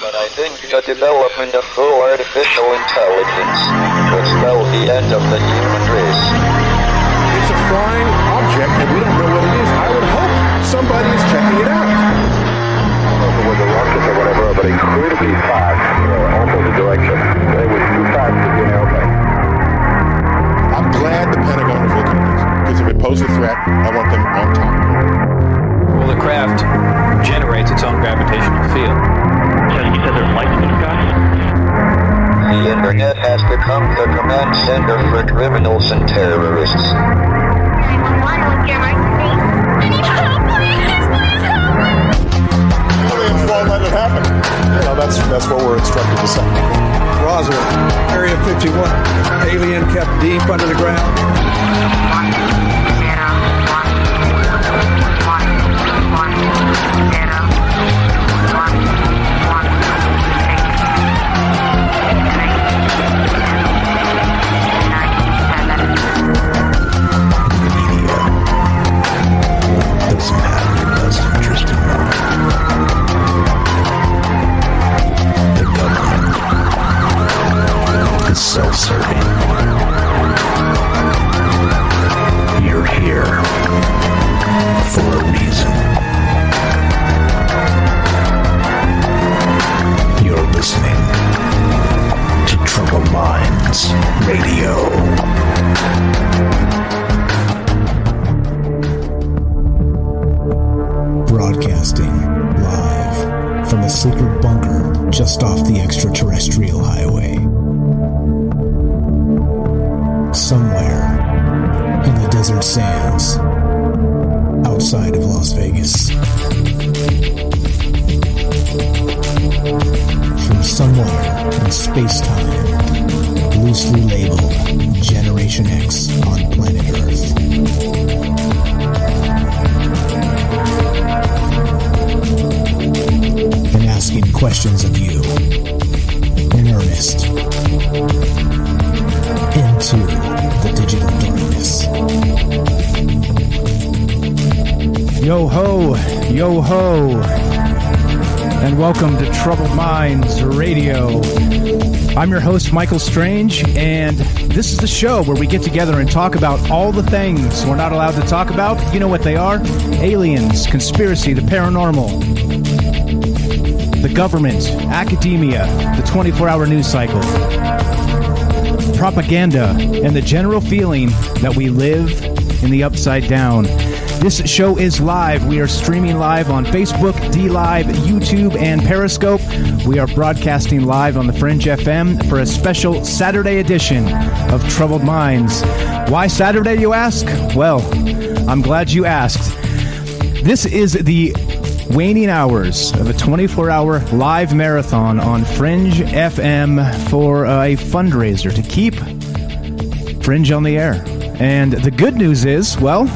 But I think the development of full artificial intelligence will spell the end of the human race. It's a flying object, and we don't know what it is. I would hope somebody is checking it out. It was a rocket or whatever, but incredibly fast, opposite direction. It was too fast to be an airplane. I'm glad the Pentagon is looking at this, because if it poses a threat, I want them on top of it. Well, the craft generates its own gravitational field. So you said there's lights in the sky? The internet has become the command center for criminals and terrorists. 911, what's your emergency? I need help, please help me! Aliens won't let it happen. You know, that's what we're instructed to say. Roswell, Area 51. Alien kept deep under the ground. 1, 0, 1, 1, 0, Doesn't have the most interesting one. The government is self-serving. You're here for a reason. You're listening to Troubled Minds Radio. Broadcasting live from a secret bunker just off the extraterrestrial highway. Somewhere in the desert sands outside of Las Vegas. From somewhere in space-time, loosely labeled Generation X on planet Earth. And asking questions of you in earnest into the digital darkness. Yo ho, and welcome to Troubled Minds Radio. I'm your host, Michael Strange, and this is the show where we get together and talk about all the things we're not allowed to talk about. You know what they are? Aliens, conspiracy, the paranormal, the government, academia, the 24-hour news cycle, propaganda, and the general feeling that we live in the upside down. This show is live. We are streaming live on Facebook, DLive, YouTube, and Periscope. We are broadcasting live on the Fringe FM for a special Saturday edition of Troubled Minds. Why Saturday, you ask? Well, I'm glad you asked. This is the waning hours of a 24-hour live marathon on Fringe FM for a fundraiser to keep Fringe on the air. And the good news is, well,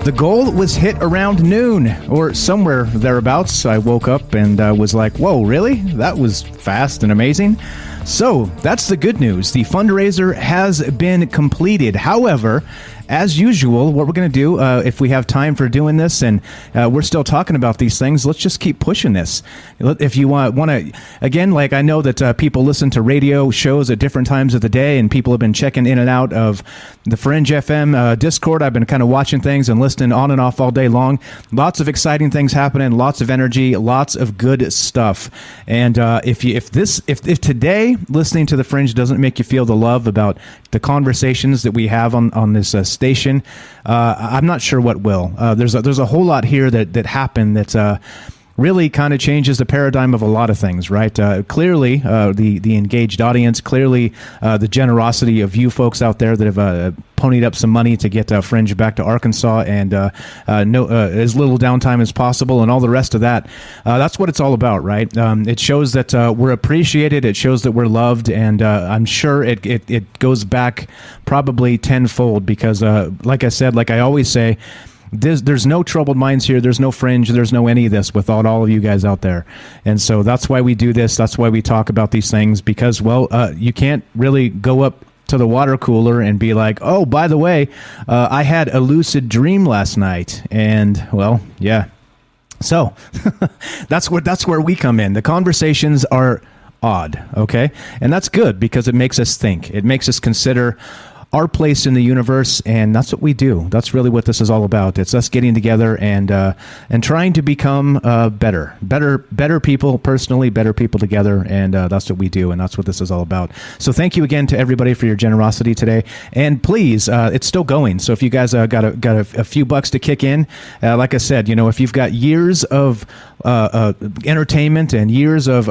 the goal was hit around noon or somewhere thereabouts. I woke up and was like, whoa, really? That was fast and amazing. So that's the good news. The fundraiser has been completed. However, as usual, what we're going to do, if we have time for doing this, and we're still talking about these things, let's just keep pushing this. If you want to, again, like I know that people listen to radio shows at different times of the day, and people have been checking in and out of the Fringe FM Discord. I've been kind of watching things and listening on and off all day long. Lots of exciting things happening, lots of energy, lots of good stuff. And if today listening to the Fringe doesn't make you feel the love about the conversations that we have on this station, I'm not sure what will. There's a whole lot here that happened that really kind of changes the paradigm of a lot of things, right? Clearly, the engaged audience, clearly the generosity of you folks out there that have ponied up some money to get Fringe back to Arkansas and as little downtime as possible and all the rest of that. That's what it's all about, right? It shows that we're appreciated. It shows that we're loved, and I'm sure it goes back probably tenfold because, like I said, like I always say, there's no Troubled Minds here. There's no Fringe. There's no any of this without all of you guys out there. And so that's why we do this. That's why we talk about these things because, well, you can't really go up to the water cooler and be like, oh, by the way, I had a lucid dream last night. And, well, yeah. So that's where we come in. The conversations are odd, okay? And that's good because it makes us think. It makes us consider our place in the universe, and that's what we do. That's really what this is all about. It's us getting together and trying to become better people, personally, better people together, and that's what we do, and that's what this is all about. So thank you again to everybody for your generosity today, and please, it's still going. So if you guys got a few bucks to kick in, like I said, if you've got years of entertainment and years of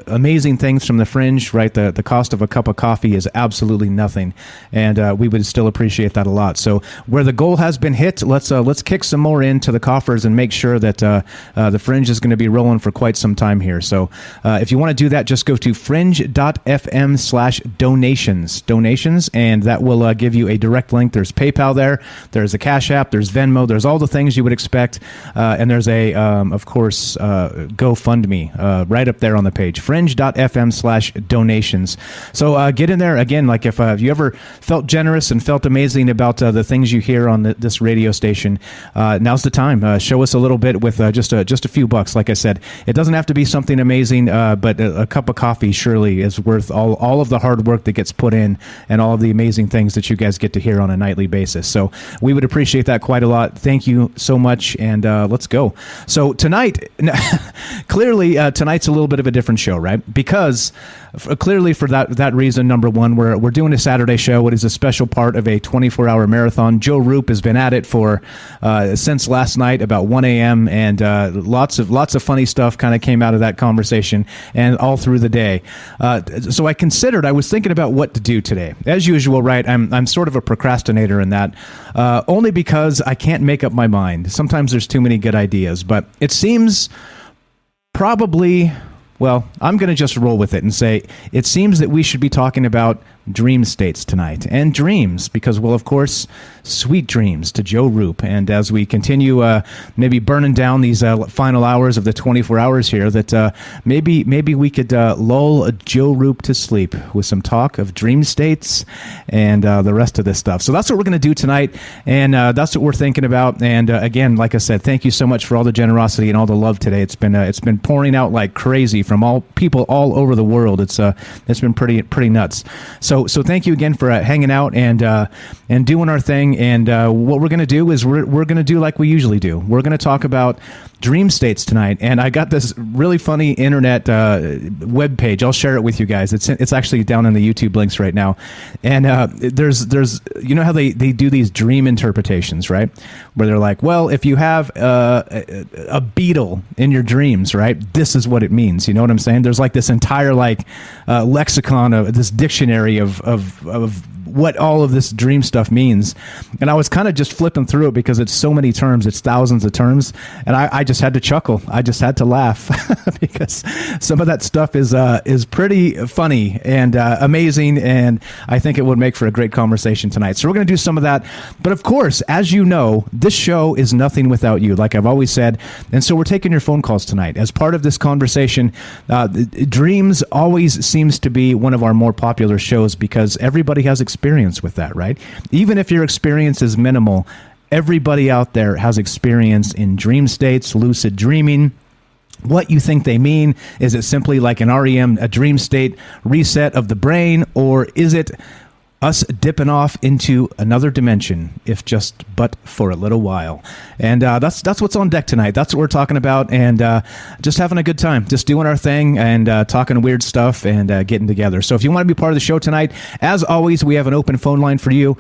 amazing things from the Fringe, right? The cost of a cup of coffee is absolutely nothing, and we would still appreciate that a lot. So where the goal has been hit, let's kick some more into the coffers and make sure that the Fringe is going to be rolling for quite some time here. So if you want to do that, just go to fringe.fm/donations, and that will give you a direct link. There's PayPal there, there's a Cash App, there's Venmo, there's all the things you would expect, and there's a, of course, GoFundMe right up there on the page, fringe.fm/donations. So get in there. Again, like if you ever felt generous and felt amazing about the things you hear on this radio station, now's the time. Show us a little bit with just a few bucks. Like I said, it doesn't have to be something amazing, but a cup of coffee surely is worth all of the hard work that gets put in and all of the amazing things that you guys get to hear on a nightly basis. So we would appreciate that quite a lot. Thank you so much, and let's go. So tonight, clearly, tonight's a little bit of a different show, right? Because clearly for that reason, number one, we're doing a Saturday show. It is a special part of a 24-hour marathon. Joe Roop has been at it for since last night about 1 a.m. and lots of funny stuff kind of came out of that conversation and all through the day. So I was thinking about what to do today. As usual, right? I'm sort of a procrastinator in that, only because I can't make up my mind. Sometimes there's too many good ideas, but it seems probably. Well, I'm going to just roll with it and say it seems that we should be talking about dream states tonight, and dreams, because, well, of course, sweet dreams to Joe Roop. And as we continue maybe burning down these final hours of the 24 hours here, that maybe we could lull Joe Roop to sleep with some talk of dream states and the rest of this stuff. So that's what we're going to do tonight, and that's what we're thinking about. And again, like I said, thank you so much for all the generosity and all the love today. It's been pouring out like crazy from all people all over the world. It's been pretty nuts. So thank you again for hanging out and doing our thing. And what we're going to do is we're going to do like we usually do. We're going to talk about dream states tonight. And I got this really funny internet web page. I'll share it with you guys. It's actually down in the YouTube links right now. And there's how they do these dream interpretations, right? Where they're like, well, if you have a beetle in your dreams, right, this is what it means. You know what I'm saying? There's like this entire lexicon of this dictionary of what all of this dream stuff means. And I was kind of just flipping through it because it's so many terms, it's thousands of terms, and I just had to chuckle. I just had to laugh because some of that stuff is pretty funny and amazing, and I think it would make for a great conversation tonight. So we're going to do some of that. But of course, as you know, this show is nothing without you, like I've always said, and so we're taking your phone calls tonight. As part of this conversation, dreams always seems to be one of our more popular shows because everybody has experience with that, right? Even if your experience is minimal, everybody out there has experience in dream states, lucid dreaming. What you think they mean? Is it simply like an REM, a dream state reset of the brain, or is it us dipping off into another dimension, if just but for a little while? And that's what's on deck tonight. That's what we're talking about, and just having a good time, just doing our thing and talking weird stuff and getting together. So if you want to be part of the show tonight, as always, we have an open phone line for you.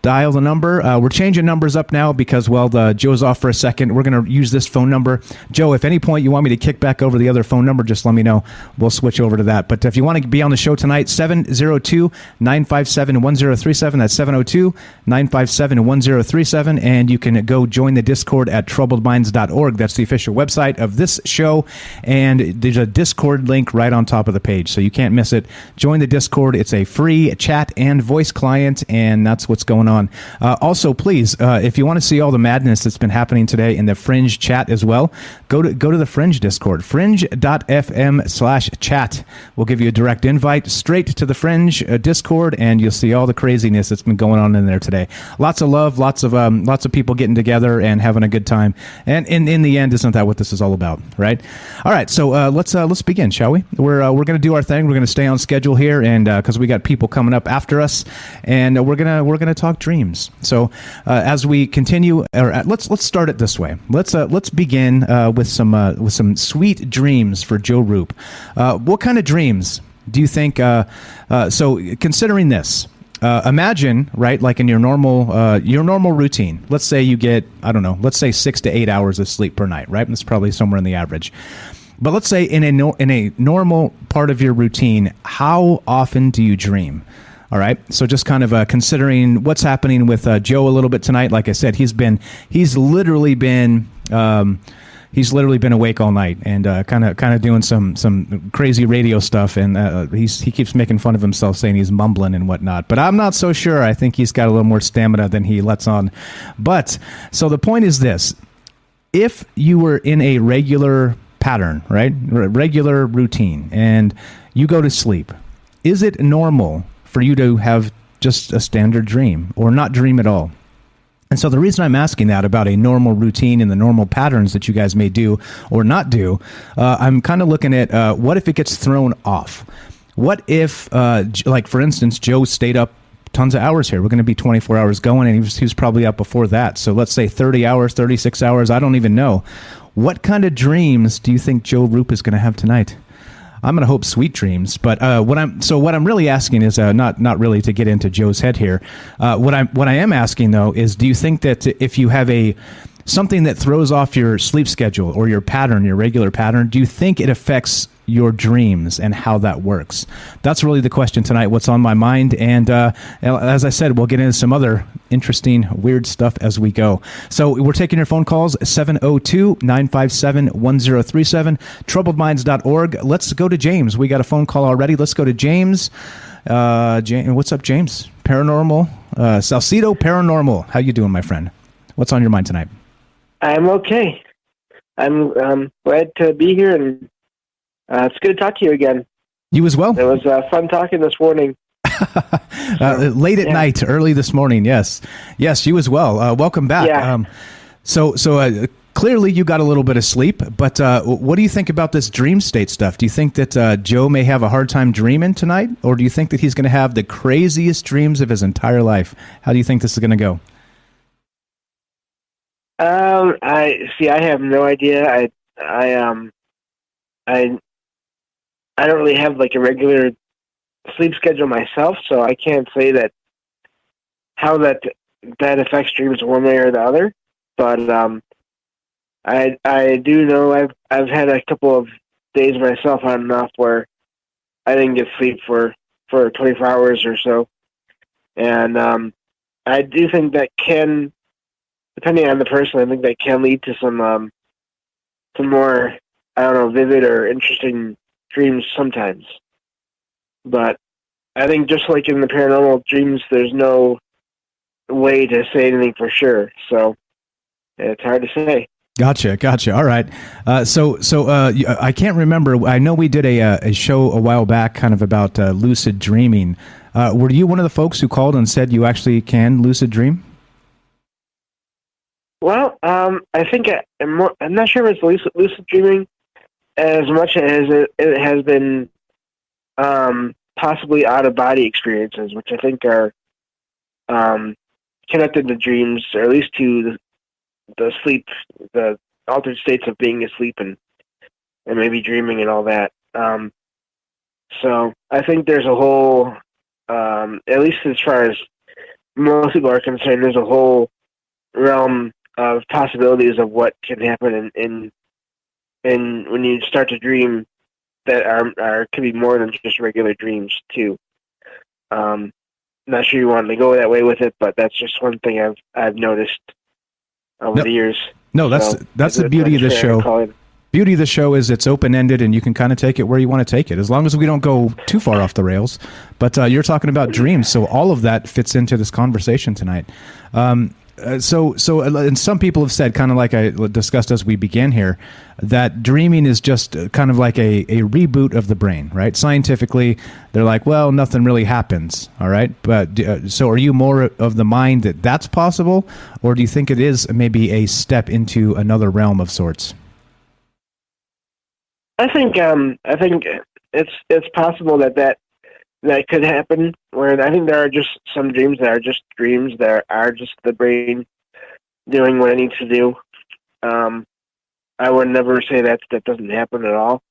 Dial the number. We're changing numbers up now because, well, Joe's off for a second. We're going to use this phone number. Joe, if any point you want me to kick back over the other phone number, just let me know. We'll switch over to that. But if you want to be on the show tonight, 702-957-1037. That's 702-957-1037. And you can go join the Discord at troubledminds.org. That's the official website of this show. And there's a Discord link right on top of the page, so you can't miss it. Join the Discord. It's a free chat and voice client, and that's what's going on on. Also, please, if you want to see all the madness that's been happening today in the Fringe chat as well, go to the Fringe Discord, fringe.fm/chat. We'll give you a direct invite straight to the Fringe Discord, and you'll see all the craziness that's been going on in there today. Lots of love, lots of people getting together and having a good time. And in the end, isn't that what this is all about, right? All right, so let's begin, shall we? We're going to do our thing. We're going to stay on schedule here, and because we got people coming up after us, and we're gonna talk dreams. So as we continue, let's start it this way. Let's begin with some sweet dreams for Joe Roop. What kind of dreams do you think? So considering this. Imagine, right, like in your normal routine. Let's say you get, I don't know, let's say 6 to 8 hours of sleep per night, right? That's probably somewhere in the average. But let's say in a normal part of your routine, how often do you dream? All right. So just kind of considering what's happening with Joe a little bit tonight. Like I said, he's literally been awake all night and kind of doing some crazy radio stuff, and he keeps making fun of himself, saying he's mumbling and whatnot. But I'm not so sure. I think he's got a little more stamina than he lets on. But so the point is this: if you were in a regular pattern, right, regular routine, and you go to sleep, is it normal for you to have just a standard dream or not dream at all? And so the reason I'm asking that about a normal routine and the normal patterns that you guys may do or not do, I'm kind of looking at what if it gets thrown off? What if, like, for instance, Joe stayed up tons of hours here. We're going to be 24 hours going, and he was probably up before that. So let's say 30 hours, 36 hours. I don't even know. What kind of dreams do you think Joe Roop is going to have tonight? I'm going to hope sweet dreams, but what I'm really asking is not really to get into Joe's head here. What I am asking though is, do you think that if you have something that throws off your sleep schedule or your pattern, your regular pattern, do you think it affects your dreams and how that works? That's really the question tonight, what's on my mind. And as I said, we'll get into some other interesting, weird stuff as we go. So we're taking your phone calls, 702-957-1037, troubledminds.org. Let's go to James. We got a phone call already. Let's go to James. What's up, James? Paranormal. Salcedo Paranormal. How you doing, my friend? What's on your mind tonight? I'm okay. I'm glad to be here, and it's good to talk to you again. You as well. It was fun talking this morning. Late at night, early this morning. Yes, you as well. Welcome back. Yeah. So clearly you got a little bit of sleep, but what do you think about this dream state stuff? Do you think that Joe may have a hard time dreaming tonight, or do you think that he's going to have the craziest dreams of his entire life? How do you think this is going to go? I have no idea. I don't really have like a regular sleep schedule myself, so I can't say that how that affects dreams one way or the other. But I do know I've had a couple of days myself on and off where I didn't get sleep for 24 hours or so, and I do think that can, depending on the person, I think that can lead to some more, I don't know, vivid or interesting dreams sometimes. But I think just like in the paranormal dreams, there's no way to say anything for sure. So it's hard to say. Gotcha. All right. So I can't remember. I know we did a show a while back kind of about lucid dreaming. Were you one of the folks who called and said you actually can lucid dream? Well, I think I'm not sure if it's lucid dreaming as much as it has been possibly out-of-body experiences, which I think are connected to dreams, or at least to the sleep, the altered states of being asleep and maybe dreaming and all that. So I think there's a whole, at least as far as most people are concerned, there's a whole realm of possibilities of what can happen in when you start to dream that are could be more than just regular dreams too. Not sure you wanted to go that way with it, but that's just one thing I've noticed over the years. No, that's the beauty of this show. beauty of the show is it's open-ended and you can kind of take it where you want to take it, as long as we don't go too far off the rails. But you're talking about dreams, so all of that fits into this conversation tonight. And some people have said, kind of like I discussed as we began here, that dreaming is just kind of like a reboot of the brain, right? Scientifically, they're like, well, nothing really happens, all right? But so are you more of the mind that that's possible, or do you think it is maybe a step into another realm of sorts? I think it's possible that could happen, where I think there are just some dreams that are just dreams that are just the brain doing what it needs to do. I would never say that doesn't happen at all,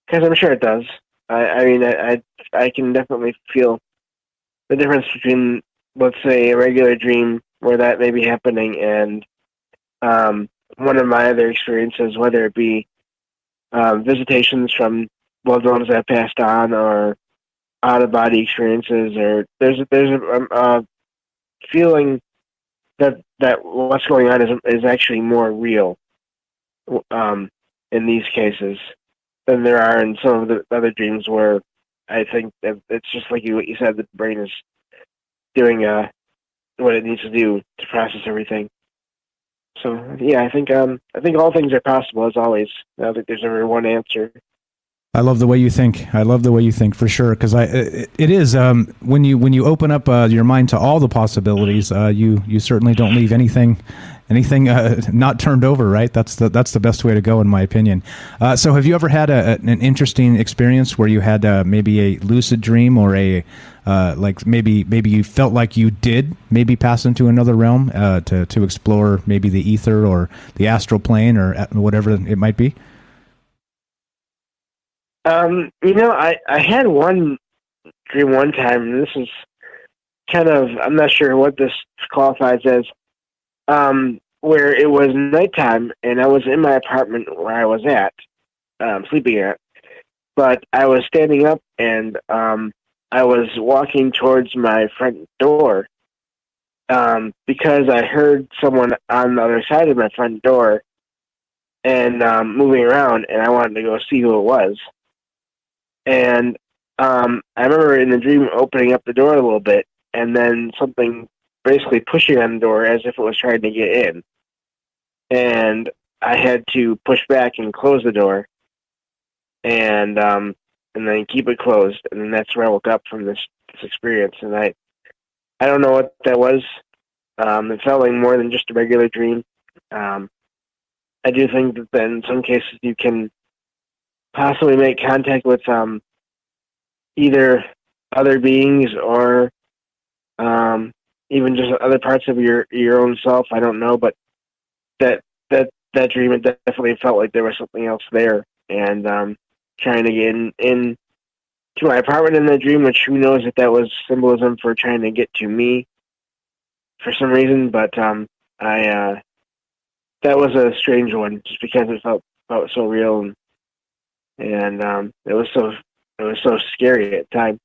because I'm sure it does. I can definitely feel the difference between, let's say, a regular dream where that may be happening and one of my other experiences, whether it be visitations from loved ones that passed on, or out-of-body experiences, or there's a feeling that what's going on is actually more real in these cases than there are in some of the other dreams, where I think that it's just like what you said, the brain is doing what it needs to do to process everything. So yeah, I think all things are possible, as always. I don't think there's ever one answer. I love the way you think. I love the way you think, for sure, because it is when you open up your mind to all the possibilities, you certainly don't leave anything not turned over, right? That's the best way to go, in my opinion. So have you ever had an interesting experience where you had maybe a lucid dream, or a like maybe you felt like you did maybe pass into another realm to explore maybe the ether or the astral plane or whatever it might be? I had one dream one time, and this is kind of, I'm not sure what this qualifies as, where it was nighttime, and I was in my apartment where I was at, sleeping at, but I was standing up, and I was walking towards my front door, because I heard someone on the other side of my front door, and moving around, and I wanted to go see who it was. And I remember in the dream opening up the door a little bit, and then something basically pushing on the door as if it was trying to get in. And I had to push back and close the door, and then keep it closed. And then that's where I woke up from this experience. And I don't know what that was. It felt like more than just a regular dream. I do think that in some cases you can possibly make contact with either other beings or even just other parts of your own self. I don't know, but that dream, it definitely felt like there was something else there, and trying to get in to my apartment in that dream, which who knows if that was symbolism for trying to get to me for some reason, but that was a strange one, just because it felt so real, and it was so scary at the time,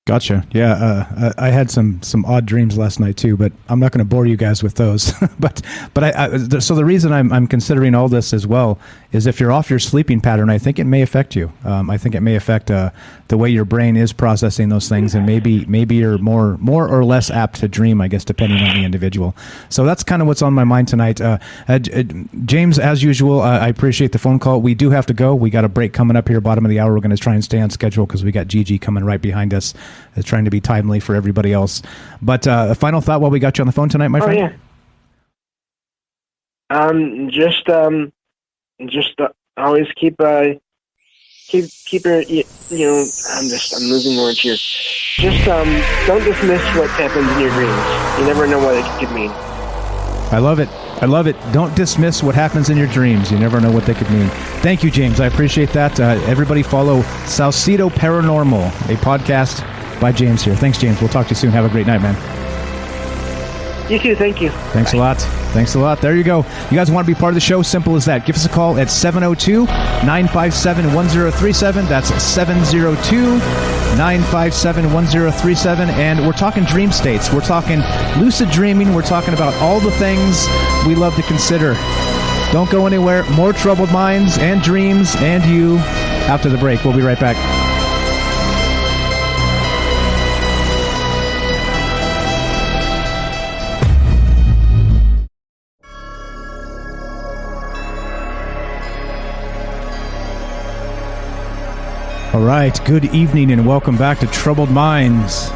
Gotcha. Yeah, I had some odd dreams last night too, but I'm not going to bore you guys with those. but so the reason I'm considering all this as well is if you're off your sleeping pattern, I think it may affect you. I think it may affect the way your brain is processing those things, and maybe you're more or less apt to dream, I guess, depending on the individual. So that's kind of what's on my mind tonight. James, as usual, I appreciate the phone call. We do have to go. We got a break coming up here, bottom of the hour. We're going to try and stay on schedule because we got Gigi coming right behind us. Trying to be timely for everybody else. But a final thought while we got you on the phone tonight, my friend? Just always keep your, I'm losing words here. Just don't dismiss what happens in your dreams. You never know what it could mean. I love it. Don't dismiss what happens in your dreams. You never know what they could mean. Thank you, James. I appreciate that. Everybody follow Salcedo Paranormal, a podcast by James here. Thanks, James. We'll talk to you soon. Have a great night, man. You too. Thank you. Thanks a lot. There you go. You guys want to be part of the show? Simple as that. Give us a call at 702-957-1037. That's 702-957-1037. And we're talking dream states. We're talking lucid dreaming. We're talking about all the things we love to consider Don't go anywhere. More Troubled Minds and Dreams and you after the break. We'll be right back. All right, good evening and welcome back to Troubled Minds.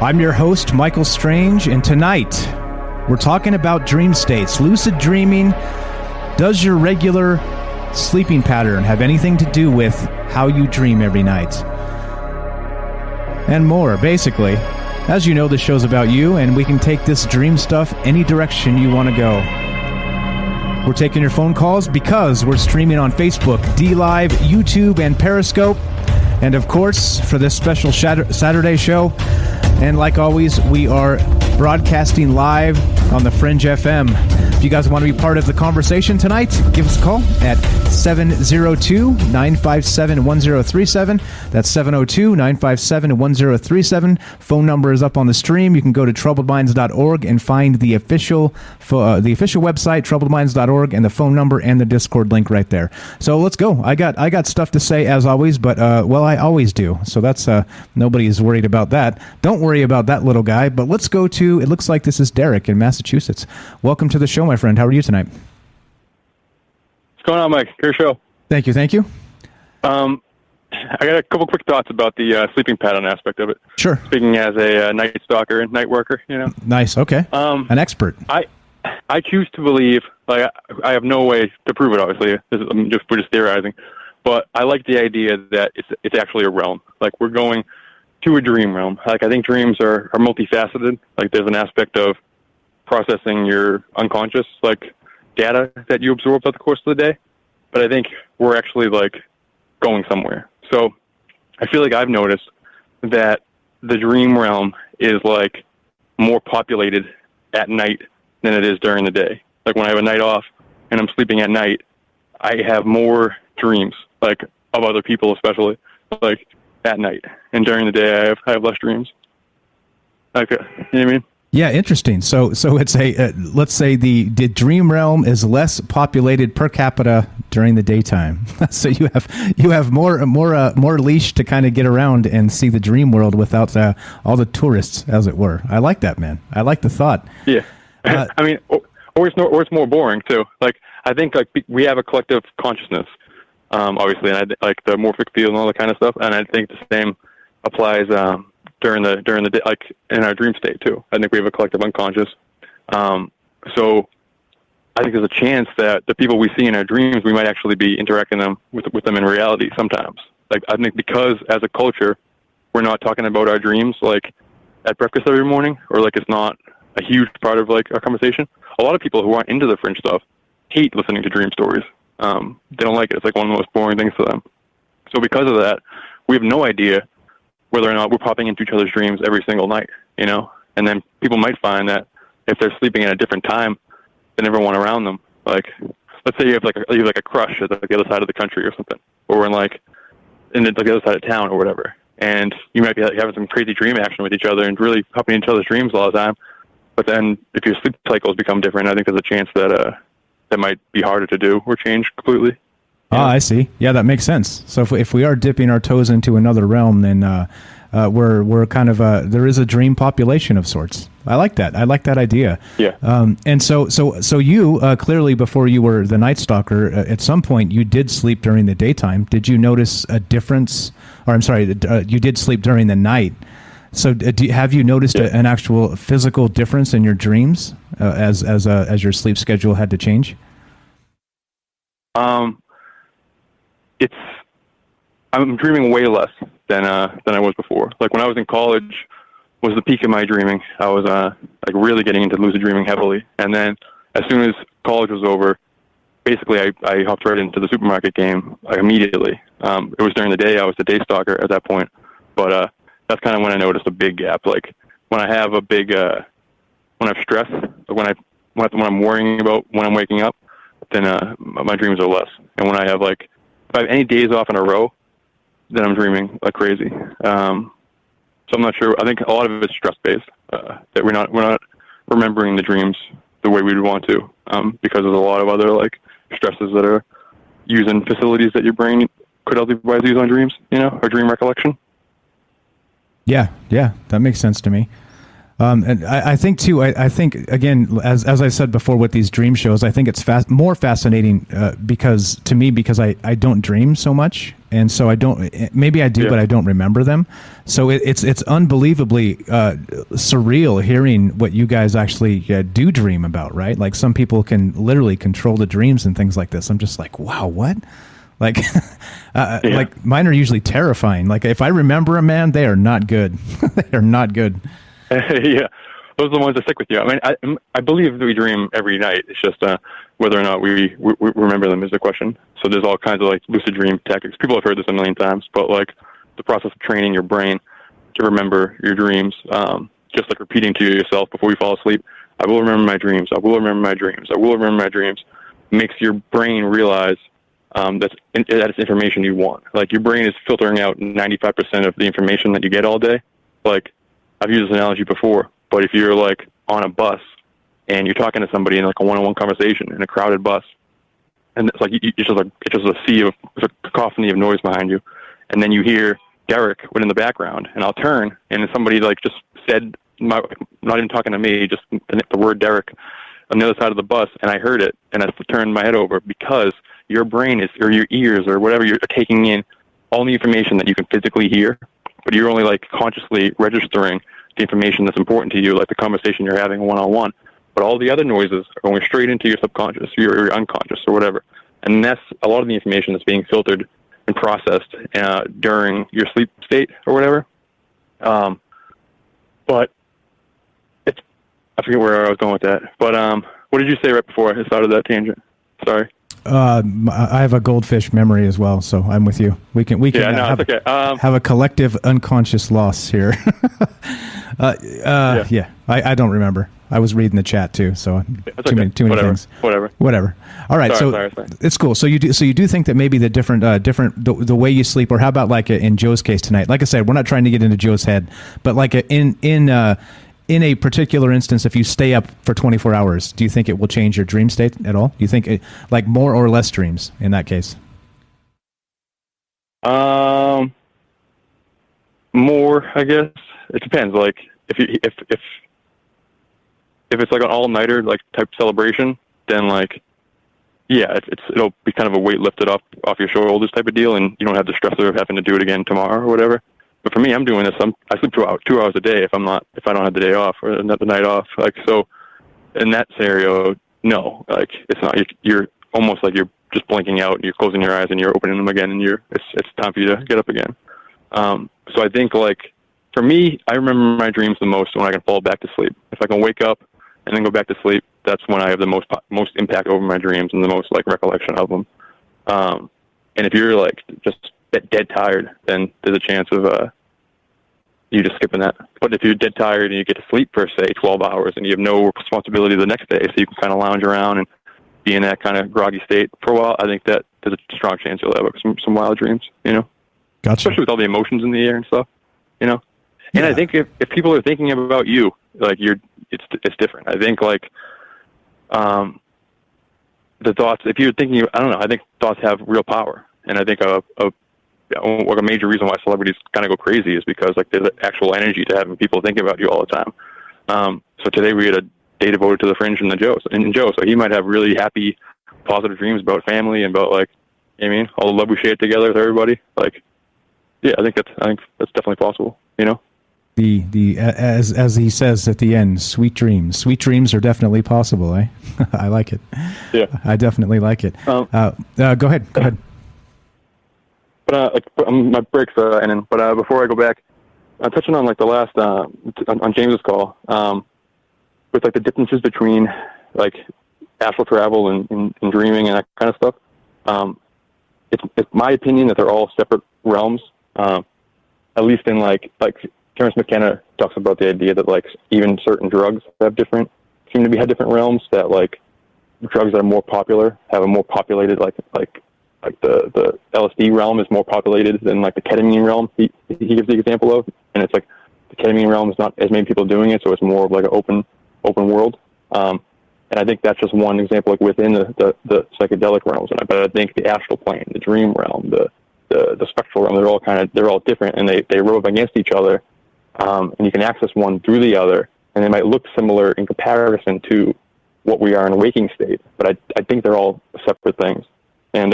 I'm your host, Michael Strange, and tonight we're talking about dream states. Lucid dreaming. Does your regular sleeping pattern have anything to do with how you dream every night? And more, basically. As you know, this show's about you, and we can take this dream stuff any direction you want to go. We're taking your phone calls because we're streaming on Facebook, DLive, YouTube, and Periscope. And of course, for this special Saturday show, and like always, we are broadcasting live on the Fringe FM. If you guys want to be part of the conversation tonight, give us a call at 702-957-1037. That's 702-957-1037. Phone number is up on the stream. You can go to troubledminds.org and find the official website, troubledminds.org, and the phone number and the Discord link right there. So let's go. I got stuff to say as always, but I always do. So that's nobody's worried about that. Don't worry about that little guy. But let's go to. It looks like this is Derek in Massachusetts. Welcome to the show, my friend. How are you tonight? What's going on, Mike? Good show. Thank you. I got a couple quick thoughts about the sleeping pattern aspect of it. Sure. Speaking as a night stalker and night worker, you know. Nice. Okay. An expert. I choose to believe, like, I have no way to prove it. Obviously, we're just theorizing, but I like the idea that it's actually a realm. Like, we're going to a dream realm. Like, I think dreams are multifaceted. Like, there's an aspect of processing your unconscious, like, data that you absorb throughout the course of the day. But I think we're actually, like, going somewhere. So I feel like I've noticed that the dream realm is, like, more populated at night than it is during the day. Like, when I have a night off and I'm sleeping at night, I have more dreams, like, of other people especially, like, at night. And during the day, I have less dreams. Like, you know what I mean? Yeah, interesting. So it's let's say the dream realm is less populated per capita during the daytime. So you have more leash to kind of get around and see the dream world without all the tourists, as it were. I like that, man. I like the thought. Yeah, I mean, or it's more boring too. Like, I think, like, we have a collective consciousness, obviously, and like the morphic field and all that kind of stuff. And I think the same applies during the day, like in our dream state too. I think we have a collective unconscious. So I think there's a chance that the people we see in our dreams, we might actually be interacting with them in reality sometimes. Like, I think because as a culture, we're not talking about our dreams like at breakfast every morning, or like it's not a huge part of like our conversation. A lot of people who aren't into the Fringe stuff hate listening to dream stories. They don't like it. It's like one of the most boring things to them. So because of that, we have no idea whether or not we're popping into each other's dreams every single night, you know? And then people might find that if they're sleeping at a different time than everyone around them, like, let's say you have like a crush at the other side of the country or something, or in the other side of town or whatever, and you might be having some crazy dream action with each other and really popping into each other's dreams all the time. But then if your sleep cycles become different, I think there's a chance that that might be harder to do or change completely. I see. Yeah, that makes sense. So if we are dipping our toes into another realm, then we're kind of there is a dream population of sorts. I like that. I like that idea. Yeah. And so you clearly, before you were the Night Stalker, at some point you did sleep during the daytime. Did you notice a difference? Or I'm sorry, you did sleep during the night. So have you noticed an actual physical difference in your dreams as your sleep schedule had to change? I'm dreaming way less than I was before. Like, when I was in college was the peak of my dreaming. I was like really getting into lucid dreaming heavily. And then as soon as college was over, basically I hopped right into the supermarket game immediately. It was during the day. I was the day stalker at that point. But that's kind of when I noticed a big gap. Like, when I have when I have stress, when I'm worrying about when I'm waking up, then my dreams are less. And when I have if I have any days off in a row, then I'm dreaming like crazy. So I'm not sure. I think a lot of it's stress based. That we're not remembering the dreams the way we'd want to, because there's a lot of other like stresses that are using facilities that your brain could otherwise use on dreams, or dream recollection. Yeah, that makes sense to me. And I think too. I think again, as I said before, with these dream shows, I think it's more fascinating because I don't dream so much, and so I don't. Maybe I do, but I don't remember them. So it's unbelievably surreal hearing what you guys actually do dream about, right? Like some people can literally control the dreams and things like this. I'm just like, wow, what? Like, like mine are usually terrifying. Like if I remember a man, they are not good. They are not good. Yeah, those are the ones that stick with you. I mean, I believe that we dream every night. It's just whether or not we remember them is the question. So there's all kinds of like lucid dream tactics. People have heard this a million times, but like the process of training your brain to remember your dreams, just like repeating to yourself before you fall asleep, I will remember my dreams. I will remember my dreams. I will remember my dreams. Makes your brain realize that it's information you want. Like your brain is filtering out 95% of the information that you get all day. Like I've used this analogy before, but if you're like on a bus and you're talking to somebody in like a one-on-one conversation in a crowded bus, and it's like it's just a sea of a cacophony of noise behind you, and then you hear Derek in the background, and I'll turn and somebody like just said, not even talking to me, just the word Derek on the other side of the bus, and I heard it, and I turned my head over because your brain is, or your ears or whatever, you're taking in all the information that you can physically hear, but you're only like consciously registering the information that's important to you, like the conversation you're having one-on-one. But all the other noises are going straight into your subconscious, your unconscious or whatever. And that's a lot of the information that's being filtered and processed during your sleep state or whatever. But I forget where I was going with that. But what did you say right before I started that tangent? Sorry. I have a goldfish memory as well, so I'm with you. We can have a collective unconscious loss here. I don't remember. I was reading the chat too, so too many things. Whatever. All right, sorry. It's cool. So you do think that maybe the different the way you sleep, or how about like in Joe's case tonight? Like I said, we're not trying to get into Joe's head, but like in a particular instance, if you stay up for 24 hours, do you think it will change your dream state at all? Do you think like more or less dreams in that case? More, I guess. It depends. Like if it's like an all-nighter like type celebration, then like it'll be kind of a weight lifted off your shoulders type of deal, and you don't have the stressor of having to do it again tomorrow or whatever. But for me, I'm doing this. I sleep 2 hours a day if I don't have the day off or the night off. Like, so in that scenario, no, like it's not. You're almost like you're just blinking out. And you're closing your eyes and you're opening them again, and it's time for you to get up again. So I think like for me, I remember my dreams the most when I can fall back to sleep. If I can wake up and then go back to sleep, that's when I have the most impact over my dreams and the most like recollection of them. And if you're like just dead tired, then there's a chance of you just skipping that. But if you're dead tired and you get to sleep for say 12 hours and you have no responsibility the next day, so you can kind of lounge around and be in that kind of groggy state for a while, I think that there's a strong chance you'll have some wild dreams, Gotcha. Especially with all the emotions in the air and stuff, And I think if people are thinking about you, like it's different. I think like the thoughts, if you're thinking, I don't know, I think thoughts have real power. And I think a major reason why celebrities kind of go crazy is because like there's actual energy to having people thinking about you all the time. So today we had a day devoted to the Fringe and Joe. So he might have really happy, positive dreams about family and about like, all the love we share together with everybody. Like, yeah, I think that's definitely possible. As he says at the end, sweet dreams. Sweet dreams are definitely possible. I like it. Yeah, I definitely like it. Go ahead. But my break's ending. But before I go back, touching on like the last on James's call, with like the differences between like astral travel and dreaming and that kind of stuff. It's my opinion that they're all separate realms. At least in like Terence McKenna talks about the idea that like even certain drugs seem to have different realms. That like drugs that are more popular have a more populated like the LSD realm is more populated than like the ketamine realm. He gives the example of, and it's like the ketamine realm is not as many people doing it, so it's more of like an open world. And And I think that's just one example, like within the psychedelic realms. But I think the astral plane, the dream realm, the spectral realm, they're all different, and they rub against each other. And you can access one through the other, and they might look similar in comparison to what we are in a waking state. But I think they're all separate things. And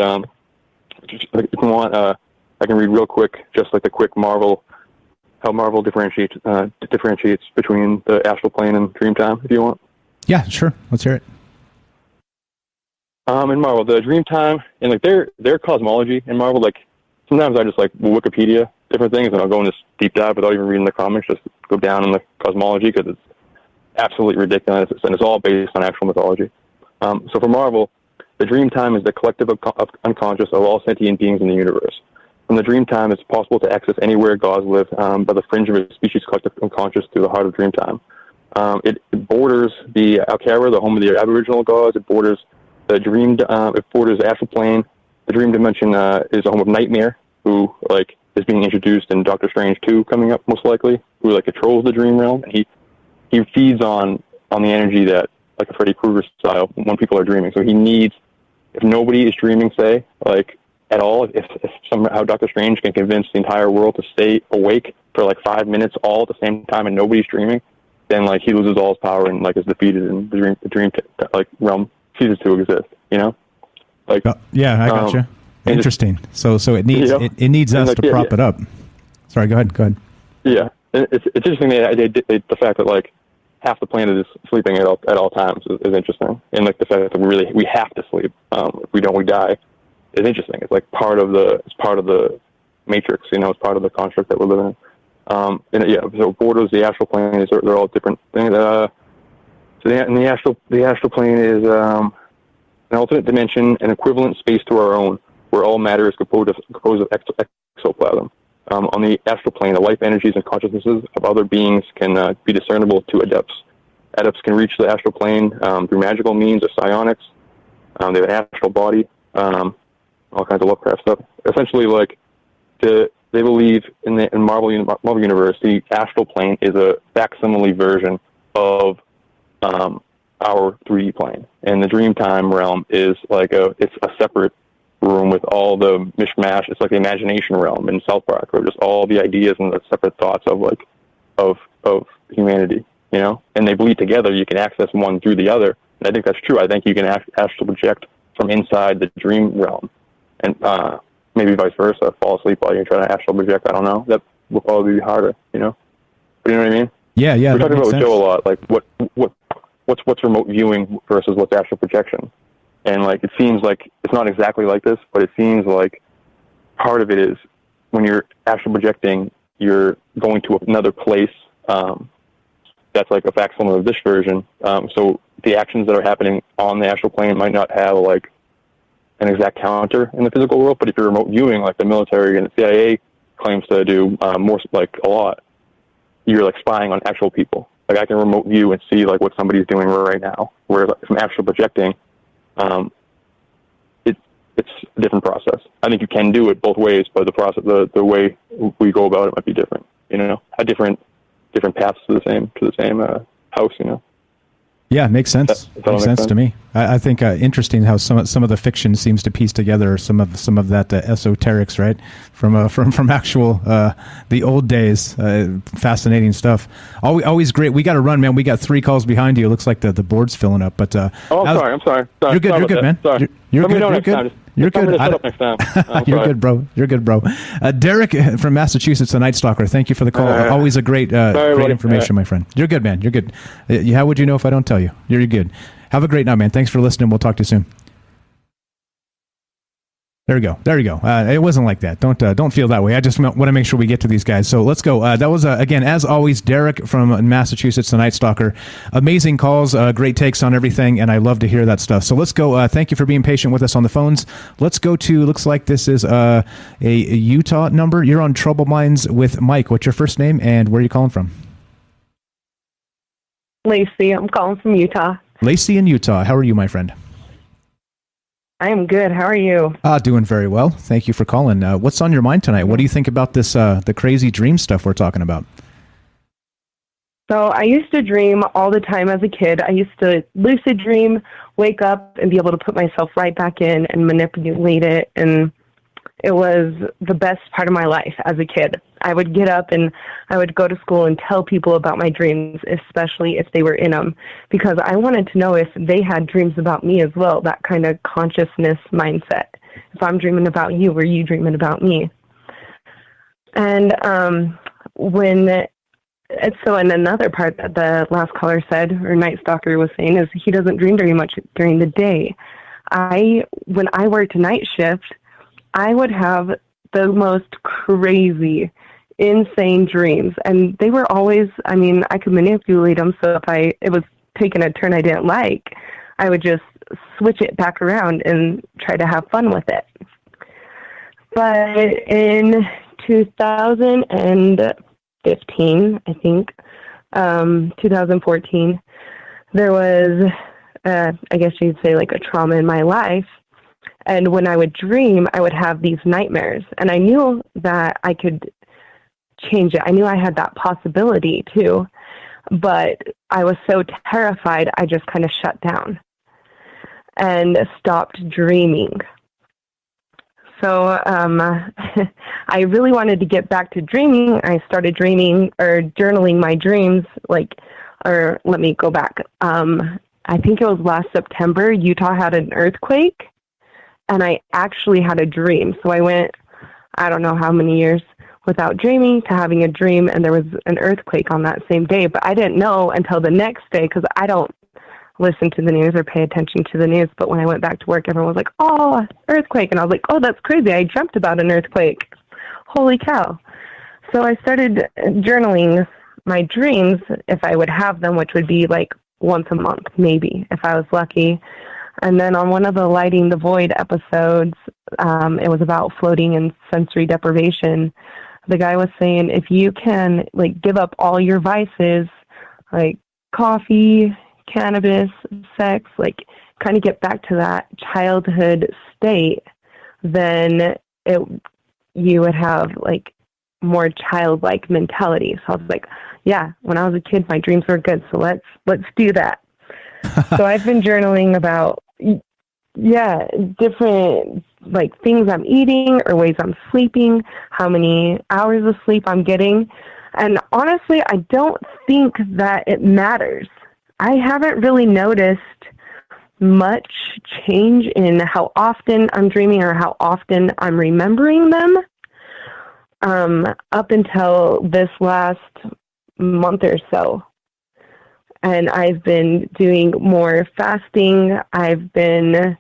if you want, I can read real quick, just like the quick how Marvel differentiates between the astral plane and dream time, if you want. Yeah, sure. Let's hear it. In Marvel, the dream time and like their cosmology in Marvel, like sometimes I just like will Wikipedia different things and I'll go in this deep dive without even reading the comics, just go down in the cosmology because it's absolutely ridiculous and it's all based on actual mythology. So for Marvel, the dream time is the collective of unconscious of all sentient beings in the universe. From the dream time, it's possible to access anywhere gods live by the fringe of a species' collective unconscious through the heart of dream time. It borders the Alcara, the home of the Aboriginal gods. It borders the it borders the astral plane. The dream dimension is the home of Nightmare, who like is being introduced in Doctor Strange 2 coming up most likely, who like controls the dream realm. And he feeds on the energy that like a Freddy Krueger style when people are dreaming. So he needs, if nobody is dreaming, say like at all, if somehow Doctor Strange can convince the entire world to stay awake for like 5 minutes all at the same time and nobody's dreaming, then like he loses all his power and like is defeated and the dream like realm ceases to exist, you know? Like yeah, I gotcha. Interesting. So it needs it needs us to prop it up. Sorry, go ahead. Yeah, it's interesting the fact that like half the planet is sleeping at all times is interesting, and like the fact that we have to sleep. If we don't, we die. Is interesting. It's like part of the matrix, you know. It's part of the construct that we're living in. And yeah, so borders, the astral plane, they're all different things. The astral plane is an alternate dimension, an equivalent space to our own, where all matter is composed of exoplasm. On the astral plane, the life energies and consciousnesses of other beings can be discernible to adepts. Adepts can reach the astral plane through magical means or psionics. They have an astral body, all kinds of Lovecraft stuff. Essentially, like they believe in Marvel Universe, the astral plane is a facsimile version of our 3D plane, and the Dreamtime realm is like it's a separate room with all the mishmash. It's like the imagination realm in South Park, or just all the ideas and the separate thoughts of humanity, you know. And they bleed together. You can access one through the other, and I think that's true. I think you can astral project from inside the dream realm, and maybe vice versa. Fall asleep while you're trying to astral project. I don't know. That will probably be harder, you know. But you know what I mean? Yeah. We're talking about Joe a lot, like what's remote viewing versus what's astral projection. And like it seems like it's not exactly like this, but it seems like part of it is when you're astral projecting, you're going to another place that's like a facsimile of this version. So the actions that are happening on the astral plane might not have like an exact counter in the physical world, but if you're remote viewing, like the military and the CIA claims to do more, like a lot, you're like spying on actual people. Like I can remote view and see like what somebody's doing right now. Whereas like, from astral projecting, it's a different process. I think you can do it both ways, but the process, the way we go about it might be different. You know, a different paths to the same house. You know. Yeah, makes sense. Makes sense to me. I think interesting how some of the fiction seems to piece together some of that esoterics, right? From actual the old days. Fascinating stuff. Always great. We got to run, man. We got 3 calls behind you. It looks like the board's filling up. But I'm sorry. You're good, man. Sorry. You're good. You're good. You're good, bro. You're good, bro. Derek from Massachusetts, the Night Stalker. Thank you for the call. Always a great information, my friend. You're good, man. You're good. How would you know if I don't tell you? You're good. Have a great night, man. Thanks for listening. We'll talk to you soon. There you go. It wasn't like that. Don't feel that way. I just want to make sure we get to these guys. So let's go. That was, again, as always, Derek from Massachusetts, the Night Stalker. Amazing calls, great takes on everything, and I love to hear that stuff. So let's go. Thank you for being patient with us on the phones. Let's go to, looks like this is a Utah number. You're on Troubled Minds with Mike. What's your first name, and where are you calling from? Lacey. I'm calling from Utah. Lacey in Utah. How are you, my friend? I am good. How are you? Doing very well. Thank you for calling. What's on your mind tonight? What do you think about this, the crazy dream stuff we're talking about? So I used to dream all the time as a kid. I used to lucid dream, wake up, and be able to put myself right back in and manipulate it. And it was the best part of my life as a kid. I would get up and I would go to school and tell people about my dreams, especially if they were in them, because I wanted to know if they had dreams about me as well, that kind of consciousness mindset. If I'm dreaming about you, were you dreaming about me? And and another part that the last caller said, or Night Stalker was saying, is he doesn't dream very much during the day. When I worked night shift, I would have the most crazy, insane dreams. And they were always, I could manipulate them. So if it was taking a turn I didn't like, I would just switch it back around and try to have fun with it. But in 2015, I think, 2014, there was, I guess you'd say, like a trauma in my life. And when I would dream, I would have these nightmares. And I knew that I could change it. I knew I had that possibility too. But I was so terrified, I just kind of shut down and stopped dreaming. So I really wanted to get back to dreaming. I started dreaming or journaling my dreams, or let me go back. I think it was last September, Utah had an earthquake, and I actually had a dream. So I went, I don't know how many years without dreaming to having a dream, and there was an earthquake on that same day. But I didn't know until the next day, because I don't listen to the news or pay attention to the news. But when I went back to work, everyone was like, oh, earthquake. And I was like, oh, that's crazy. I dreamt about an earthquake. Holy cow. So I started journaling my dreams if I would have them, which would be like once a month, maybe, if I was lucky. And then on one of the Lighting the Void episodes, it was about floating and sensory deprivation. The guy was saying, if you can give up all your vices, like coffee, cannabis, sex, kind of get back to that childhood state, then you would have more childlike mentality. So I was like, yeah, when I was a kid, my dreams were good. So let's do that. So I've been journaling about, different things I'm eating or ways I'm sleeping, how many hours of sleep I'm getting. And honestly, I don't think that it matters. I haven't really noticed much change in how often I'm dreaming or how often I'm remembering them up until this last month or so. And I've been doing more fasting. I've been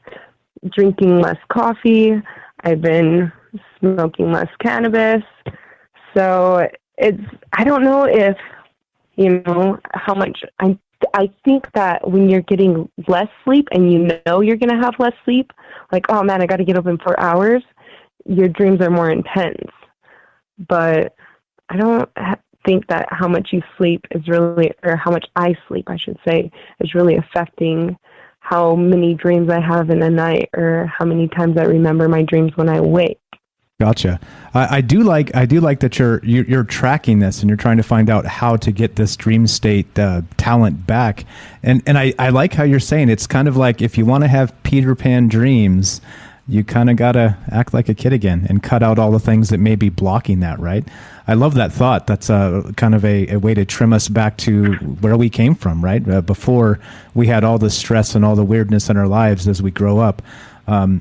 drinking less coffee. I've been smoking less cannabis. So I don't know if, how much I think that when you're getting less sleep and you're going to have less sleep, oh man, I got to get up in 4 hours, your dreams are more intense. But I don't think that how much you sleep is really, or how much I sleep, I should say, is really affecting how many dreams I have in a night or how many times I remember my dreams when I wake. Gotcha. I do like that you're tracking this and you're trying to find out how to get this dream state talent back. And I like how you're saying it's kind of like if you want to have Peter Pan dreams, you kind of got to act like a kid again and cut out all the things that may be blocking that, right? I love that thought. That's kind of a way to trim us back to where we came from, right? Before we had all the stress and all the weirdness in our lives as we grow up.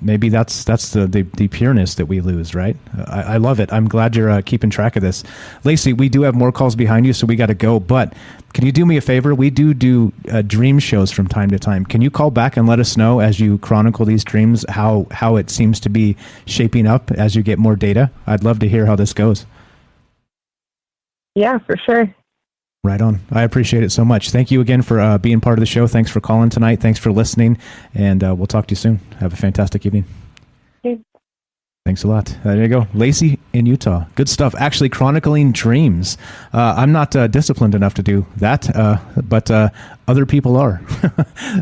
Maybe that's the pureness that we lose, right? I love it. I'm glad you're keeping track of this. Lacey, we do have more calls behind you, so we got to go. But can you do me a favor? We do dream shows from time to time. Can you call back and let us know as you chronicle these dreams how it seems to be shaping up as you get more data? I'd love to hear how this goes. Yeah, for sure. Right on. I appreciate it so much. Thank you again for being part of the show. Thanks for calling tonight. Thanks for listening. And we'll talk to you soon. Have a fantastic evening. Okay. Thanks a lot. There you go. Lacey in Utah. Good stuff. Actually chronicling dreams. I'm not disciplined enough to do that, but other people are,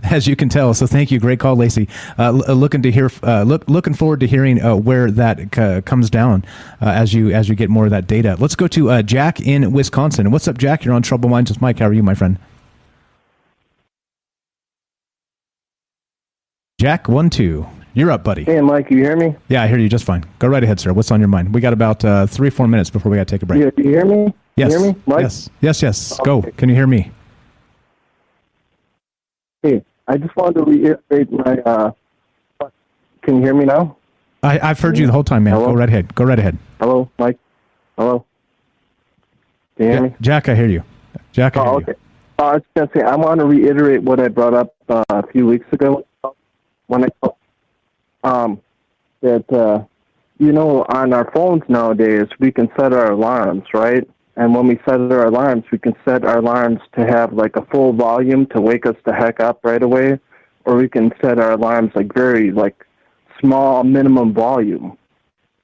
as you can tell. So thank you. Great call, Lacey. Looking forward to hearing where that comes down as you get more of that data. Let's go to Jack in Wisconsin. What's up, Jack? You're on Trouble Minds with Mike. How are you, my friend? Jack, 1-2. You're up, buddy. Hey, Mike, you hear me? Yeah, I hear you just fine. Go right ahead, sir. What's on your mind? We got about 3 or 4 minutes before we got to take a break. Yeah, do you hear me? Yes. You hear me, Mike? Yes. Oh, Go. okay. Can you hear me? Hey, I just wanted to reiterate my... Can you hear me now? I've heard you the whole time, man. Hello? Go right ahead. Hello, Mike? Hello? Can you hear me? Jack, I hear you. Jack, I hear okay. I was going to say, I want to reiterate what I brought up a few weeks ago when I that, on our phones nowadays, we can set our alarms, right? And when we set our alarms, we can set our alarms to have like a full volume to wake us the heck up right away, or we can set our alarms like very like small minimum volume.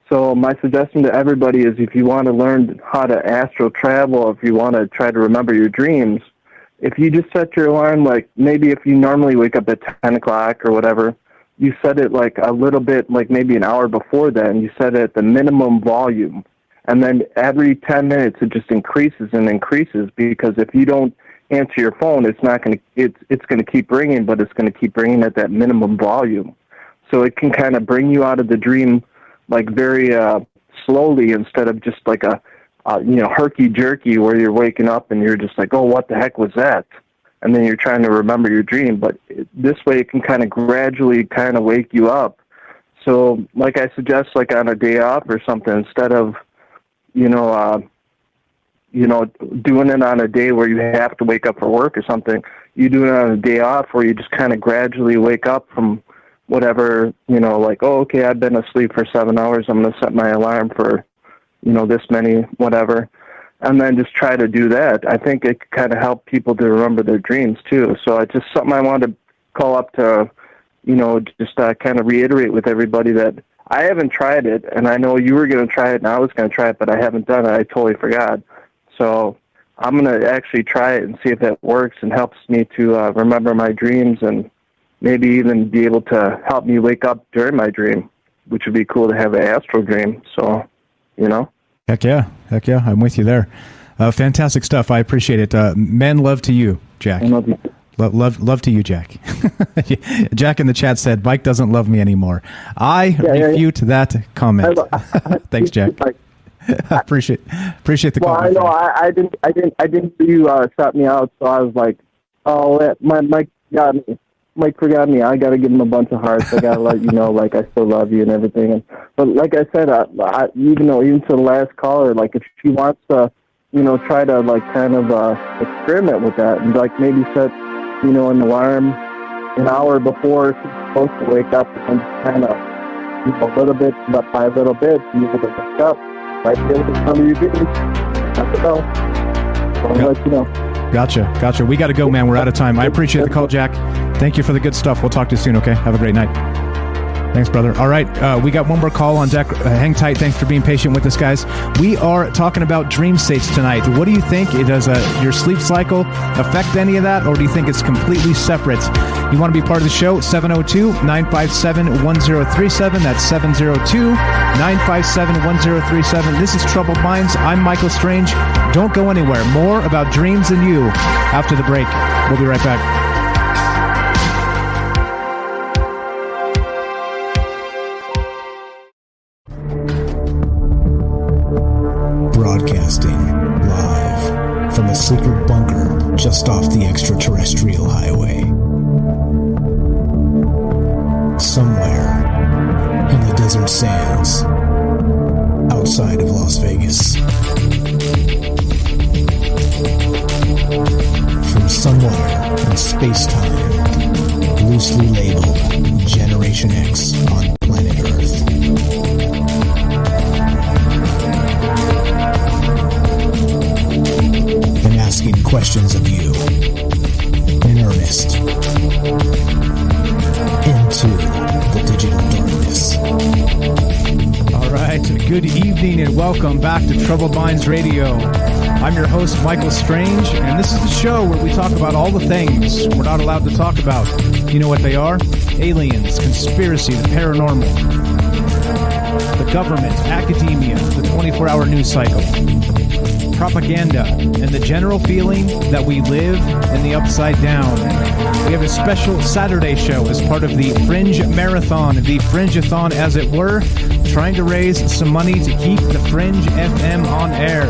So my suggestion to everybody is if you want to learn how to astral travel, if you want to try to remember your dreams, if you just set your alarm, like maybe if you normally wake up at 10 o'clock or whatever, you set it like a little bit, like maybe an hour before that, and you set it at the minimum volume. And then every 10 minutes it just increases and increases, because if you don't answer your phone, it's going to keep ringing, but it's going to keep ringing at that minimum volume. So it can kind of bring you out of the dream like very slowly, instead of just like a herky-jerky where you're waking up and you're just like, oh, what the heck was that? And then you're trying to remember your dream. But this way it can kind of gradually kind of wake you up. So like I suggest, like on a day off or something, instead of, doing it on a day where you have to wake up for work or something, you do it on a day off where you just kind of gradually wake up from whatever, like, oh, okay, I've been asleep for 7 hours. I'm going to set my alarm for, this many, whatever. And then just try to do that. I think it could kind of help people to remember their dreams too. So it's just something I wanted to call up to, just kind of reiterate with everybody that I haven't tried it, and I know you were going to try it and I was going to try it, but I haven't done it. I totally forgot. So I'm going to actually try it and see if that works and helps me to remember my dreams, and maybe even be able to help me wake up during my dream, which would be cool to have an astral dream. So, Heck yeah. I'm with you there. Fantastic stuff. I appreciate it. Men love to you, Jack. I love you. Love to you, Jack. Jack in the chat said, Mike doesn't love me anymore. I refute that comment. Thanks, Jack. I appreciate the call. Well, I know I didn't see you shut me out, so I was like, oh, Mike got me. Mike forgot me. I got to give him a bunch of hearts. I got to let you know, like, I still love you and everything. But like I said, even to the last caller, like, if she wants to, try to, like, kind of experiment with that and, like, maybe set, an alarm an hour before she's supposed to wake up, and just kind of, a little bit, but by a little bit, be able to wake up. Might be able to remember your dreams. That's it, I'll let you know. Gotcha. We got to go, man. We're out of time. I appreciate the call, Jack. Thank you for the good stuff. We'll talk to you soon, okay? Have a great night. Thanks, brother. All right, we got one more call on deck. Hang tight. Thanks for being patient with us, guys. We are talking about dream states tonight. What do you think? Does your sleep cycle affect any of that, or do you think it's completely separate? You want to be part of the show? 702-957-1037. That's 702-957-1037. This is Troubled Minds. I'm Michael Strange. Don't go anywhere. More about dreams and you after the break. We'll be right back. Broadcasting live from a secret bunker just off the extraterrestrial highway. Somewhere in the desert sands outside of Las Vegas. From somewhere in space-time, loosely labeled Generation X on planet Earth. And asking questions of you in earnest into the digital darkness. Good evening and welcome back to Troubled Minds Radio. I'm your host, Michael Strange, and this is the show where we talk about all the things we're not allowed to talk about. You know what they are? Aliens, conspiracy, the paranormal, the government, academia, the 24-hour news cycle, propaganda, and the general feeling that we live in the upside down. We have a special Saturday show as part of the Fringe Marathon, the Fringe-a-thon as it were, trying to raise some money to keep the Fringe FM on air.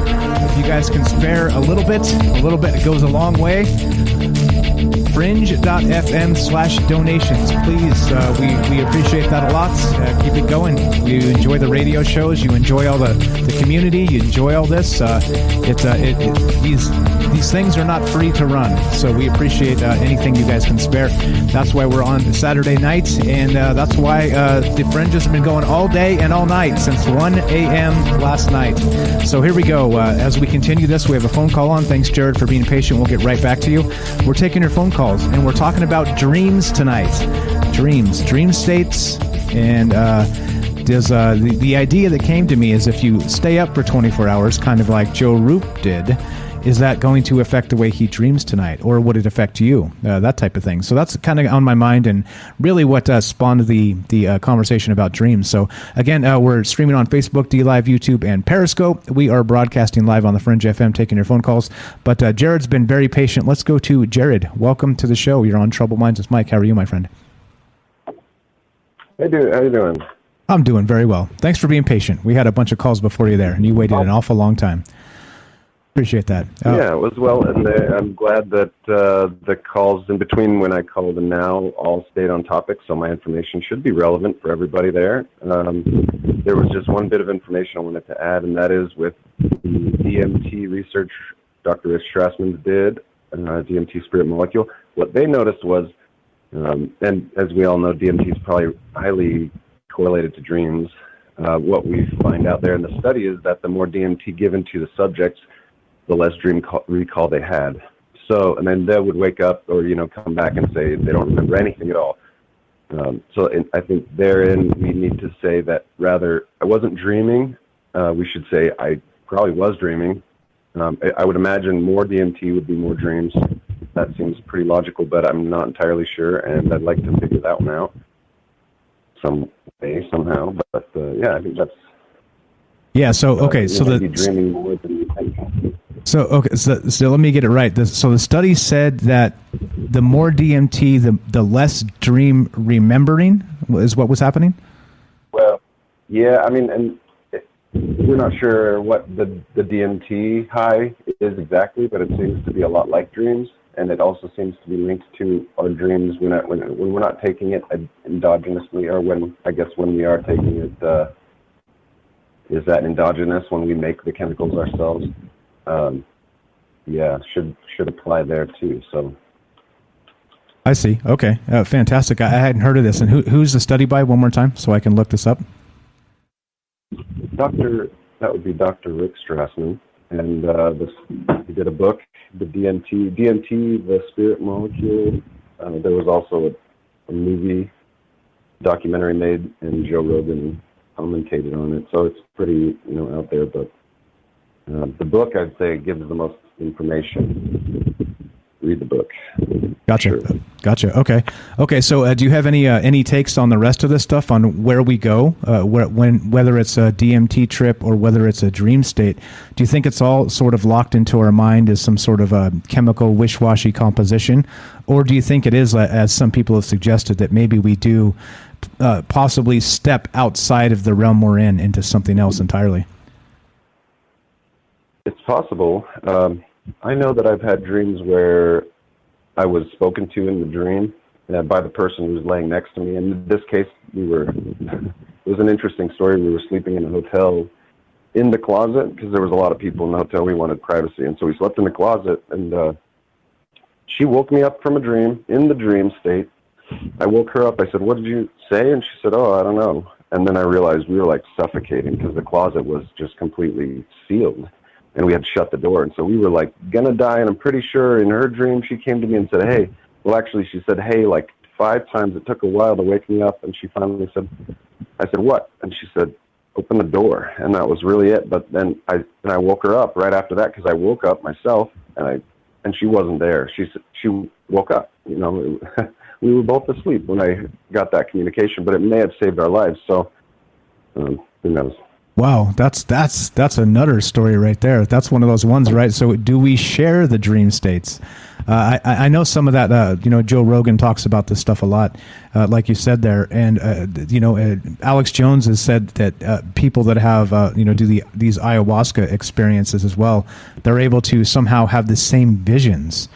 If you guys can spare a little bit goes a long way. Fringe.fm/donations. Please, we appreciate that a lot. Keep it going. You enjoy the radio shows. You enjoy all the community. You enjoy all this. These things are not free to run, so we appreciate anything you guys can spare. That's why we're on Saturday night, and that's why the Fringe has been going all day and all night since 1 a.m. last night. So here we go. As we continue this, we have a phone call on. Thanks, Jared, for being patient. We'll get right back to you. We're taking your phone calls, and we're talking about dreams tonight. Dream states, and there's the idea that came to me is if you stay up for 24 hours, kind of like Joe Roop did, is that going to affect the way he dreams tonight, or would it affect you? That type of thing. So that's kind of on my mind, and really what spawned the conversation about dreams. So again, we're streaming on Facebook, DLive, YouTube, and Periscope. We are broadcasting live on the Fringe FM, taking your phone calls. But Jared's been very patient. Let's go to Jared. Welcome to the show. You're on Troubled Minds with Mike. How are you, my friend? Hey, dude. How you doing? I'm doing very well. Thanks for being patient. We had a bunch of calls before you there, and you waited an awful long time. Appreciate that. Yeah, it was well, and I'm glad that the calls in between when I called and now all stayed on topic, so my information should be relevant for everybody there. There was just one bit of information I wanted to add, and that is with the DMT research Dr. Rich Strassman did, DMT spirit molecule. What they noticed was, and as we all know, DMT is probably highly correlated to dreams. What we find out there in the study is that the more DMT given to the subjects, the less dream recall they had. So, and then they would wake up or, come back and say they don't remember anything at all. I think therein we need to say that rather I wasn't dreaming. We should say I probably was dreaming. I would imagine more DMT would be more dreams. That seems pretty logical, but I'm not entirely sure, and I'd like to figure that one out some way, somehow. But yeah, I think that's... Yeah, so, okay, so the... dreaming more than you think. So let me get it right. So the study said that the more DMT, the less dream remembering is what was happening? Well, yeah, I mean, and we're not sure what the DMT high is exactly, but it seems to be a lot like dreams, and it also seems to be linked to our dreams when we're not taking it endogenously, or when we are taking it, is that endogenous when we make the chemicals ourselves? Yeah, should apply there too. So I see. Okay, fantastic. I hadn't heard of this. And who's the study by? One more time, so I can look this up. That would be Dr. Rick Strassman, and he did a book, the DMT, the spirit molecule. There was also a movie documentary made, and Joe Rogan commentated on it. So it's pretty, out there, but. The book, I'd say, gives the most information. Read the book. Gotcha. Sure. Gotcha. Okay. So, do you have any takes on the rest of this stuff on where we go, whether it's a DMT trip or whether it's a dream state? Do you think it's all sort of locked into our mind as some sort of a chemical wish-washy composition, or do you think it is, as some people have suggested, that maybe we do possibly step outside of the realm we're in into something else entirely? It's possible. I know that I've had dreams where I was spoken to in the dream by the person who was laying next to me. And in this case, it was an interesting story. We were sleeping in a hotel in the closet because there was a lot of people in the hotel. We wanted privacy. And so we slept in the closet, and she woke me up from a dream, in the dream state. I woke her up. I said, "What did you say?" And she said, "Oh, I don't know." And then I realized we were like suffocating because the closet was just completely sealed. And we had shut the door. And so we were like gonna die. And I'm pretty sure in her dream, she came to me and said, "Hey," well, actually she said, "Hey," like 5 times. It took a while to wake me up. And she finally said, I said, "What?" And she said, open the door, and that was really it. But then I woke her up right after that, because I woke up myself, and she wasn't there. She woke up. You know, we were both asleep when I got that communication, but it may have saved our lives. So who knows? Wow, that's another story right there. That's one of those ones, right? So do we share the dream states? I know some of that, Joe Rogan talks about this stuff a lot, like you said there. And, Alex Jones has said that people that have, do these ayahuasca experiences as well, they're able to somehow have the same visions.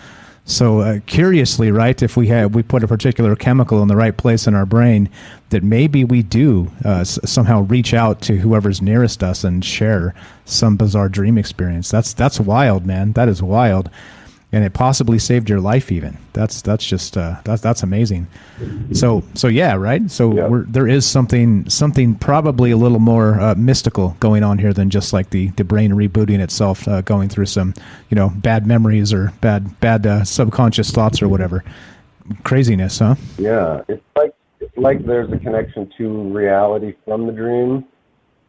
So curiously, right, if we put a particular chemical in the right place in our brain, that maybe we do somehow reach out to whoever's nearest us and share some bizarre dream experience. That's wild, man. That is wild. And it possibly saved your life even. That's just that's amazing. So yeah, right. So yeah. There is something probably a little more mystical going on here than just like the brain rebooting itself, going through some bad memories or bad subconscious thoughts or whatever. Craziness, huh? Yeah, it's like there's a connection to reality from the dream,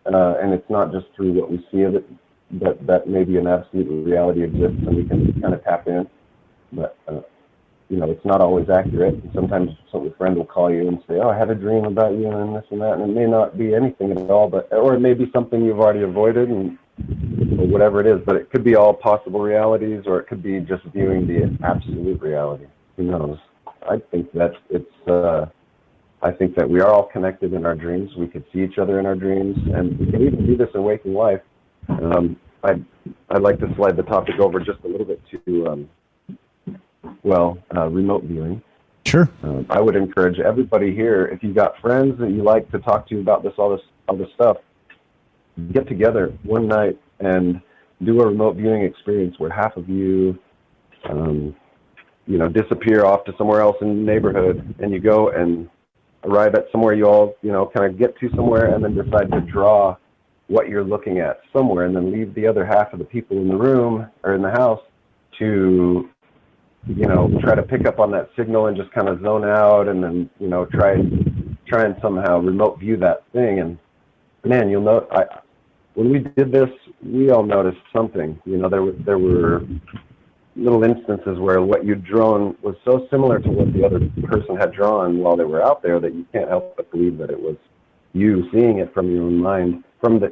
and it's not just through what we see of it. That maybe an absolute reality exists and we can kind of tap in, but it's not always accurate. And sometimes a friend will call you and say, "Oh, I had a dream about you and this and that," and it may not be anything at all, or it may be something you've already avoided, or whatever it is. But it could be all possible realities, or it could be just viewing the absolute reality. Who knows? I think that I think that we are all connected in our dreams. We could see each other in our dreams, and we can even do this in waking life. I'd like to slide the topic over just a little bit to, remote viewing. Sure. I would encourage everybody here, if you've got friends that you like to talk to about all this stuff, get together one night and do a remote viewing experience where half of you, disappear off to somewhere else in the neighborhood, and you go and arrive at somewhere you all, kind of get to somewhere, and then decide to draw what you're looking at somewhere, and then leave the other half of the people in the room or in the house to, try to pick up on that signal and just kind of zone out, and then, try and somehow remote view that thing. And man, you'll know, when we did this, we all noticed something. There were little instances where what you'd drawn was so similar to what the other person had drawn while they were out there that you can't help but believe that it was you seeing it from your own mind,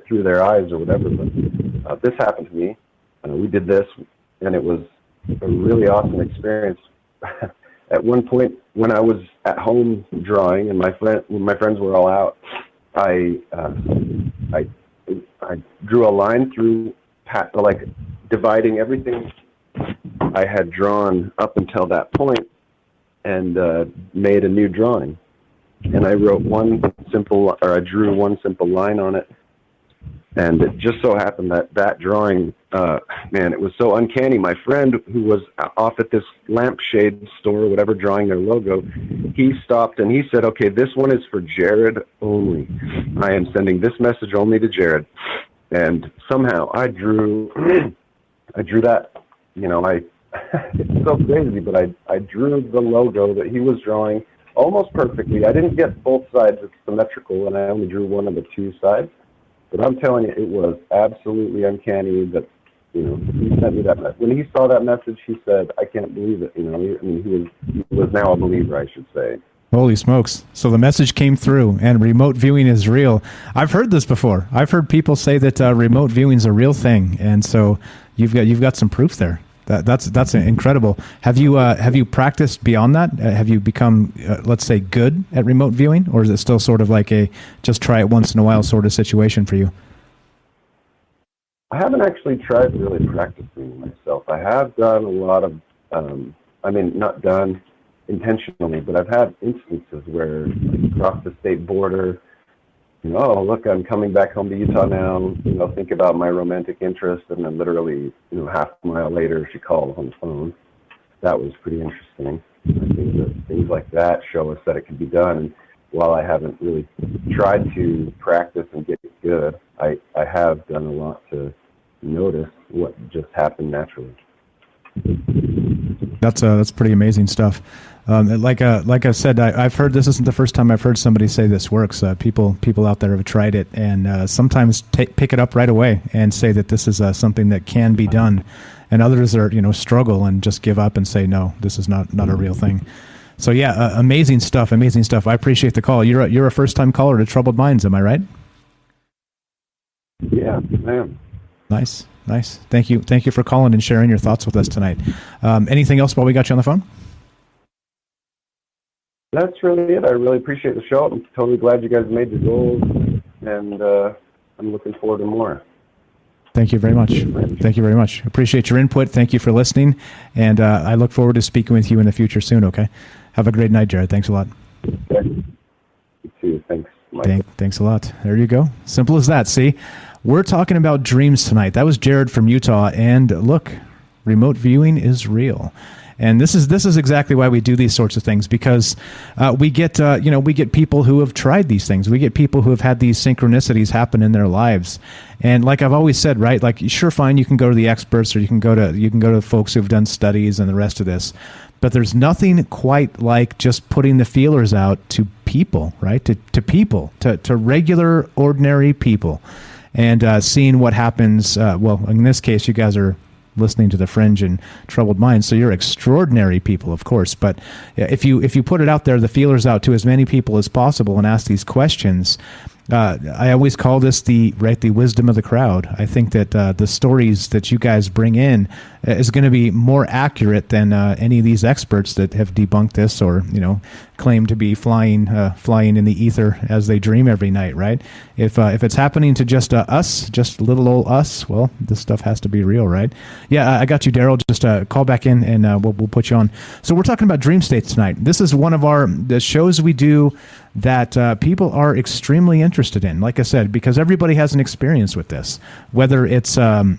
through their eyes or whatever. But this happened to me. We did this, and it was a really awesome experience. At one point, when I was at home drawing, and when my friends were all out, I drew a line through, dividing everything I had drawn up until that point, and made a new drawing. And I wrote I drew one simple line on it. And it just so happened that drawing, it was so uncanny. My friend, who was off at this lampshade store, whatever, drawing their logo, he stopped and he said, "Okay, this one is for Jared only. I am sending this message only to Jared." And somehow I drew that, it's so crazy, but I drew the logo that he was drawing almost perfectly. I didn't get both sides symmetrical, and I only drew one of the two sides. But I'm telling you, it was absolutely uncanny that, he sent me that message. When he saw that message, he said, "I can't believe it." He was now a believer, I should say. Holy smokes. So the message came through, and remote viewing is real. I've heard this before. I've heard people say that remote viewing is a real thing. And so you've got some proof there. That's incredible. Have you practiced beyond that? Have you become, let's say, good at remote viewing, or is it still sort of like a just try it once in a while sort of situation for you? I haven't actually tried to really practicing myself. I have done a lot of, not done intentionally, but I've had instances where across the state border, "Oh, look, I'm coming back home to Utah now, think about my romantic interest," and then literally, half a mile later, she calls on the phone. That was pretty interesting. I think that things like that show us that it can be done. And while I haven't really tried to practice and get good, I have done a lot to notice what just happened naturally. That's pretty amazing stuff. Like I said, I've heard, this isn't the first time I've heard somebody say this works. People out there have tried it, and sometimes pick it up right away and say that this is something that can be done, and others are struggle and just give up and say no, this is not a real thing. So yeah, amazing stuff. I appreciate the call. You're a first time caller to Troubled Minds, am I right? Yeah, I am. Nice. Thank you for calling and sharing your thoughts with us tonight. Anything else while we got you on the phone? That's really it. I really appreciate the show. I'm totally glad you guys made your goals, and I'm looking forward to more. Thank you very much. Appreciate your input. Thank you for listening, and I look forward to speaking with you in the future soon, okay? Have a great night, Jared. Thanks a lot. Okay. See you. Thanks, Mike. Thanks a lot. There you go. Simple as that. See, we're talking about dreams tonight. That was Jared from Utah, and look, remote viewing is real. And this is exactly why we do these sorts of things, because we get people who have tried these things. We get people who have had these synchronicities happen in their lives. And like I've always said, right? Like, sure, fine, you can go to the experts, or you can go to folks who've done studies and the rest of this. But there's nothing quite like just putting the feelers out to people, right? To people, to regular, ordinary people, and seeing what happens. Well, in this case, you guys are listening to the Fringe and Troubled Minds, so you're extraordinary people, of course. But if you put it out there, the feelers out to as many people as possible, and ask these questions, I always call this the wisdom of the crowd. I think that the stories that you guys bring in is going to be more accurate than any of these experts that have debunked this, or claim to be flying in the ether as they dream every night. Right? If it's happening to just us, just little old us, well, this stuff has to be real, right? Yeah, I got you, Daryl. Just call back in, and we'll put you on. So we're talking about dream states tonight. This is one of the shows we do that people are extremely interested in. Like I said, because everybody has an experience with this, whether it's something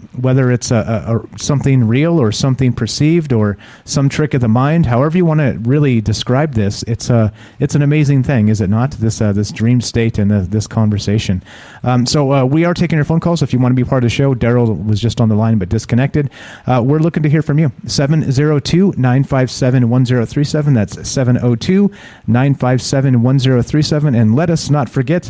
real or something perceived or some trick of the mind. However you want to really describe this, it's an amazing thing, is it not? This dream state and this conversation. So we are taking your phone calls if you want to be part of the show. Daryl was just on the line but disconnected. We're looking to hear from you. 702-957-1037. That's 702-957-1037. And let us not forget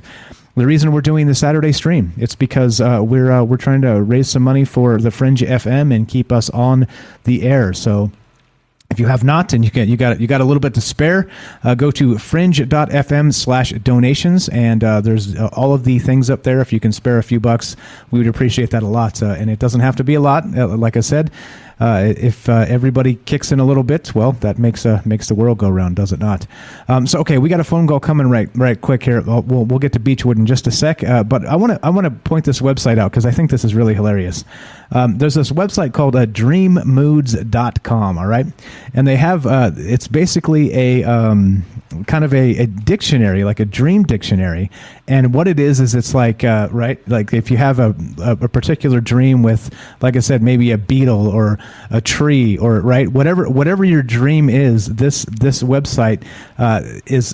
the reason we're doing the Saturday stream. It's because we're trying to raise some money for the Fringe FM and keep us on the air. So if you have not, and you got a little bit to spare, go to fringe.fm/donations, and there's all of the things up there. If you can spare a few bucks, we would appreciate that a lot. And it doesn't have to be a lot, like I said. If everybody kicks in a little bit, well, that makes the world go round, does it not? So okay, we got a phone call coming right quick here. We'll get to Beechwood in just a sec, but I want to point this website out because I think this is really hilarious. There's this website called dreammoods.com, all right, and they have it's basically a kind of a dictionary, like a dream dictionary. And what it is it's like right, like if you have a particular dream with, like I said, maybe a beetle or a tree, or right, whatever your dream is, this website is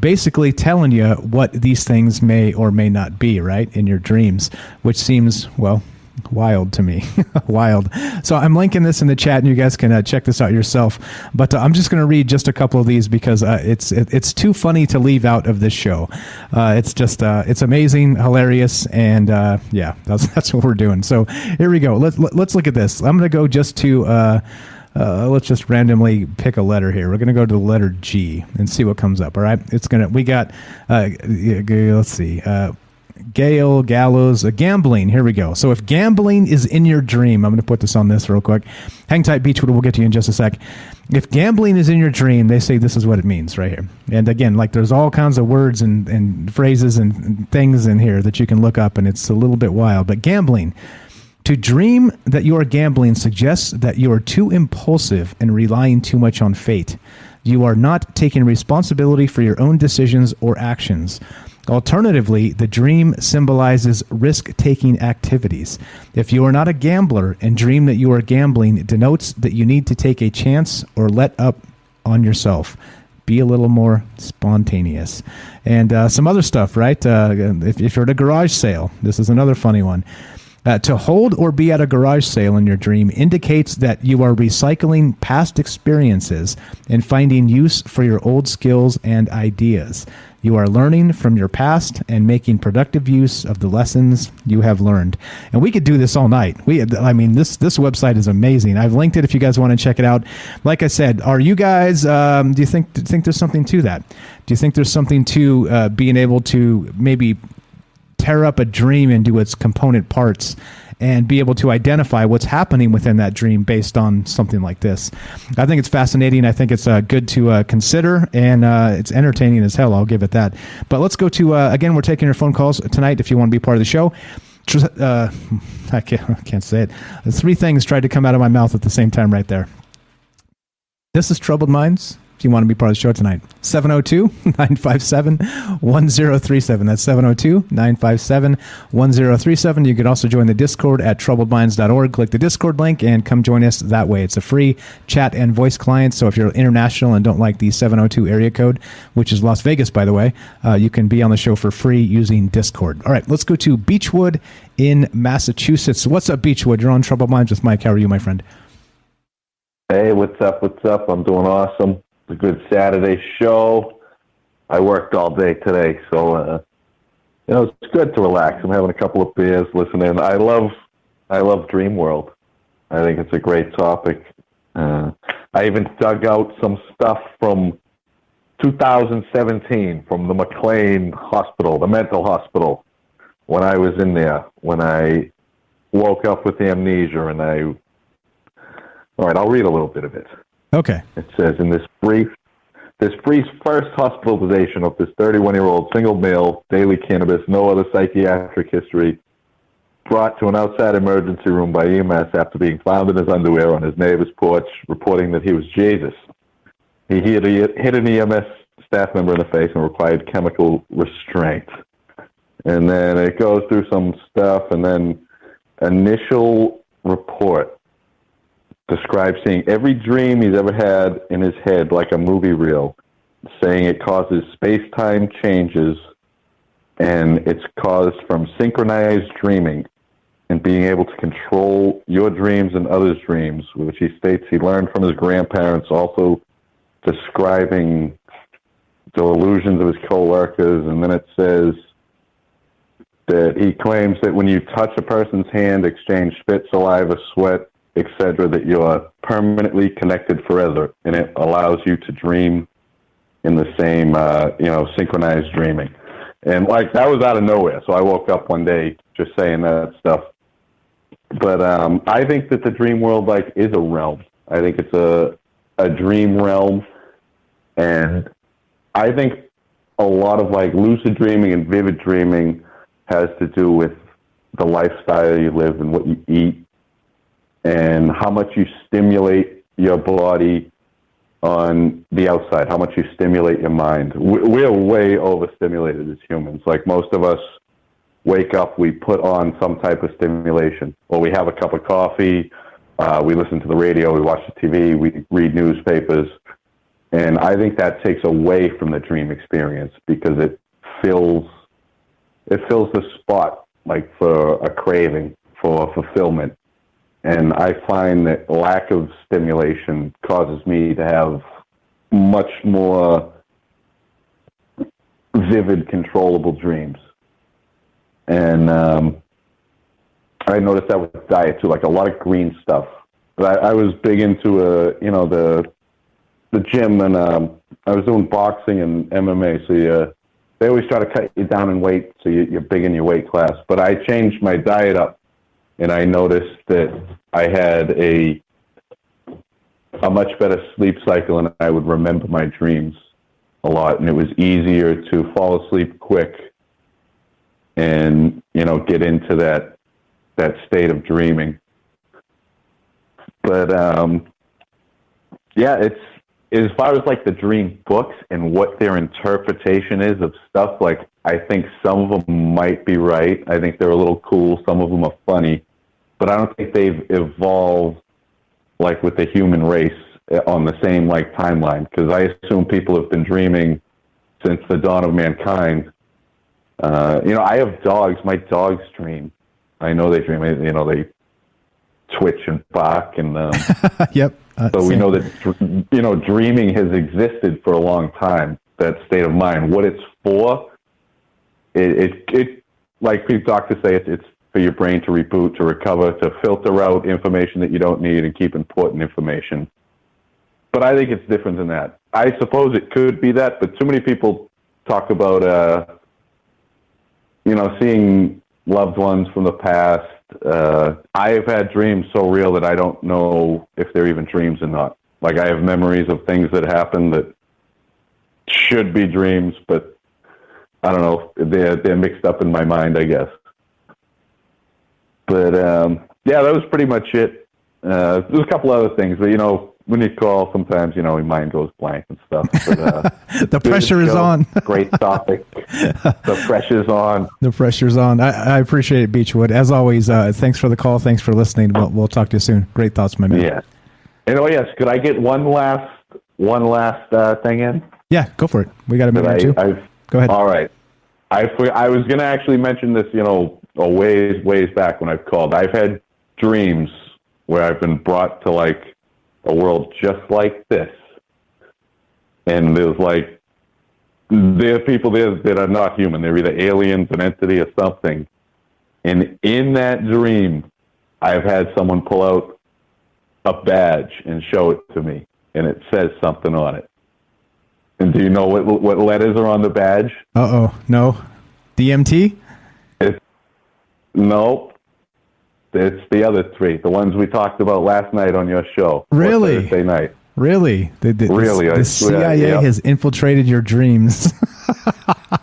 basically telling you what these things may or may not be, right, in your dreams, which seems, well, wild to me. Wild. So I'm linking this in the chat, and you guys can check this out yourself. But I'm just going to read just a couple of these because it's too funny to leave out of this show. It's just it's amazing, hilarious, and yeah, that's what we're doing. So here we go. Let's look at this. I'm going to go just to let's just randomly pick a letter here. We're going to go to the letter G and see what comes up. All right. We got let's see. Gale, gallows, gambling. Here we go. So if gambling is in your dream, I'm going to put this on this real quick. Hang tight, Beechwood. We'll get to you in just a sec. If gambling is in your dream, they say this is what it means right here. And again, like there's all kinds of words and phrases and things in here that you can look up, and it's a little bit wild. But gambling. To dream that you are gambling suggests that you are too impulsive and relying too much on fate. You are not taking responsibility for your own decisions or actions. Alternatively, the dream symbolizes risk-taking activities. If you are not a gambler and dream that you are gambling, it denotes that you need to take a chance or let up on yourself. Be a little more spontaneous. And some other stuff, right? If you're at a garage sale, this is another funny one. To hold or be at a garage sale in your dream indicates that you are recycling past experiences and finding use for your old skills and ideas. You are learning from your past and making productive use of the lessons you have learned. And we could do this all night. This website is amazing. I've linked it if you guys want to check it out. Like I said, are you guys, do you think there's something to that? Do you think there's something to being able to maybe tear up a dream into its component parts and be able to identify what's happening within that dream based on something like this? I think it's fascinating. I think it's good to consider, and it's entertaining as hell. I'll give it that. But let's go to, again, we're taking your phone calls tonight if you want to be part of the show. I can't say it. The three things tried to come out of my mouth at the same time right there. This is Troubled Minds. If you want to be part of the show tonight, 702-957-1037. That's 702-957-1037. You can also join the Discord at troubledminds.org. Click the Discord link and come join us that way. It's a free chat and voice client, so if you're international and don't like the 702 area code, which is Las Vegas, by the way, you can be on the show for free using Discord. All right, let's go to Beechwood in Massachusetts. What's up, Beechwood? You're on Troubled Minds with Mike. How are you, my friend? Hey, what's up? I'm doing awesome. It's a good Saturday show. I worked all day today, so it's good to relax. I'm having a couple of beers, listening. I love Dream World. I think it's a great topic. I even dug out some stuff from 2017 from the McLean Hospital, the mental hospital, when I was in there, when I woke up with amnesia, and all right, I'll read a little bit of it. Okay. It says, in this brief first hospitalization of this 31-year-old single male, daily cannabis, no other psychiatric history, brought to an outside emergency room by EMS after being found in his underwear on his neighbor's porch, reporting that he was Jesus. He hit an EMS staff member in the face and required chemical restraint. And then it goes through some stuff, and then initial report describes seeing every dream he's ever had in his head like a movie reel, saying it causes space-time changes, and it's caused from synchronized dreaming and being able to control your dreams and others' dreams, which he states he learned from his grandparents, also describing the illusions of his co-workers. And then it says that he claims that when you touch a person's hand, exchange spit, saliva, sweat, etc., that you're permanently connected forever, and it allows you to dream in the same, synchronized dreaming. And that was out of nowhere. So I woke up one day just saying that stuff. But I think that the dream world is a realm. I think it's a dream realm, and I think a lot of lucid dreaming and vivid dreaming has to do with the lifestyle you live and what you eat, and how much you stimulate your body on the outside, how much you stimulate your mind. We're way overstimulated as humans. Most of us wake up, we put on some type of stimulation, or we have a cup of coffee, we listen to the radio, we watch the TV, we read newspapers. And I think that takes away from the dream experience, because it fills the spot for a craving for fulfillment. And I find that lack of stimulation causes me to have much more vivid, controllable dreams. And I noticed that with diet too, a lot of green stuff. But I was big into the gym, and I was doing boxing and MMA. So they always try to cut you down in weight, so you're big in your weight class. But I changed my diet up, and I noticed that I had a much better sleep cycle, and I would remember my dreams a lot, and it was easier to fall asleep quick and get into that state of dreaming. But it's as far as the dream books and what their interpretation is of stuff. I think some of them might be right. I think they're a little cool. Some of them are funny. But I don't think they've evolved with the human race on the same timeline, because I assume people have been dreaming since the dawn of mankind. I have dogs. My dogs dream. I know they dream. You know, they twitch and bark, and yep. So we know that, you know, dreaming has existed for a long time. That state of mind, what it's for, it like doctors say, it's for your brain to reboot, to recover, to filter out information that you don't need and keep important information. But I think it's different than that. I suppose it could be that, but too many people talk about, you know, seeing loved ones from the past. I've had dreams so real that I don't know if they're even dreams or not. Like, I have memories of things that happened that should be dreams, but I don't know. They're mixed up in my mind, I guess. But yeah, that was pretty much it. There's a couple other things, but you know, when you call, sometimes you know your mind goes blank and stuff. But, the pressure is on. Great topic. The pressure's on. The pressure's on. I appreciate it, Beechwood. As always, thanks for the call. Thanks for listening. We'll talk to you soon. Great thoughts, my man. Yeah. And yes, could I get one last thing in? Yeah, go for it. We got a minute or two. Go ahead. All right. I was going to actually mention this, you know, ways back when I've called. I've had dreams where I've been brought to like a world just like this, and there are people there that are not human. They're either aliens, an entity, or something. And in that dream, I've had someone pull out a badge and show it to me, and it says something on it. And do you know what letters are on the badge? No. DMT? No. It's the other three, the ones we talked about last night on your show. Really? Thursday night. Really? Really? The CIA has infiltrated your dreams.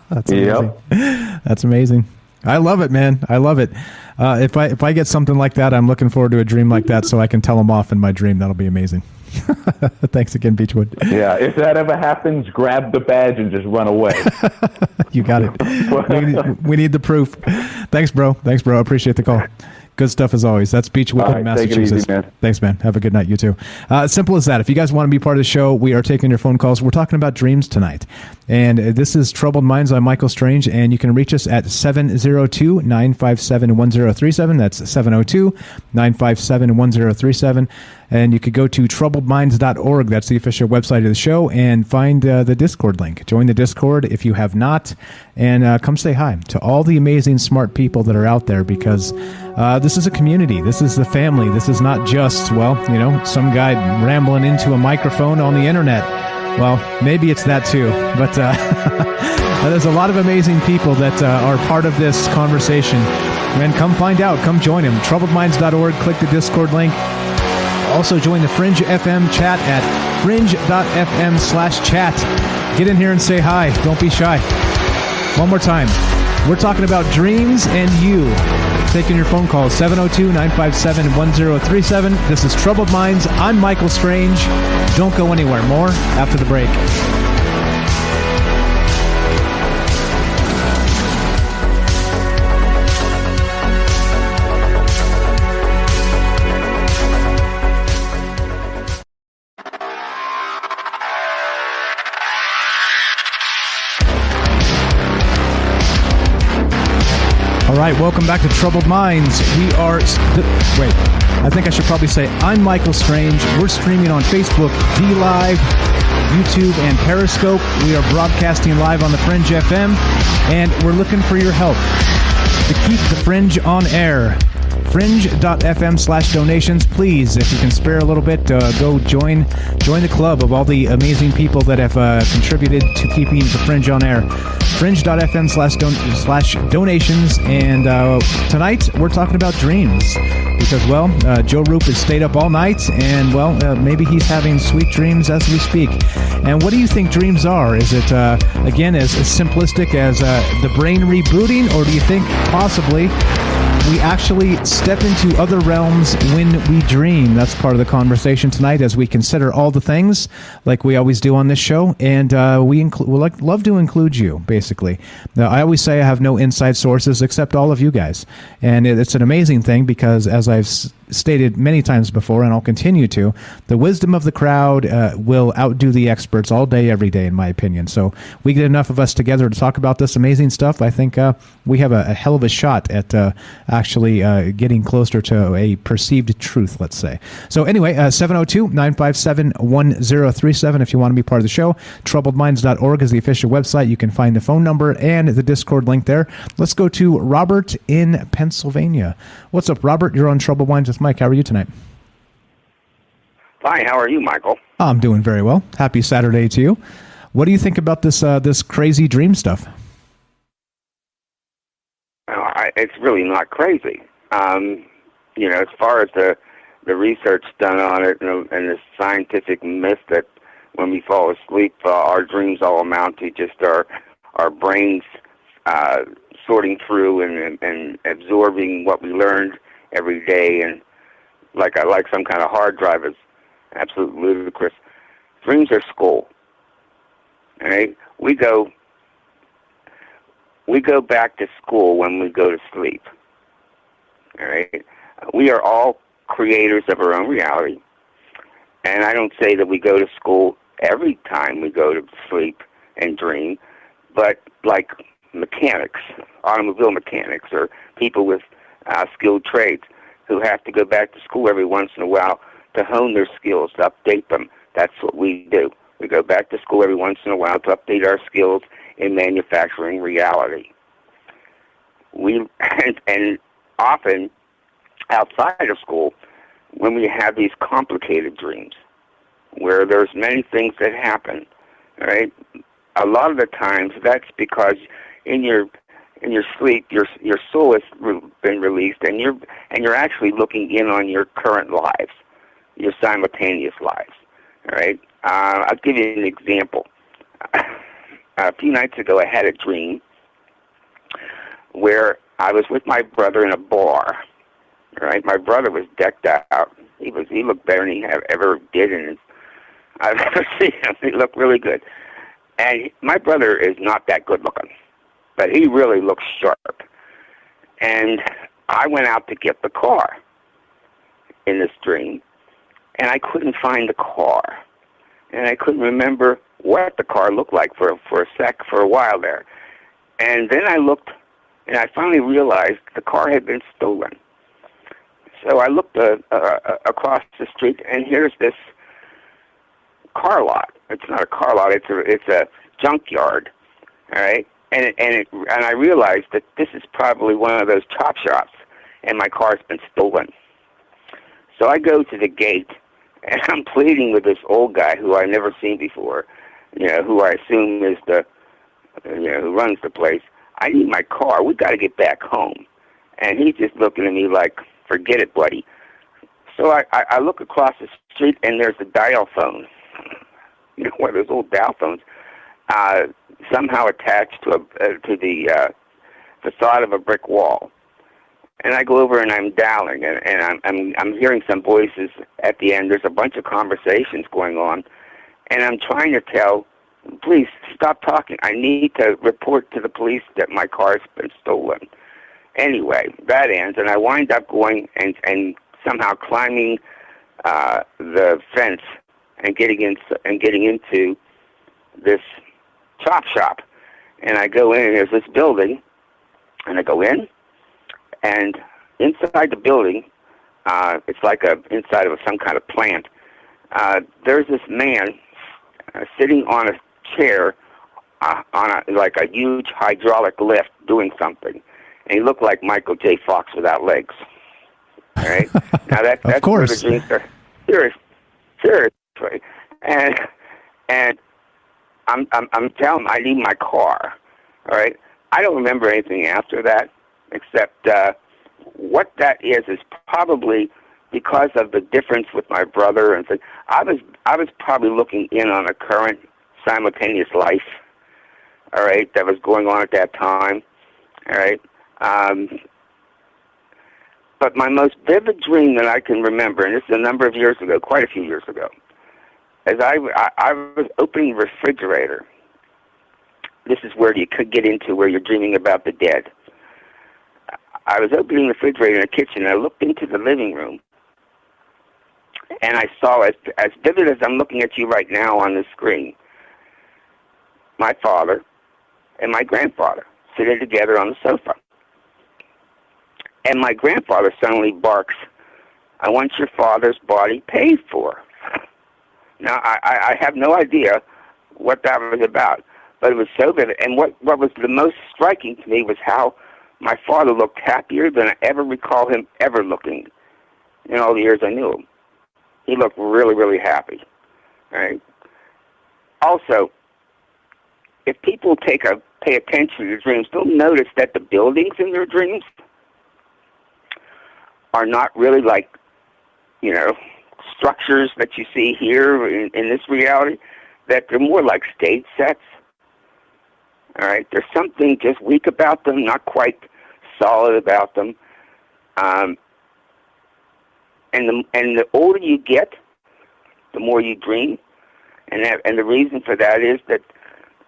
That's amazing. Yep. That's amazing. I love it, man. I love it. If I get something like that, I'm looking forward to a dream like that so I can tell them off in my dream. That'll be amazing. Thanks again, Beechwood. Yeah, if that ever happens, grab the badge and just run away. You got it. We need the proof. Thanks, bro. I appreciate the call. Good stuff as always. That's Beechwood in Massachusetts. Take it easy, man. Thanks, man. Have a good night. You too. Simple as that. If you guys want to be part of the show, we are taking your phone calls. We're talking about dreams tonight. And this is Troubled Minds. I'm Michael Strange, and you can reach us at 702-957-1037. That's 702-957-1037. And you could go to troubledminds.org. That's the official website of the show, and find the Discord link. Join the Discord if you have not, and come say hi to all the amazing, smart people that are out there, because this is a community. This is the family. This is not just, well, you know, some guy rambling into a microphone on the internet. Well, maybe it's that too, but there's a lot of amazing people that are part of this conversation. And come find out. Come join them. Troubledminds.org. Click the Discord link. Also join the Fringe FM chat at fringe.fm/chat. Get in here and say hi. Don't be shy. One more time. We're talking about dreams and you. Taking your phone calls, 702-957-1037. This is Troubled Minds. I'm Michael Strange. Don't go anywhere. More after the break. All right, welcome back to Troubled Minds. We are... wait, I think I should probably say I'm Michael Strange. We're streaming on Facebook, DLive, YouTube, and Periscope. We are broadcasting live on the Fringe FM, and we're looking for your help to keep the Fringe on air. Fringe.fm/donations. Please, if you can spare a little bit, go join the club of all the amazing people that have contributed to keeping the Fringe on air. Fringe.fm/donations. And tonight we're talking about dreams, because, well, Joe Roop has stayed up all night, and, well, maybe he's having sweet dreams as we speak. And what do you think dreams are? Is it, again, as simplistic as the brain rebooting, or do you think possibly we actually step into other realms when we dream? That's part of the conversation tonight as we consider all the things like we always do on this show, and we love to include you, basically. Now, I always say I have no inside sources except all of you guys, and it's an amazing thing because, as I've stated many times before, and I'll continue to, the wisdom of the crowd will outdo the experts all day, every day, in my opinion. So we get enough of us together to talk about this amazing stuff. I think we have a hell of a shot at actually getting closer to a perceived truth, let's say. So anyway, 702-957-1037 if you want to be part of the show. Troubledminds.org is the official website. You can find the phone number and the Discord link there. Let's go to Robert in Pennsylvania. What's up, Robert? You're on Troubled Minds with Mike. How are you tonight? Fine. How are you, Michael? I'm doing very well. Happy Saturday to you. What do you think about this this crazy dream stuff? It's really not crazy. As far as the research done on it and the scientific myth that when we fall asleep, our dreams all amount to just our brains sorting through and absorbing what we learned every day, and like some kind of hard drive, is absolutely ludicrous. Dreams are school. All right? We go back to school when we go to sleep. All right? We are all creators of our own reality. And I don't say that we go to school every time we go to sleep and dream, but like mechanics, automobile mechanics, or people with skilled trades who have to go back to school every once in a while to hone their skills, to update them. That's what we do. We go back to school every once in a while to update our skills in manufacturing reality. And often outside of school, when we have these complicated dreams, where there's many things that happen, all right? A lot of the times that's because in your sleep, your soul has been released, and you're actually looking in on your current lives, your simultaneous lives. All right. I'll give you an example. A few nights ago, I had a dream where I was with my brother in a bar. All right. My brother was decked out. He looked better than he ever did, and I've ever seen him. He looked really good. And my brother is not that good looking, but he really looks sharp. And I went out to get the car in this dream, and I couldn't find the car. And I couldn't remember what the car looked like for a while there. And then I looked, and I finally realized the car had been stolen. So I looked across the street, and here's this car lot. It's not a car lot. It's a junkyard. All right. And I realized that this is probably one of those chop shops, and my car's been stolen. So I go to the gate, and I'm pleading with this old guy who I've never seen before, who I assume is who runs the place. I need my car. We got to get back home. And he's just looking at me like, forget it, buddy. So I look across the street, and there's a dial phone. One of those old dial phones, somehow attached to the facade of a brick wall. And I go over and I'm dialing, and I'm hearing some voices at the end. There's a bunch of conversations going on, and I'm trying to tell, please stop talking. I need to report to the police that my car's been stolen. Anyway, that ends, and I wind up going and somehow climbing the fence and getting into this chop shop. And I go in, and there's this building, and I go in, and inside the building, it's like inside of some kind of plant. There's this man sitting on a chair on a huge hydraulic lift doing something, and he looked like Michael J. Fox without legs. All right, now that's where the dreams are. Seriously, and I'm telling him I need my car. All right, I don't remember anything after that, except what that is probably because of the difference with my brother, and so I was probably looking in on a current simultaneous life, all right, that was going on at that time, all right. But my most vivid dream that I can remember, and this is a number of years ago, quite a few years ago, is I was opening the refrigerator. This is where you could get into where you're dreaming about the dead. I was opening the refrigerator in the kitchen, and I looked into the living room, And I saw, as vivid as I'm looking at you right now on the screen, my father and my grandfather sitting together on the sofa. And my grandfather suddenly barks, "I want your father's body paid for." Now, I have no idea what that was about, but it was so vivid. And what was the most striking to me was how my father looked happier than I ever recall him ever looking in all the years I knew him. He looked really, really happy. Right? Also, if people pay attention to their dreams, they'll notice that the buildings in their dreams are not really like, structures that you see here in this reality, that they're more like stage sets. All right? There's something just weak about them, not quite solid about them. And the older you get, the more you dream. And the reason for that is that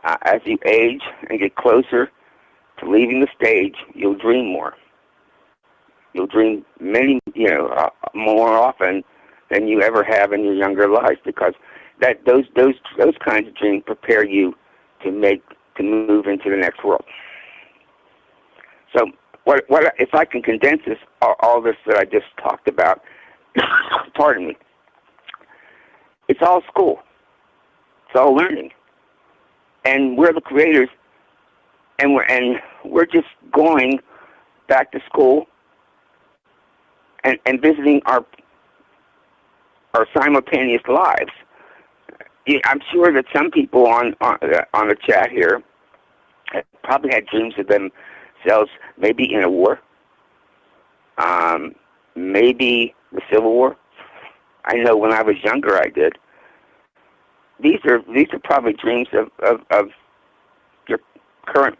as you age and get closer to leaving the stage, you'll dream more. You'll dream more often than you ever have in your younger life, because those kinds of dreams prepare you to move into the next world. So what if I can condense this all this that I just talked about? Pardon me. It's all school. It's all learning, and we're the creators, and we're just going back to school and visiting our simultaneous lives. I'm sure that some people on the chat here probably had dreams of themselves, maybe in a war, maybe the Civil War. I know when I was younger, I did. These are probably dreams of your current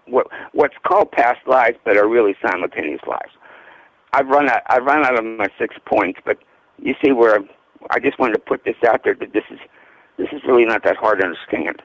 what's called past lives, but are really simultaneous lives. I've run out of my 6 points, but you see where I just wanted to put this out there, that this is really not that hard to understand.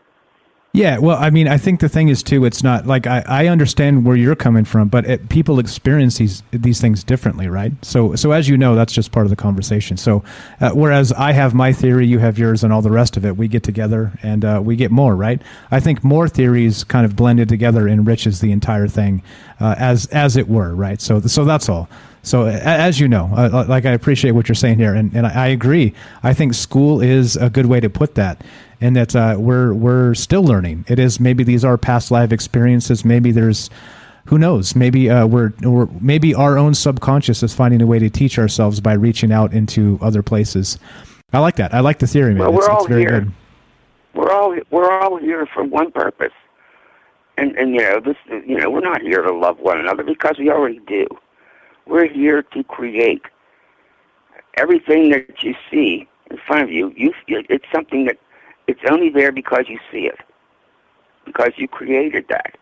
Yeah, well, I mean, I think the thing is, too, it's not like I understand where you're coming from, but people experience these things differently, right? So as you know, that's just part of the conversation. So whereas I have my theory, you have yours, and all the rest of it, we get together and we get more, right? I think more theories kind of blended together enriches the entire thing as it were, right? So that's all. So as you know, like I appreciate what you're saying here, and I agree. I think school is a good way to put that. And that we're still learning. It is, maybe these are past life experiences. Maybe there's, who knows? Maybe maybe our own subconscious is finding a way to teach ourselves by reaching out into other places. I like that. I like the theory, man. Well, it's very here. good. We're all here for one purpose, and we're not here to love one another, because we already do. We're here to create. Everything that you see in front of you, it's something that. It's only there because you see it, because you created that,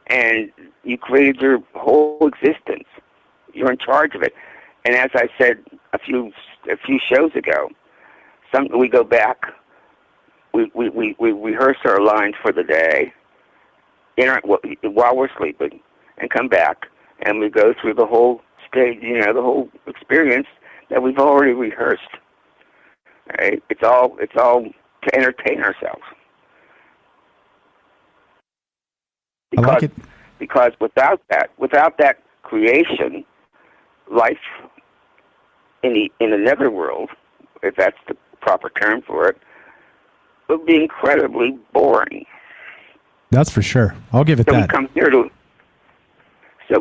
and you created your whole existence. You're in charge of it. And as I said a few shows ago, we go back, we rehearse our lines for the day, while we're sleeping, and come back, and we go through the whole stage, the whole experience that we've already rehearsed. Right? It's all to entertain ourselves. Because, I like it. Because without that creation, life in the netherworld, if that's the proper term for it, would be incredibly boring. That's for sure. I'll give it that. We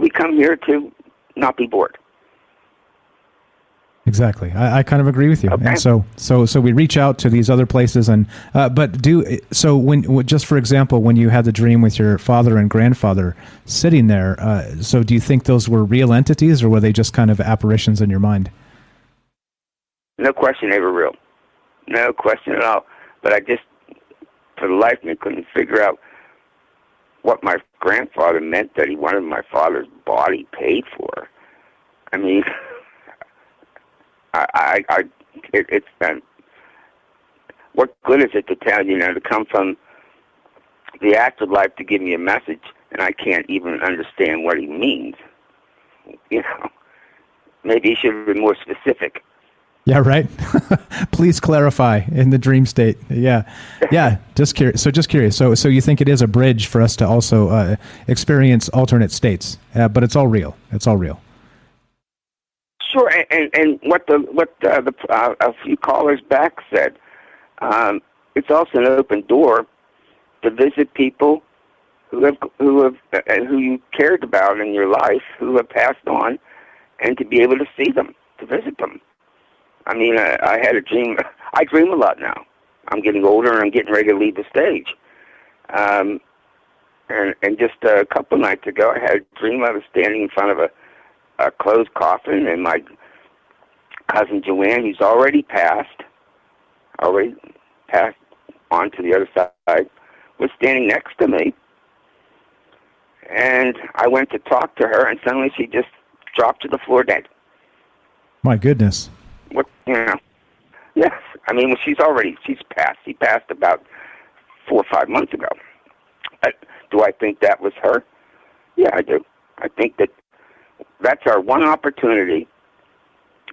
come here to not be bored. Exactly. I kind of agree with you. Okay. And so we reach out to these other places, and when just for example, when you had the dream with your father and grandfather sitting there, so do you think those were real entities, or were they just kind of apparitions in your mind? No question they were real. No question at all. But I just, for the life of me, couldn't figure out what my grandfather meant that he wanted my father's body paid for. I mean, it's what good is it to tell to come from the afterlife to give me a message, and I can't even understand what he means. Maybe he should have been more specific. Yeah, right. Please clarify in the dream state. Yeah. Just curious. So you think it is a bridge for us to also experience alternate states, but it's all real. It's all real. Sure. And what a few callers back said, it's also an open door to visit people who you cared about in your life, who have passed on, and to be able to see them, to visit them. I mean, I had a dream. I dream a lot now. I'm getting older, and I'm getting ready to leave the stage. And just a couple nights ago, I had a dream. I was standing in front of a closed coffin, and my cousin Joanne, who's already passed on to the other side, was standing next to me. And I went to talk to her, and suddenly she just dropped to the floor dead. My goodness. What, yes. I mean, she's passed. She passed about 4 or 5 months ago. Do I think that was her? Yeah, I do. I think that's our one opportunity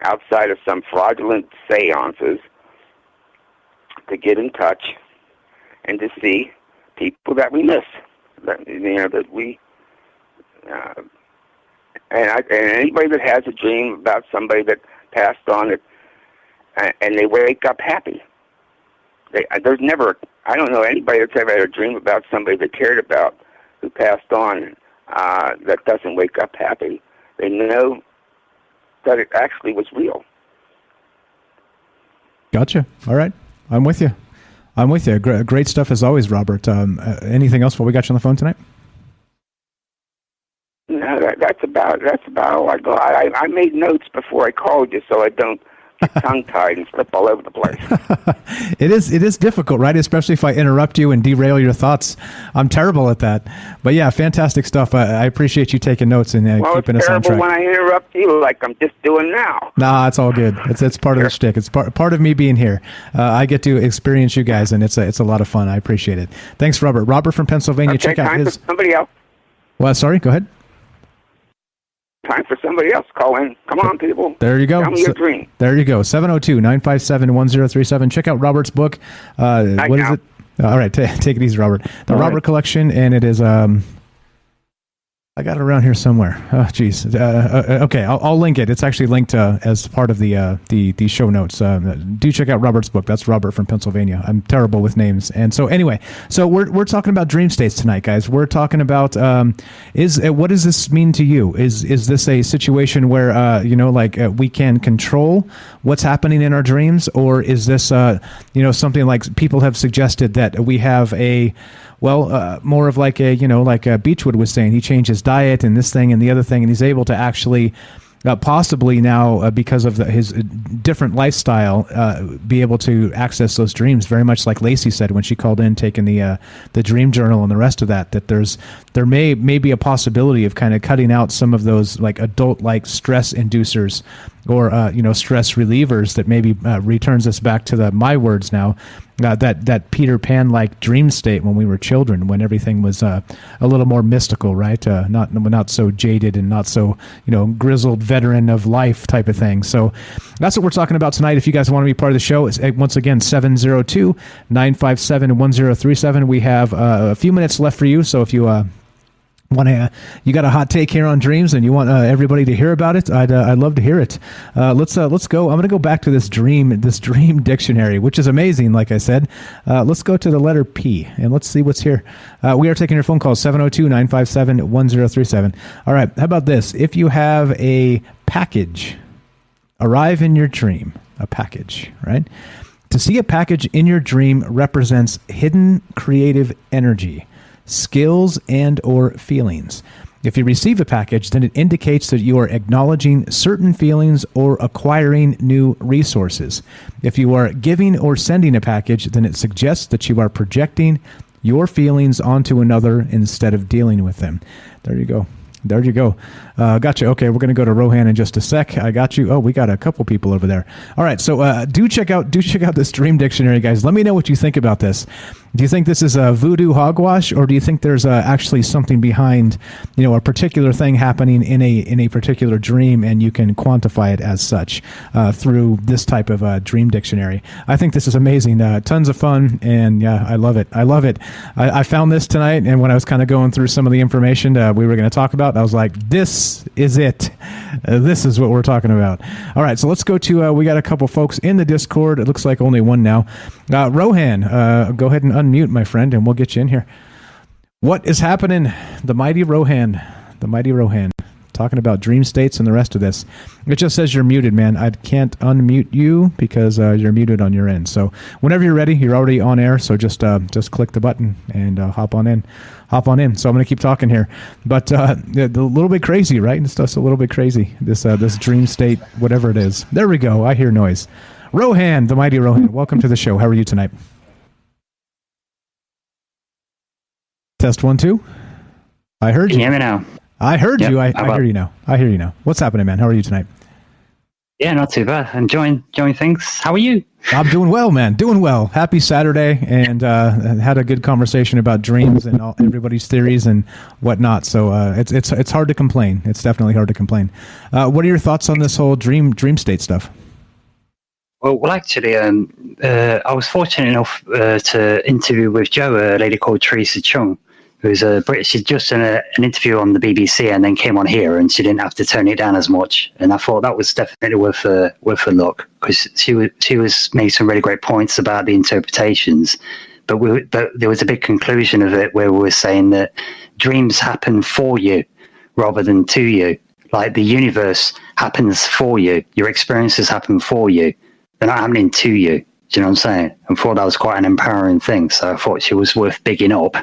outside of some fraudulent seances to get in touch and to see people that we miss. That we... and anybody that has a dream about somebody that passed on it, and they wake up happy. I don't know anybody that's ever had a dream about somebody they cared about who passed on that doesn't wake up happy. They know that it actually was real. Gotcha. All right. I'm with you. Great stuff as always, Robert. Anything else while we got you on the phone tonight? No, that's about all I go. I made notes before I called you so I don't get tongue-tied and flip all over the place. It is difficult, right? Especially if I interrupt you and derail your thoughts. I'm terrible at that. But yeah, fantastic stuff. I appreciate you taking notes and keeping us on track. Well, it's terrible when I interrupt you like I'm just doing now. Nah, it's all good. It's part of the shtick. It's part of me being here. I get to experience you guys, and it's a lot of fun. I appreciate it. Thanks, Robert. Robert from Pennsylvania. Okay, check out time his... for somebody else. Well, sorry, go ahead. Time for somebody else. Call in. Come on, people. There you go. Tell me your dream. There you go. 702-957-1037. Check out Robert's book. What is it? All right. Take it easy, Robert. The Robert Collection, and it is... I got it around here somewhere. Oh, geez. Okay, I'll link it. It's actually linked as part of the show notes. Do check out Robert's book. That's Robert from Pennsylvania. I'm terrible with names. And so anyway, we're talking about dream states tonight, guys. We're talking about what does this mean to you? Is this a situation where we can control what's happening in our dreams, or is this something like people have suggested that we have more of like Beechwood was saying, he changed his diet and this thing and the other thing, and he's able to actually possibly now, because of his different lifestyle, be able to access those dreams, very much like Lacey said when she called in, taking the dream journal and the rest of that there may be a possibility of kind of cutting out some of those like adult-like stress inducers or stress relievers that maybe returns us back to my words now, that Peter Pan-like dream state when we were children, when everything was a little more mystical, right? Not so jaded and not so grizzled veteran of life type of thing. So that's what we're talking about tonight. If you guys want to be part of the show, it's once again 702-957-1037. We have a few minutes left for you, so if you you got a hot take here on dreams and you want everybody to hear about it, I'd love to hear it. Let's go. I'm going to go back to this dream dictionary, which is amazing. Like I said, let's go to the letter P and let's see what's here. We are taking your phone call, 702-957-1037. All right. How about this? If you have a package arrive in your dream, a package, right? To see a package in your dream represents hidden creative energy, skills, and or feelings. If you receive a package, then it indicates that you are acknowledging certain feelings or acquiring new resources. If you are giving or sending a package, then it suggests that you are projecting your feelings onto another instead of dealing with them. There you go. Gotcha. Okay, we're going to go to Rohan in just a sec. I got you. Oh, we got a couple people over there. All right, so do check out this dream dictionary, guys. Let me know what you think about this. Do you think this is a voodoo hogwash, or do you think there's actually something behind, a particular thing happening in a particular dream, and you can quantify it as such through this type of dream dictionary? I think this is amazing. Tons of fun, and yeah, I love it. I found this tonight, and when I was kind of going through some of the information we were going to talk about, I was like, this is it. This is what we're talking about. All right, so let's go to, we got a couple folks in the Discord. It looks like only one now. Rohan, go ahead and unmute, my friend, and we'll get you in here. What is happening? The mighty Rohan. Talking about dream states and the rest of this. It just says you're muted, man. I can't unmute you because you're muted on your end. So whenever you're ready, you're already on air. So just click the button and hop on in. So I'm going to keep talking here, but a little bit crazy, right? It's just a little bit crazy. This dream state, whatever it is. There we go. I hear noise. Rohan, the mighty Rohan. Welcome to the show. How are you tonight? Test 1 2. I heard you. Can you hear me now? I heard you. I hear you now. I hear you now. What's happening, man? How are you tonight? Yeah, not too bad. Enjoying things. How are you? I'm doing well, man. Doing well. Happy Saturday, and had a good conversation about dreams and everybody's theories and whatnot. So it's hard to complain. It's definitely hard to complain. What are your thoughts on this whole dream state stuff? Well, actually, I was fortunate enough to interview with Joe, a lady called Teresa Chung, who's a British. She'd just done an interview on the BBC and then came on here, and she didn't have to tone it down as much. And I thought that was definitely worth a look, because she was made some really great points about the interpretations. But there was a big conclusion of it where we were saying that dreams happen for you rather than to you. Like the universe happens for you, your experiences happen for you. They're not happening to you. Do you know what I'm saying? I thought that was quite an empowering thing. So I thought she was worth bigging up.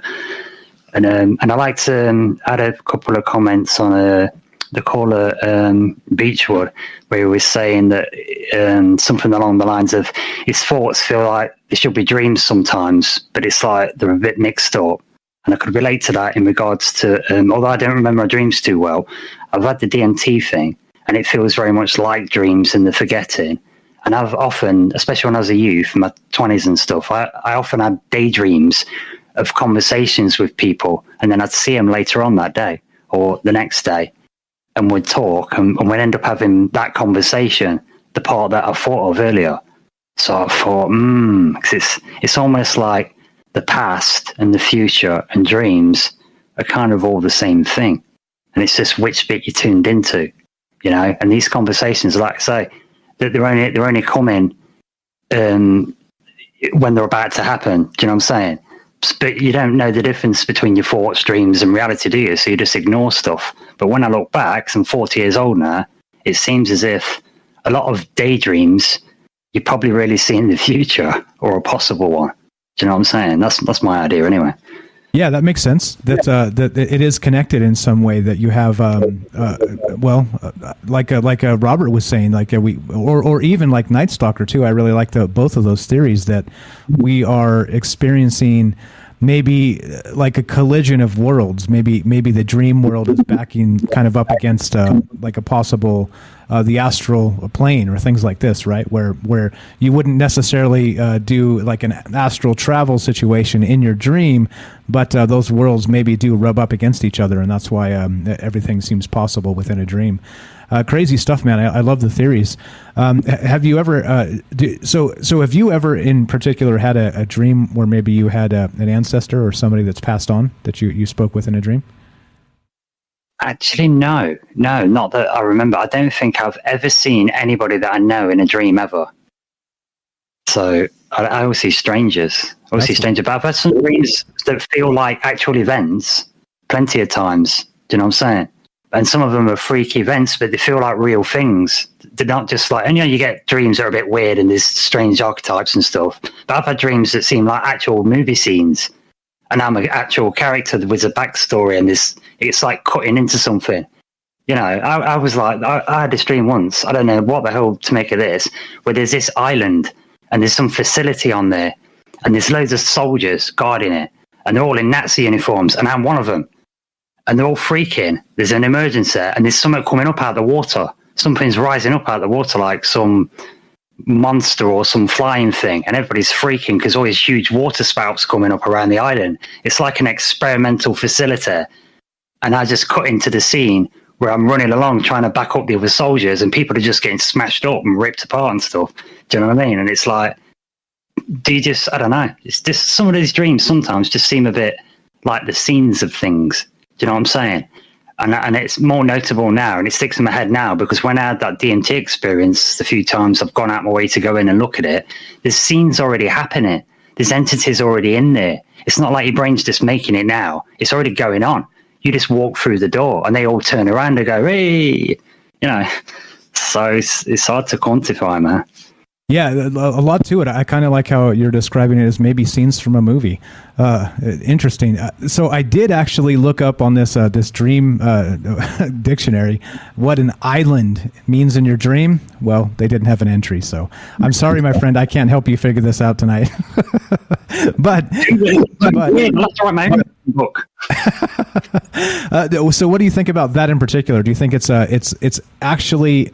And I like to add a couple of comments on the caller Beechwood, where he was saying that something along the lines of his thoughts feel like they should be dreams sometimes, but it's like they're a bit mixed up. And I could relate to that in regards to, although I don't remember my dreams too well, I've had the DMT thing, and it feels very much like dreams and the forgetting. And I've often, especially when I was a youth, in my 20s and stuff, I often had daydreams of conversations with people, and then I'd see them later on that day or the next day, and we'd talk, and we'd end up having that conversation, the part that I thought of earlier. So I thought, because it's almost like the past and the future and dreams are kind of all the same thing, and it's just which bit you tuned into, And these conversations, like I say, they're only coming when they're about to happen. Do you know what I'm saying? But you don't know the difference between your thoughts, dreams, and reality, do you? So you just ignore stuff. But when I look back, 'cause I'm 40 years old now, it seems as if a lot of daydreams you're probably really seeing the future or a possible one. Do you know what I'm saying? That's my idea anyway. Yeah, that makes sense. That it is connected in some way. That you have, like Robert was saying, or even like Night Stalker too. I really like both of those theories, that we are experiencing maybe like a collision of worlds. Maybe the dream world is backing kind of up against like a possible the astral plane or things like this, right? Where you wouldn't necessarily do like an astral travel situation in your dream, but those worlds maybe do rub up against each other, and that's why everything seems possible within a dream. Crazy stuff, man. I love the theories. Have you ever? So have you ever, in particular, had a dream where maybe you had an ancestor or somebody that's passed on that you spoke with in a dream? Actually, no, not that I remember. I don't think I've ever seen anybody that I know in a dream ever. So I always see strangers. But I've had some dreams that feel like actual events plenty of times. Do you know what I'm saying? And some of them are freak events, but they feel like real things. They're not just like, and you get dreams that are a bit weird and there's strange archetypes and stuff. But I've had dreams that seem like actual movie scenes. And I'm an actual character with a backstory, and it's like cutting into something. I was like, I had this dream once. I don't know what the hell to make of this, where there's this island and there's some facility on there, and there's loads of soldiers guarding it, and they're all in Nazi uniforms, and I'm one of them. And they're all freaking. There's an emergency, and there's something coming up out of the water. Something's rising up out of the water, like some monster or some flying thing, and everybody's freaking because all these huge water spouts coming up around the island. It's like an experimental facility. And I just cut into the scene where I'm running along trying to back up the other soldiers, and people are just getting smashed up and ripped apart and stuff. Do you know what I mean? And it's like, I don't know. It's just some of these dreams sometimes just seem a bit like the scenes of things. Do you know what I'm saying? And it's more notable now, and it sticks in my head now, because when I had that DMT experience, the few times I've gone out my way to go in and look at it, there's scenes already happening. There's entities already in there. It's not like your brain's just making it now. It's already going on. You just walk through the door, and they all turn around and go, hey, So it's hard to quantify, man. Yeah, a lot to it. I kind of like how you're describing it as maybe scenes from a movie. Interesting. So I did actually look up on this dream dictionary what an island means in your dream. Well, they didn't have an entry, so I'm sorry, my friend. I can't help you figure this out tonight. but that's right, man. Book. So what do you think about that in particular? Do you think it's actually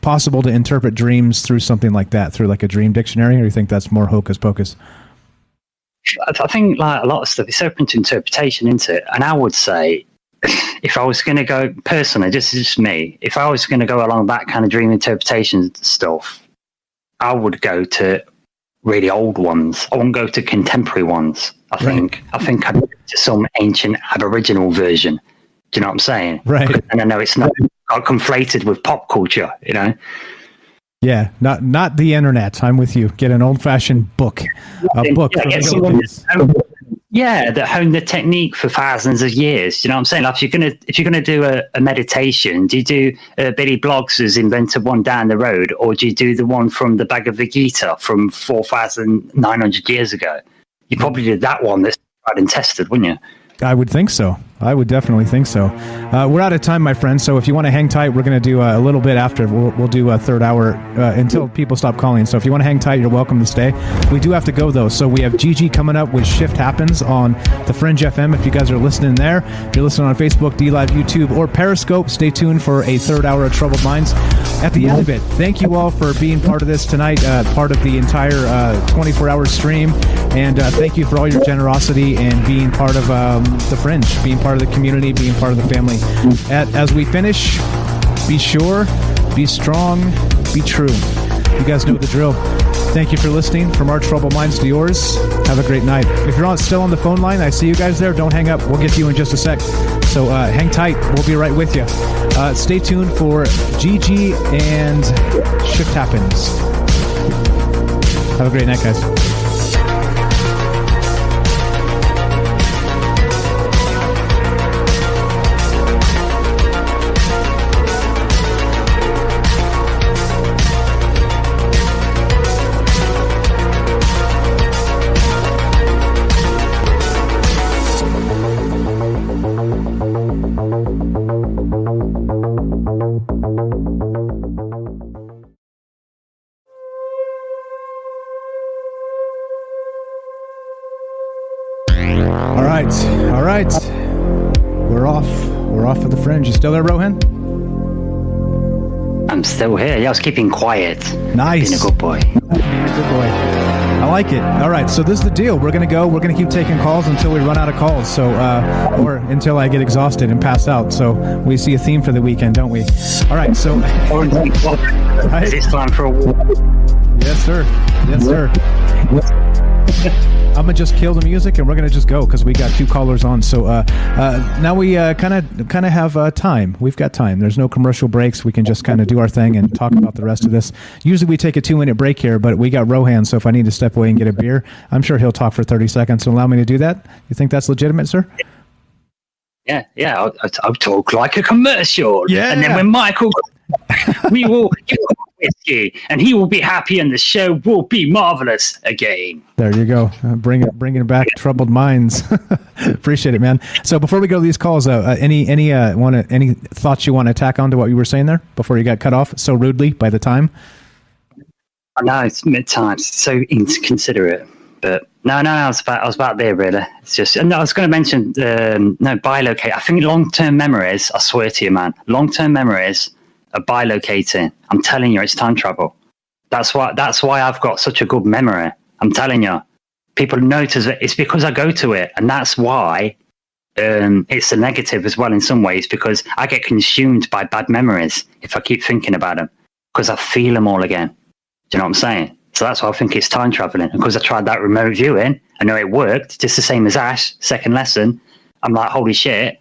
possible to interpret dreams through something like that, through like a dream dictionary, or do you think that's more hocus pocus? I think like a lot of stuff, it's open to interpretation, isn't it? And I would say, if I was going to go personally, just me, if I was going to go along that kind of dream interpretation stuff, I would go to really old ones. I wouldn't go to contemporary ones. I think I'd go to some ancient Aboriginal version. Do you know what I'm saying? Right. And I know it's not conflated with pop culture, Yeah, not the internet. I'm with you. Get an old-fashioned book. A book. That honed the technique for thousands of years. Do you know what I'm saying? Like if you're gonna do a meditation, do you do Billy Bloggs has invented one down the road, or do you do the one from the Bhagavad Gita from 4,900 years ago? You probably did that one that's tried and tested, wouldn't you? I would think so. I would definitely think so. We're out of time, my friend. So if you want to hang tight, we're going to do a little bit after. We'll do a third hour until people stop calling. So if you want to hang tight, you're welcome to stay. We do have to go, though. So we have Gigi coming up with Shift Happens on the Fringe FM. If you guys are listening there, if you're listening on Facebook, D-Live, YouTube, or Periscope, stay tuned for a third hour of Troubled Minds. At the end of it, thank you all for being part of this tonight, part of the entire 24-hour stream. And thank you for all your generosity and being part of the Fringe, being part of the community, being part of the family. As we finish, be sure, be strong, be true. You guys know the drill. Thank you for listening. From our Troubled Minds to yours, have a great night. If you're still on the phone line, I see you guys there. Don't hang up. We'll get to you in just a sec. So hang tight. We'll be right with you. Stay tuned for Gigi and Shift Happens. Have a great night, guys. All right. We're off. We're off for the Fringe. You still there, Rohan? I'm still here. Yeah, I was keeping quiet. Nice. Being a good boy. Being a good boy. I like it. All right, so this is the deal. We're going to go. We're going to keep taking calls until we run out of calls. So, or until I get exhausted and pass out. So we see a theme for the weekend, don't we? All right, so. Is it time for a walk? Yes, sir. Yes, sir. I'm gonna just kill the music and we're gonna just go because we got 2 callers on. So now we kind of have time. We've got time. There's no commercial breaks. We can just kind of do our thing and talk about the rest of this. Usually we take a 2-minute break here, but we got Rohan. So if I need to step away and get a beer, I'm sure he'll talk for 30 seconds and allow me to do that. You think that's legitimate, sir? Yeah. I'll talk like a commercial. Yeah. And then when Michael, we will give him whiskey, and he will be happy, and the show will be marvelous again. There you go. Bringing back Troubled Minds. Appreciate it, man. So before we go to these calls, any thoughts you want to tack on to what you were saying there before you got cut off so rudely by the time? No, it's mid-time. It's so inconsiderate. But no, I was about there, really. It's just, and I was going to mention, bilocate. I think long-term memories, I swear to you, man, long-term memories are bilocating. I'm telling you, it's time travel. That's why I've got such a good memory. I'm telling you, people notice it. It's because I go to it, and that's why it's a negative as well in some ways, because I get consumed by bad memories if I keep thinking about them, because I feel them all again. Do you know what I'm saying? So that's why I think it's time traveling. And because I tried that remote viewing, I know it worked, just the same as Ash, second lesson. I'm like, holy shit,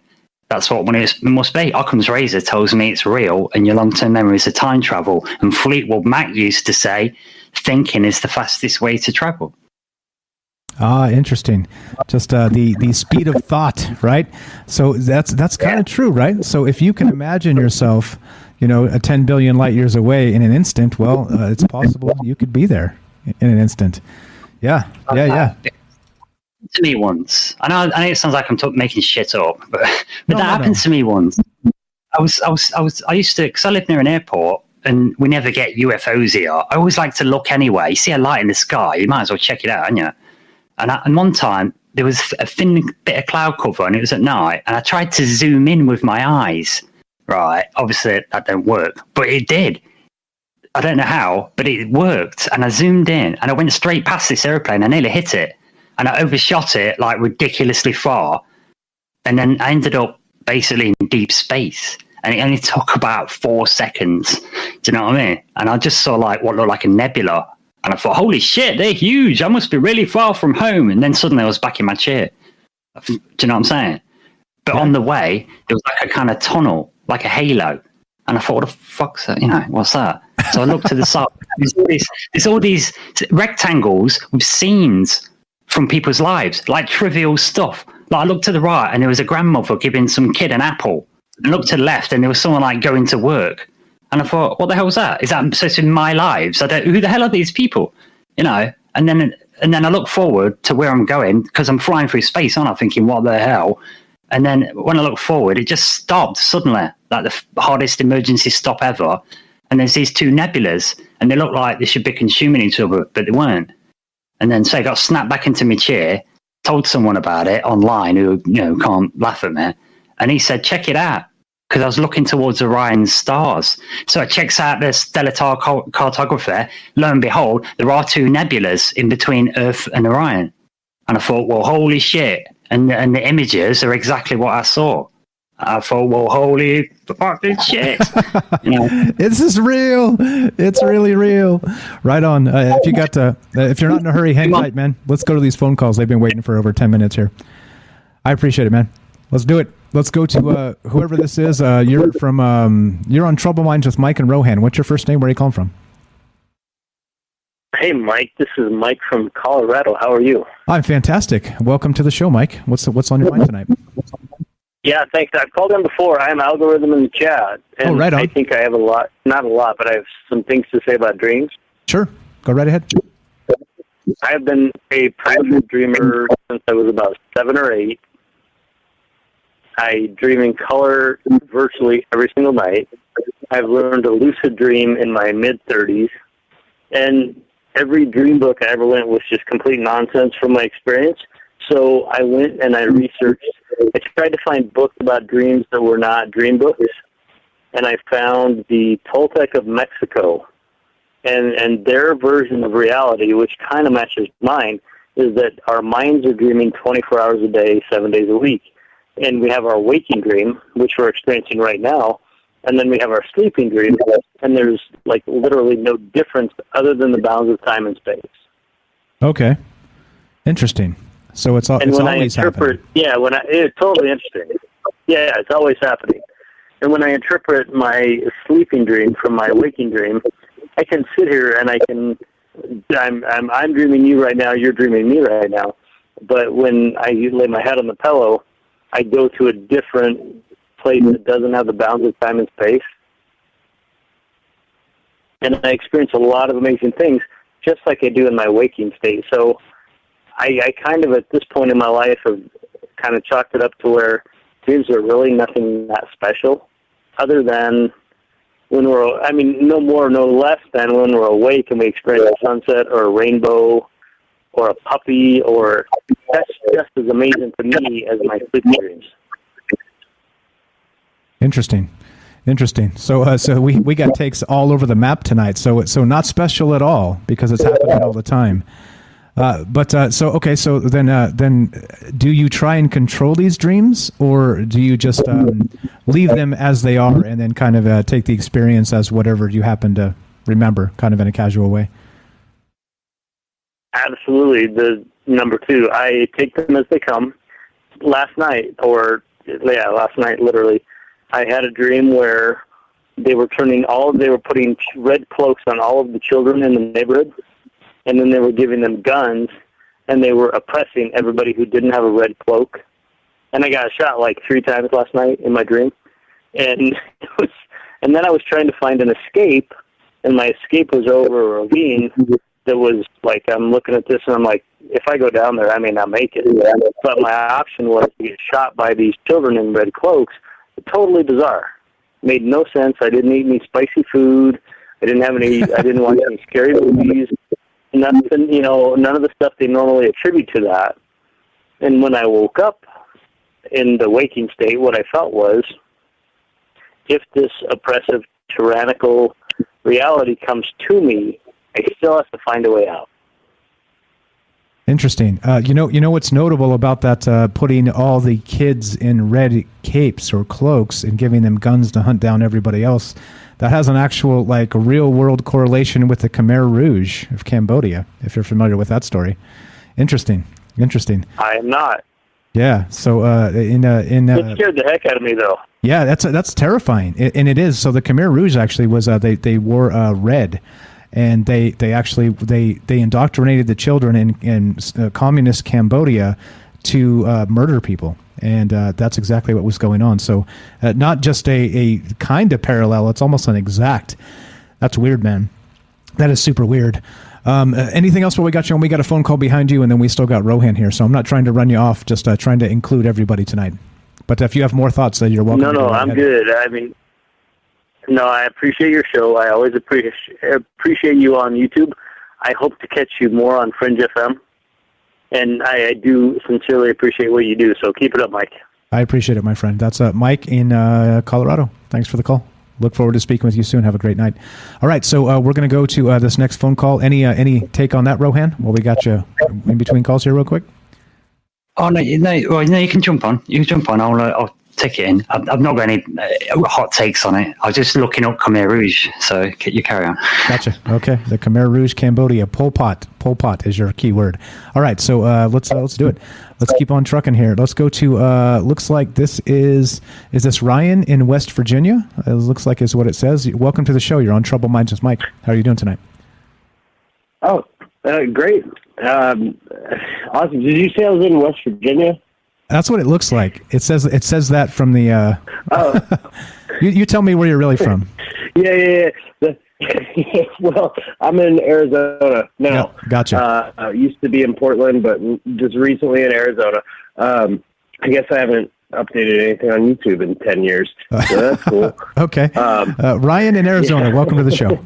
that's what it must be. Occam's razor tells me it's real, and your long-term memories are time travel. And Fleetwood Mac used to say, thinking is the fastest way to travel. Ah, interesting. Just the speed of thought, right? So that's kind of true, right? So if you can imagine yourself, a 10 billion light years away in an instant, well, it's possible you could be there in an instant. Yeah. To me once. I know it sounds like I'm making shit up, but that happened to me once. I used to, because I live near an airport, and we never get UFOs here. I always like to look anyway. You see a light in the sky, you might as well check it out, haven't you? And one time there was a thin bit of cloud cover, and it was at night, and I tried to zoom in with my eyes. Right, obviously that didn't work, but it did. I don't know how, but it worked, and I zoomed in, and I went straight past this airplane. I nearly hit it, and I overshot it like ridiculously far, and then I ended up basically in deep space, and it only took about 4 seconds. Do you know what I mean? And I just saw what looked like a nebula, and I thought, holy shit, they're huge, I must be really far from home. And then suddenly I was back in my chair. Do you know what I'm saying? But on the way, there was like a kind of tunnel, like a halo. And I thought, what the fuck's that? What's that? So I looked to the side. There's all these rectangles with scenes from people's lives, like trivial stuff. Like I looked to the right, and there was a grandmother giving some kid an apple. I looked to the left, and there was someone like going to work. And I thought, what the hell was that? Is that so? It's in my lives. Who the hell are these people? And then I look forward to where I'm going, because I'm flying through space, aren't I? Thinking, what the hell? And then when I look forward, it just stopped suddenly, like the hardest emergency stop ever. And there's these two nebulas, and they look like they should be consuming each other, but they weren't. And then so I got snapped back into my chair, told someone about it online who can't laugh at me, and he said, check it out, because I was looking towards Orion's stars. So it checks out the stellar cartography. Lo and behold, there are two nebulas in between Earth and Orion. And I thought, well, holy shit. And the images are exactly what I saw. I thought, well, holy fucking shit. This is real. It's really real. Right on. If you're not in a hurry, hang tight, man. Let's go to these phone calls. They've been waiting for over 10 minutes here. I appreciate it, man. Let's do it. Let's go to whoever this is. You're on Trouble Minds with Mike and Rohan. What's your first name? Where are you calling from? Hey, Mike. This is Mike from Colorado. How are you? I'm fantastic. Welcome to the show, Mike. What's on your mind tonight? Yeah, thanks. I've called in before. I am Algorithm in the chat. And right on. I think I have not a lot, but I have some things to say about dreams. Sure. Go right ahead. I have been a prolific dreamer since I was about 7 or 8. I dream in color virtually every single night. I've learned to lucid dream in my mid-30s. And every dream book I ever went was just complete nonsense from my experience. So I went and I researched. I tried to find books about dreams that were not dream books. And I found the Toltec of Mexico. And their version of reality, which kind of matches mine, is that our minds are dreaming 24 hours a day, 7 days a week. And we have our waking dream, which we're experiencing right now. And then we have our sleeping dream, and there's literally no difference other than the bounds of time and space. Okay, interesting. So it's always happening. Yeah, it's totally interesting. Yeah, it's always happening. And when I interpret my sleeping dream from my waking dream, I can sit here and I'm dreaming you right now. You're dreaming me right now. But when I lay my head on the pillow, I go to a different place that doesn't have the bounds of time and space. And I experience a lot of amazing things, just like I do in my waking state. So I kind of, at this point in my life, have kind of chalked it up to where dreams are really nothing that special, other than when no more, no less than when we're awake and we experience a sunset or a rainbow or a puppy, or that's just as amazing to me as my sleep dreams. Interesting. Interesting. So we got takes all over the map tonight. So not special at all because it's happening all the time. So then do you try and control these dreams, or do you just leave them as they are and then kind of take the experience as whatever you happen to remember, kind of in a casual way? Absolutely. The number two, I take them as they come. Last night, literally, I had a dream where they were putting red cloaks on all of the children in the neighborhood. And then they were giving them guns, and they were oppressing everybody who didn't have a red cloak. And I got shot like 3 times last night in my dream. And then I was trying to find an escape, and my escape was over a ravine that was like, I'm looking at this, and I'm like, if I go down there, I may not make it. But my option was to get shot by these children in red cloaks. Totally bizarre. Made no sense. I didn't eat any spicy food. I didn't watch any scary movies. Nothing, none of the stuff they normally attribute to that. And when I woke up in the waking state, what I felt was, if this oppressive, tyrannical reality comes to me, I still have to find a way out. Interesting. You know what's notable about that? Putting all the kids in red capes or cloaks and giving them guns to hunt down everybody else. That has an actual, real world correlation with the Khmer Rouge of Cambodia, if you're familiar with that story. Interesting. I am not. Yeah. So it scared the heck out of me, though. Yeah, that's terrifying, and it is. So the Khmer Rouge actually was they wore red, and they indoctrinated the children in communist Cambodia to murder people. And that's exactly what was going on. So not just a kind of parallel, it's almost an exact. That's weird, man. That is super weird. Anything else while we got you on? We got a phone call behind you, and then we still got Rohan here. So I'm not trying to run you off, just trying to include everybody tonight. But if you have more thoughts, you're welcome. No, I'm good. I mean, I appreciate your show. I always appreciate you on YouTube. I hope to catch you more on Fringe FM. And I do sincerely appreciate what you do, so keep it up, Mike. I appreciate it, my friend. That's Mike in Colorado. Thanks for the call. Look forward to speaking with you soon. Have a great night. All right, so we're going to go to this next phone call. Any take on that, Rohan? Well, we got you in between calls here real quick. Oh, no, you can jump on. I'll take it in. I've not got any hot takes on it. I was just looking up Khmer Rouge, so you carry on. Gotcha. Okay, the Khmer Rouge, Cambodia, Pol Pot. Pol Pot is your key word. All right, so let's do it. Let's keep on trucking here. Let's go to looks like this is this Ryan in West Virginia? It looks like is what it says. Welcome to the show. You're on Trouble Minds with Mike. How are you doing tonight? Oh, great. Awesome. Did you say I was in West Virginia? That's what it looks like. It says that from the. You tell me where you're really from. Yeah. Well, I'm in Arizona now. Yeah, gotcha. I used to be in Portland, but just recently in Arizona. I guess I haven't updated anything on YouTube in 10 years, so that's cool. Okay. Ryan in Arizona, welcome to the show.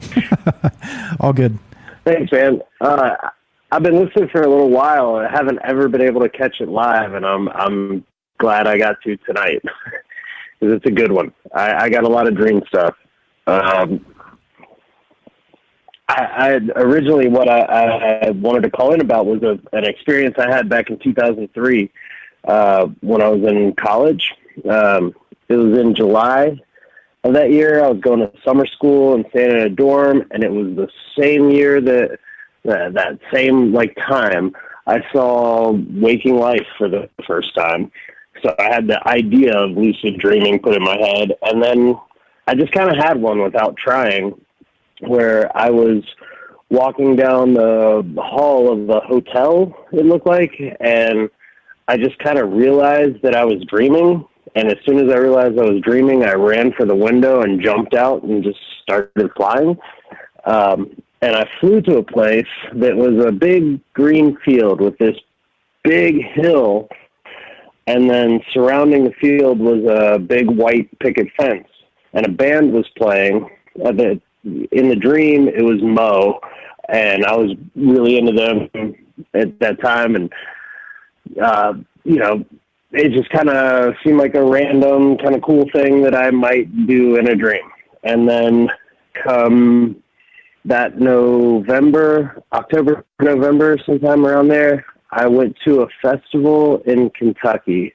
All good. Thanks, man. I've been listening for a little while. I haven't ever been able to catch it live, and I'm glad I got to tonight because it's a good one. I got a lot of dream stuff. I originally what I wanted to call in about was an experience I had back in 2003 when I was in college. It was in July of that year. I was going to summer school and staying in a dorm, and it was the same year that same time I saw waking life for the first time. So I had the idea of lucid dreaming put in my head, and then I just kind of had one without trying, where I was walking down the hall of the hotel, it looked like, and I just kind of realized that I was dreaming. And as soon as I realized I was dreaming, I ran for the window and jumped out and just started flying. And I flew to a place that was a big green field with this big hill, and then surrounding the field was a big white picket fence, and a band was playing. In the dream, it was Mo, and I was really into them at that time, and it just kind of seemed like a random kind of cool thing that I might do in a dream. And then come that October, November, sometime around there, I went to a festival in Kentucky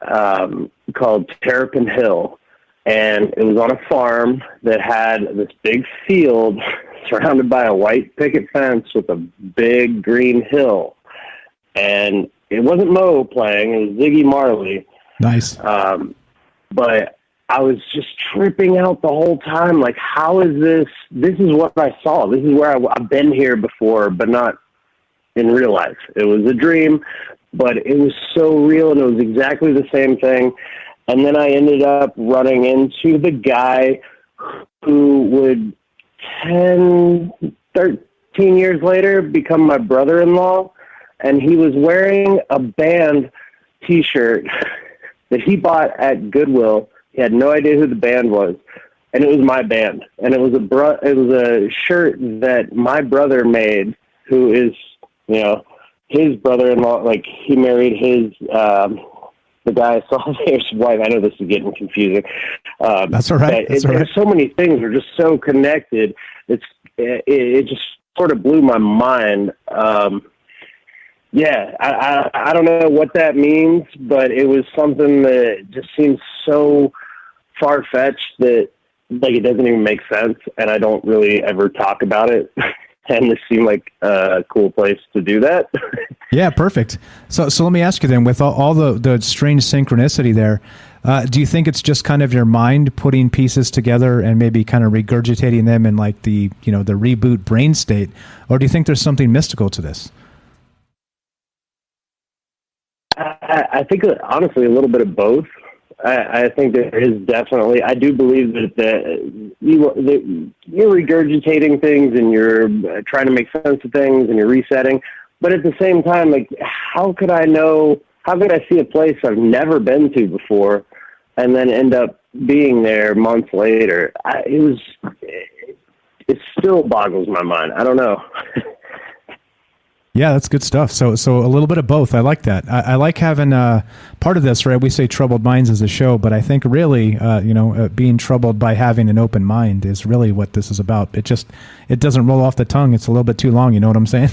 called Terrapin Hill. And it was on a farm that had this big field surrounded by a white picket fence with a big green hill. And it wasn't Mo playing, it was Ziggy Marley. Nice. But I was just tripping out the whole time. Like, how is this? This is what I saw. This is where I've been here before, but not in real life. It was a dream, but it was so real, and it was exactly the same thing. And then I ended up running into the guy who would 10, 13 years later become my brother-in-law, and he was wearing a band T-shirt that he bought at Goodwill. He had no idea who the band was, and it was my band. And it was a shirt that my brother made, who is, his brother-in-law. Like, he married his the guy I saw there's wife. I know this is getting confusing. That's all right. There's so many things are just so connected. It just sort of blew my mind. Yeah, I don't know what that means, but it was something that just seems so far-fetched that like it doesn't even make sense, and I don't really ever talk about it. And this seemed like a cool place to do that. Yeah, perfect. So let me ask you then, with all the strange synchronicity there, do you think it's just kind of your mind putting pieces together and maybe kind of regurgitating them in like the reboot brain state, or do you think there's something mystical to this? I think, honestly, a little bit of both. I think there is definitely. I do believe that you're regurgitating things and you're trying to make sense of things and you're resetting. But at the same time, like, how could I know? How could I see a place I've never been to before and then end up being there months later? It still boggles my mind. I don't know. Yeah, that's good stuff. So a little bit of both. I like that. I like having part of this, right? We say troubled minds as a show, but I think really, being troubled by having an open mind is really what this is about. It doesn't roll off the tongue. It's a little bit too long. You know what I'm saying?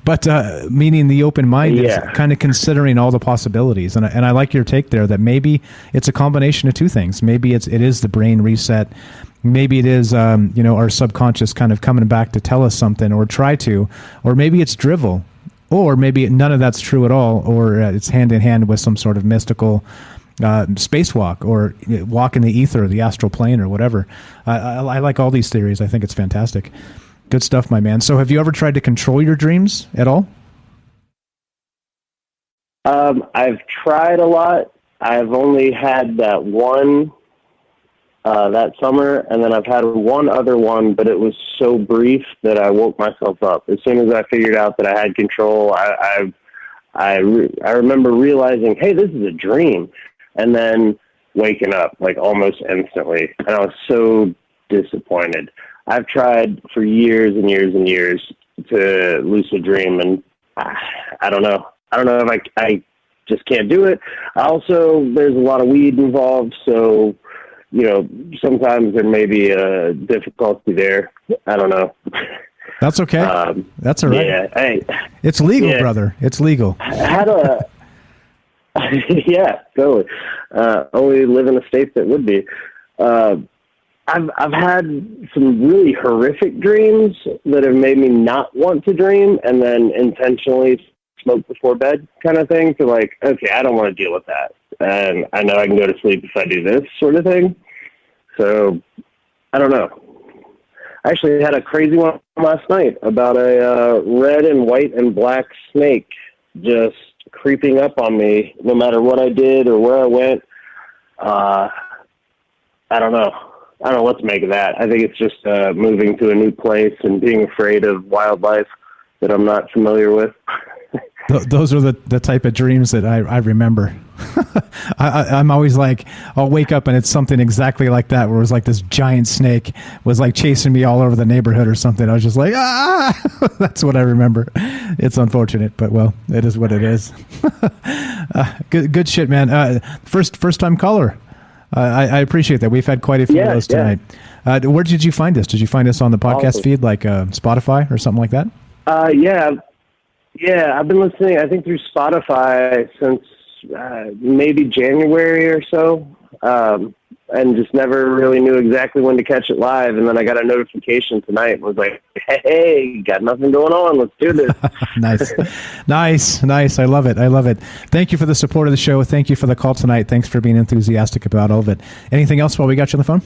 But meaning the open mind is kind of considering all the possibilities. And I like your take there that maybe it's a combination of two things. Maybe it is the brain reset. Maybe it is, our subconscious kind of coming back to tell us something or try to, or maybe it's drivel, or maybe none of that's true at all, or it's hand in hand with some sort of mystical spacewalk or walk in the ether, the astral plane, or whatever. I like all these theories. I think it's fantastic. Good stuff, my man. So have you ever tried to control your dreams at all? I've tried a lot. I've only had that one that summer, and then I've had one other one, but it was so brief that I woke myself up. As soon as I figured out that I had control, I remember realizing, hey, this is a dream, and then waking up like almost instantly, and I was so disappointed. I've tried for years and years and years to lucid dream, and I don't know. I don't know if I just can't do it. Also, there's a lot of weed involved, so sometimes there may be a difficulty there. I don't know. That's okay. That's all right. Yeah, it's legal, brother. It's legal. Yeah, totally. Only live in a state that would be. I've had some really horrific dreams that have made me not want to dream, and then intentionally smoke before bed kind of thing. To like, okay, I don't want to deal with that. And I know I can go to sleep if I do this sort of thing. So, I don't know. I actually had a crazy one last night about a red and white and black snake just creeping up on me no matter what I did or where I went. I don't know. I don't know what to make of that. I think it's just moving to a new place and being afraid of wildlife that I'm not familiar with. Those are the type of dreams that I remember. I'm always like, I'll wake up and it's something exactly like that, where it was like this giant snake was like chasing me all over the neighborhood or something. I was just like, ah, that's what I remember. It's unfortunate, but well, it is what it is. Good shit, man. First time caller. I appreciate that. We've had quite a few of those tonight. Where did you find us? Did you find us on the podcast feed, like Spotify or something like that? Yeah, I've been listening, I think, through Spotify since maybe January or so, and just never really knew exactly when to catch it live. And then I got a notification tonight and was like, hey, got nothing going on. Let's do this. Nice. I love it. Thank you for the support of the show. Thank you for the call tonight. Thanks for being enthusiastic about all of it. Anything else while we got you on the phone?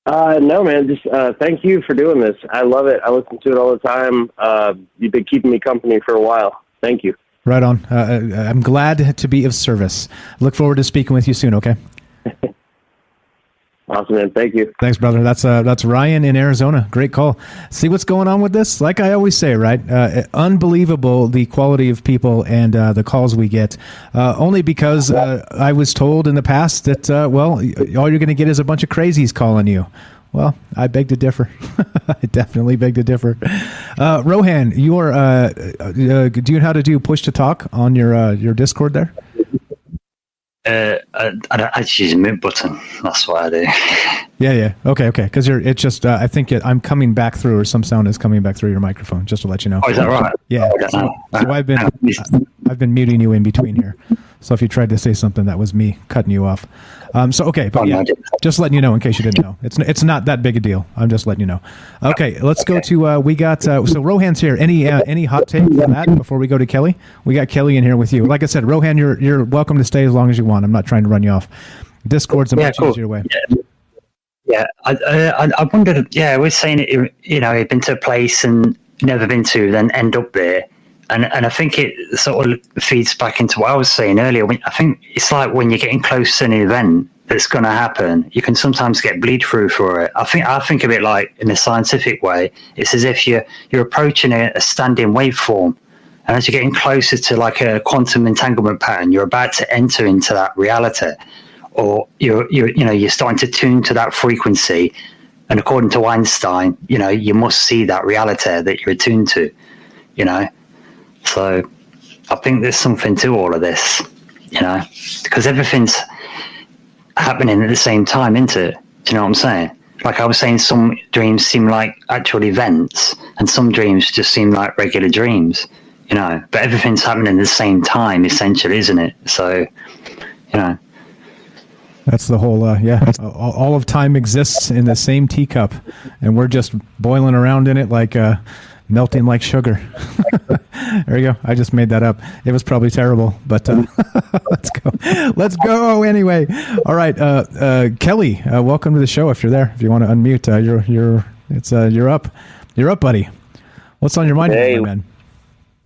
No, man, just thank you for doing this. I love it. I listen to it all the time. You've been keeping me company for a while. Thank you. Right on. I'm glad to be of service. Look forward to speaking with you soon, okay? Awesome, man. Thank you. Thanks, brother. That's Ryan in Arizona. Great call. See what's going on with this? Like I always say, right? Unbelievable the quality of people and the calls we get. Only because I was told in the past that, all you're going to get is a bunch of crazies calling you. Well, I beg to differ. I definitely beg to differ. Rohan, you are. Do you know how to do push to talk on your Discord there? I just use a mute button. That's what I do. Yeah. Okay. Because it's just. I think I'm coming back through, or some sound is coming back through your microphone. Just to let you know. Oh, is that right? Yeah. So I've been muting you in between here. So if you tried to say something, that was me cutting you off. Just letting you know in case you didn't know. It's not that big a deal. I'm just letting you know. Okay, let's go to we got so Rohan's here. Any hot take for that before we go to Kelly? We got Kelly in here with you. Like I said, Rohan, you're welcome to stay as long as you want. I'm not trying to run you off. Discord's a much easier way. Yeah, I wondered. Yeah, we're saying it. You've been to a place and never been to, then end up there. And I think it sort of feeds back into what I was saying earlier. I think it's like when you're getting close to an event that's going to happen, you can sometimes get bleed through for it. I think of it like in a scientific way. It's as if you're approaching a standing waveform, and as you're getting closer to like a quantum entanglement pattern, you're about to enter into that reality, or you're starting to tune to that frequency. And according to Einstein, you must see that reality that you're attuned to. So I think there's something to all of this, because everything's happening at the same time, isn't it? Do you know what I'm saying? Like I was saying, some dreams seem like actual events and some dreams just seem like regular dreams, but everything's happening at the same time, essentially, isn't it? So, That's the whole, all of time exists in the same teacup and we're just boiling around in it like, melting like sugar. There you go. I just made that up. It was probably terrible, but let's go anyway. All right, Kelly, welcome to the show. If you're there, if you want to unmute, you're up, buddy. What's on your mind, man?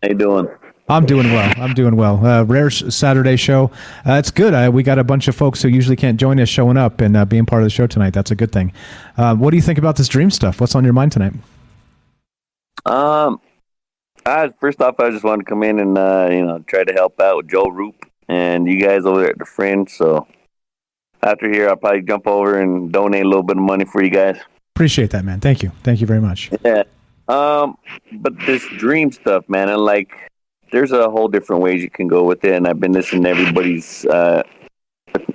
How you doing? I'm doing well. Rare Saturday show. It's good. We got a bunch of folks who usually can't join us showing up and being part of the show tonight. That's a good thing. What do you think about this dream stuff? What's on your mind tonight? First off, I just wanted to come in and try to help out with Joe Roop and you guys over there at the Fringe. So after here, I'll probably jump over and donate a little bit of money for you guys. Appreciate that, man. Thank you very much. Yeah. But this dream stuff, man, and there's a whole different ways you can go with it, and I've been listening to everybody's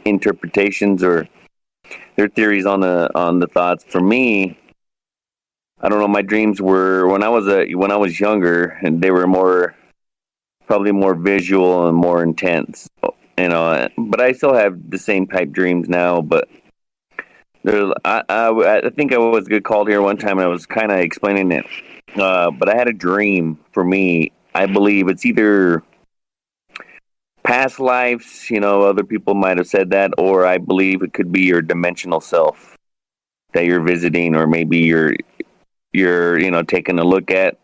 interpretations or their theories on the thoughts. For me, I don't know. My dreams were when I was younger, and they were probably more visual and more intense, But I still have the same type dreams now. But I think I was good called here one time, and I was kind of explaining it. But I had a dream. For me, I believe it's either past lives. Other people might have said that, or I believe it could be your dimensional self that you're visiting, or maybe you're taking a look at.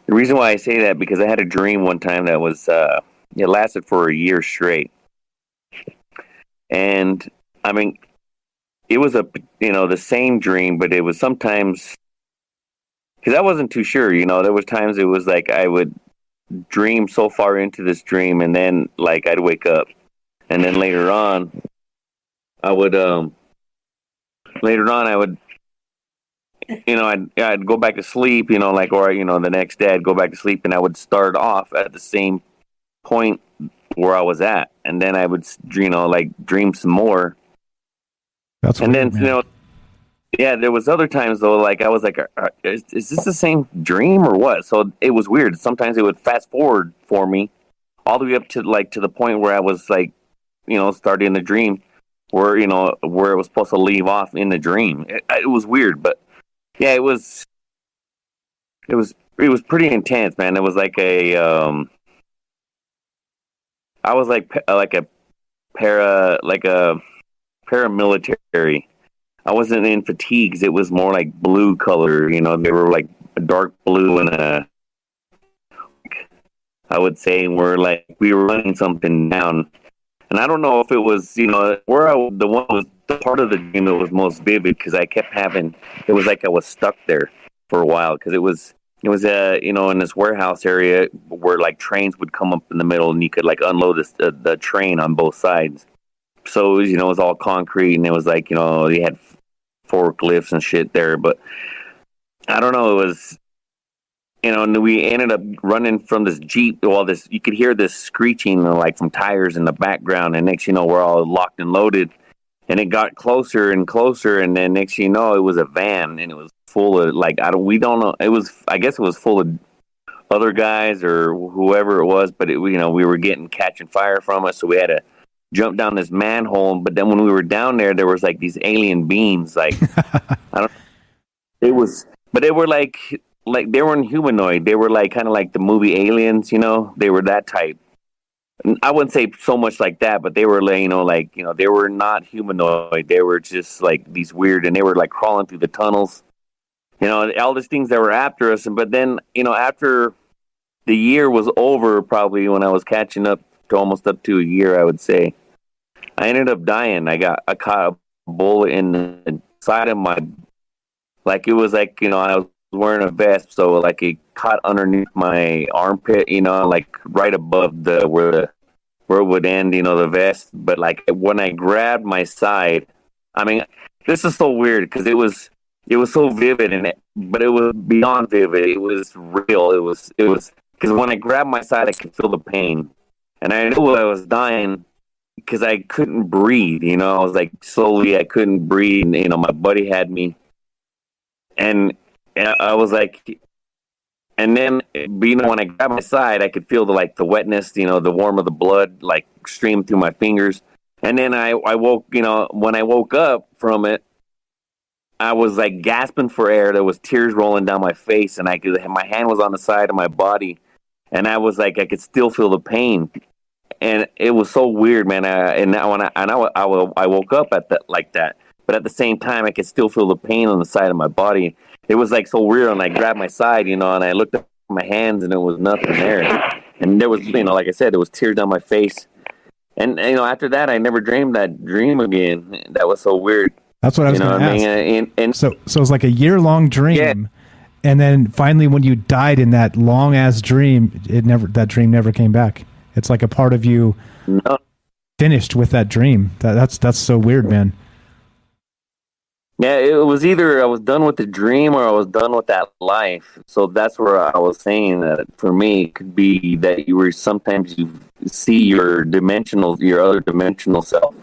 The reason why I say that, because I had a dream one time that was it lasted for a year straight, and I mean, it was the same dream, but it was sometimes because I wasn't too sure. There was times it was like I would dream so far into this dream, and then like I'd wake up, and then later on, I would I'd go back to sleep, or the next day I'd go back to sleep, and I would start off at the same point where I was at, and then I would dream some more. That's and weird, then man. yeah, there was other times though, like I was like, is this the same dream or what? So it was weird. Sometimes it would fast forward for me all the way up to the point where I was like, starting the dream, where where it was supposed to leave off in the dream. It was weird, but yeah, it was pretty intense, man. It was like I was like a paramilitary. I wasn't in fatigues. It was more like blue color. They were like a dark blue and I would say we were running something down. And I don't know if it was, the one was the part of the dream that was most vivid, because I kept having, it was like I was stuck there for a while, because it was in this warehouse area where like trains would come up in the middle and you could like unload the train on both sides. So it was, it was all concrete, and it was like, they had forklifts and shit there, but I don't know, it was, and we ended up running from this Jeep. Well, you could hear this screeching like from tires in the background, and next we're all locked and loaded, and it got closer and closer, and then next it was a van, and it was full of like we don't know. I guess it was full of other guys or whoever it was, but we were catching fire from us, so we had to jump down this manhole. But then when we were down there was like these alien beings, like but they were like they weren't humanoid. They were like kind of like the movie Aliens, They were that type. I wouldn't say so much like that, but they were they were not humanoid. They were just like these weird, and they were like crawling through the tunnels. All these things that were after us. But then, after the year was over, probably when I was catching up to almost up to a year, I would say, I ended up dying. I caught a bullet in the side of my, like it was like, I was wearing a vest, so like it caught underneath my armpit, like right above where it would end, the vest. But like when I grabbed my side, I mean, this is so weird because it was so vivid, but it was beyond vivid. It was real. It was because when I grabbed my side, I could feel the pain, and I knew I was dying because I couldn't breathe. I was like slowly, I couldn't breathe. And, my buddy had me, and I was like, and then when I grabbed my side, I could feel the wetness, the warmth of the blood like stream through my fingers. And then I woke, when I woke up from it, I was like gasping for air. There was tears rolling down my face, and my hand was on the side of my body, and I was like, I could still feel the pain, and it was so weird, man. I woke up at that like that, but at the same time, I could still feel the pain on the side of my body. It was like so weird, and I grabbed my side, and I looked at my hands, and there was nothing there, and there was, like I said, there was tears down my face, and after that, I never dreamed that dream again. That was so weird. That's what I was going to ask. And so it was like a year-long dream, yeah. And then finally, when you died in that long-ass dream, that dream never came back. It's like a part of you finished with that dream. That's so weird, man. Yeah, it was either I was done with the dream or I was done with that life. So that's where I was saying that for me, it could be that sometimes you see your other dimensional self.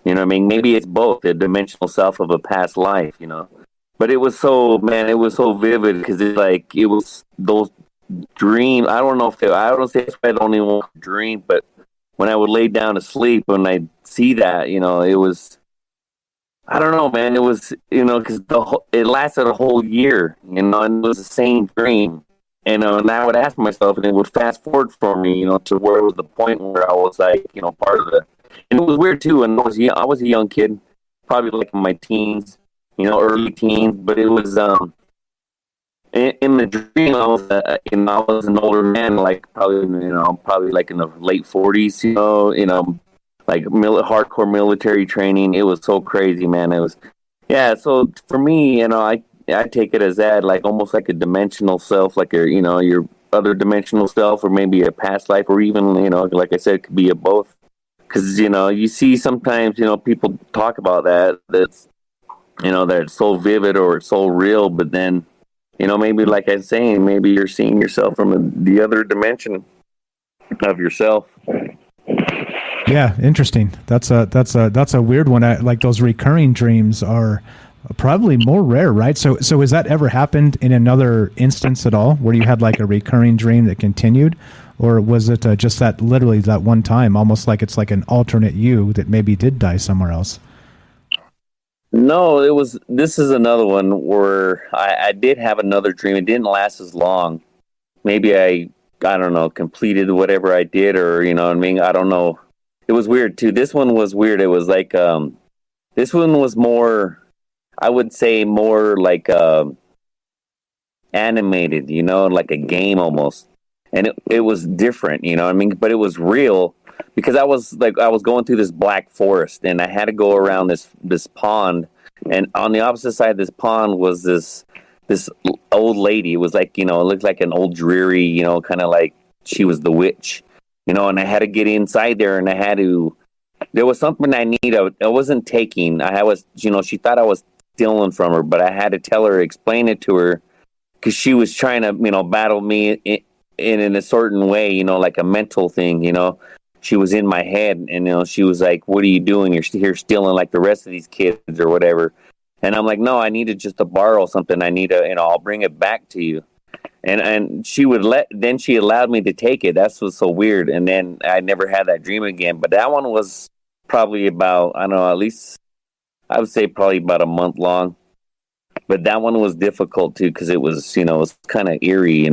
Maybe it's both the dimensional self of a past life, But it was so vivid because it was those dreams. I don't say it's why I don't even want to dream, but when I would lay down to sleep, when I see that, it was, I don't know, man. It was, because it lasted a whole year, and it was the same dream. And I would ask myself, and it would fast forward for me, to where it was the point where I was like, part of the. And it was weird too. And I was a young kid, probably like in my teens, early teens. But it was in the dream, I was an older man, like probably like in the late 40s, like hardcore military training. It was so crazy, man. It was, yeah. So for me, I I take it as that, like almost like a dimensional self, like your other dimensional self, or maybe a past life, or even like I said, it could be a both. Because you see sometimes people talk about that's that it's so vivid or it's so real, but then maybe like I was saying, maybe you're seeing yourself from the other dimension of yourself. Yeah, interesting. That's a weird one. Like those recurring dreams are probably more rare, right? So has that ever happened in another instance at all, where you had like a recurring dream that continued, or was it just that literally that one time, almost like it's like an alternate you that maybe did die somewhere else? No, this is another one where I did have another dream. It didn't last as long. Maybe I don't know, completed whatever I did, or what I mean, I don't know. It was weird too. This one was weird. It was like this one was more, I would say, more like animated, like a game almost. And it was different, what I mean? But it was real, because I was going through this black forest, and I had to go around this pond, and on the opposite side of this pond was this old lady. It was like, it looked like an old dreary, kind of like she was the witch, and I had to get inside there, and there was something I needed. I wasn't taking. I was, she thought I was stealing from her, but I had to tell her, explain it to her, because she was trying to, battle me in a certain way, like a mental thing, She was in my head, and she was like, "What are you doing? You're here stealing like the rest of these kids or whatever." And I'm like, "No, I needed just to borrow something. I need to, I'll bring it back to you." And she would then she allowed me to take it. That's what's so weird. And then I never had that dream again. But that one was probably about, I don't know, at least I would say probably about a month long. But that one was difficult too, because it was, it was kind of eerie,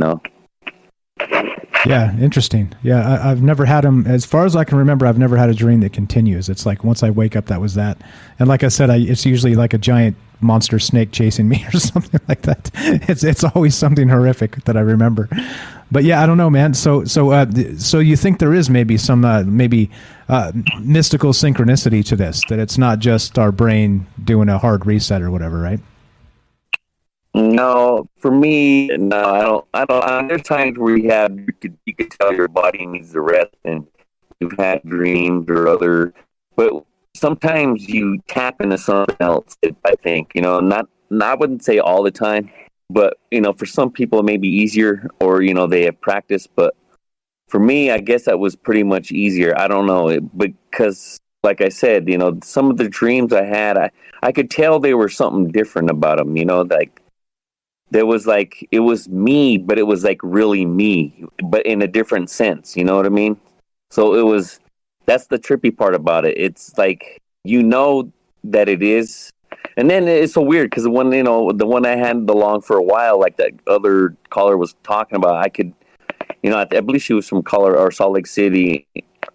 Yeah, interesting. Yeah, I've never had them, as far as I can remember, I've never had a dream that continues. It's like once I wake up, that was that. And like I said, it's usually like a giant monster snake chasing me or something like that. It's always something horrific that I remember. But yeah, I don't know, man. So you think there is maybe some mystical synchronicity to this, that it's not just our brain doing a hard reset or whatever, right? No, for me, no, I don't. There's times where you could tell your body needs to rest, and you've had dreams or other, but sometimes you tap into something else. I think, not I wouldn't say all the time, but for some people it may be easier, or they have practice. But for me, I guess that was pretty much easier. I don't know, because like I said, some of the dreams I had, I could tell they were something different about them. Like. There was like, it was me, but it was like really me, but in a different sense. You know what I mean? So that's the trippy part about it. It's like, that it is. And then it's so weird, because when, the one I had along for a while, like that other caller was talking about, I could, I believe she was from Salt Lake City,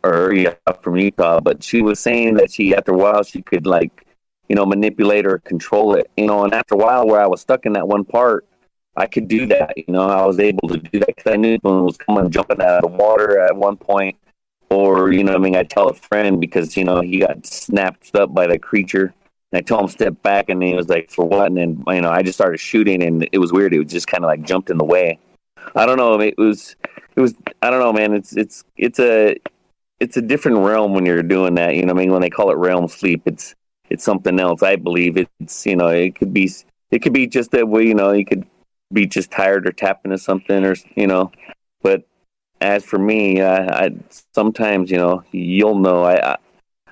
or from Utah, but she was saying that after a while, she could like, manipulate or control it, and after a while where I was stuck in that one part, I could do that, I was able to do that, because I knew when it was coming jumping out of the water at one point, or, I tell a friend, because, he got snapped up by the creature, and I told him step back, and he was like, for what? And then, I just started shooting, and it was weird. It was just kind of like jumped in the way. I don't know. It was, I don't know, man. It's a different realm when you're doing that. When they call it realm sleep, it's something else. I believe it's, it could be just that way, you could be just tired or tap into something, or, but as for me, I sometimes, you'll know,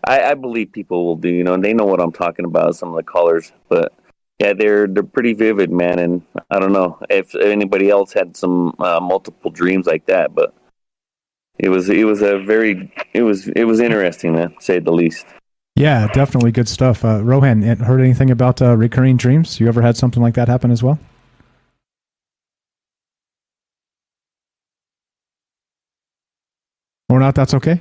I believe people will do, and they know what I'm talking about, some of the colors, but yeah, they're pretty vivid, man. And I don't know if anybody else had some multiple dreams like that, but it was interesting, man, to say the least. Yeah, definitely good stuff. Rohan, heard anything about recurring dreams? You ever had something like that happen as well? Or not? That's okay.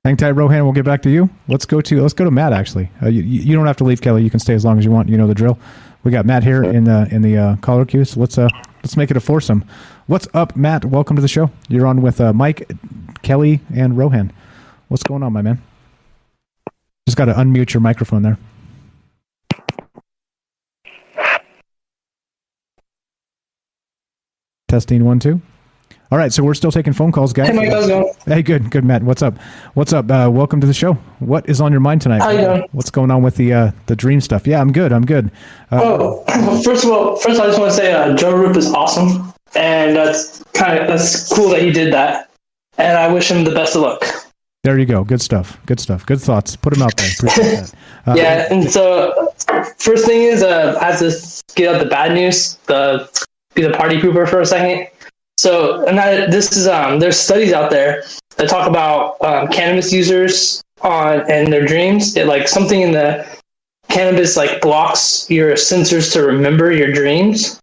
Hang tight, Rohan. We'll get back to you. Let's go to Matt. Actually, you don't have to leave, Kelly. You can stay as long as you want. You know the drill. We got Matt here in the caller queue. So let's make it a foursome. What's up, Matt? Welcome to the show. You're on with Mike, Kelly, and Rohan. What's going on, my man? Just got to unmute your microphone there. Testing 1 2. All right, so we're still taking phone calls, guys. Hey, Mike, how's it going? Hey, good, Matt. What's up? Welcome to the show. What is on your mind tonight? How you doing? What's going on with the dream stuff? Yeah, I'm good. First of all, I just want to say Joe Roop is awesome, and that's cool that he did that, and I wish him the best of luck. There you go. Good stuff. Good thoughts. Put them out there. Appreciate that. Yeah, and so first thing is I have to get out the bad news, be the party pooper for a second. So, and this is there's studies out there that talk about cannabis users and their dreams. It like something in the cannabis like blocks your sensors to remember your dreams.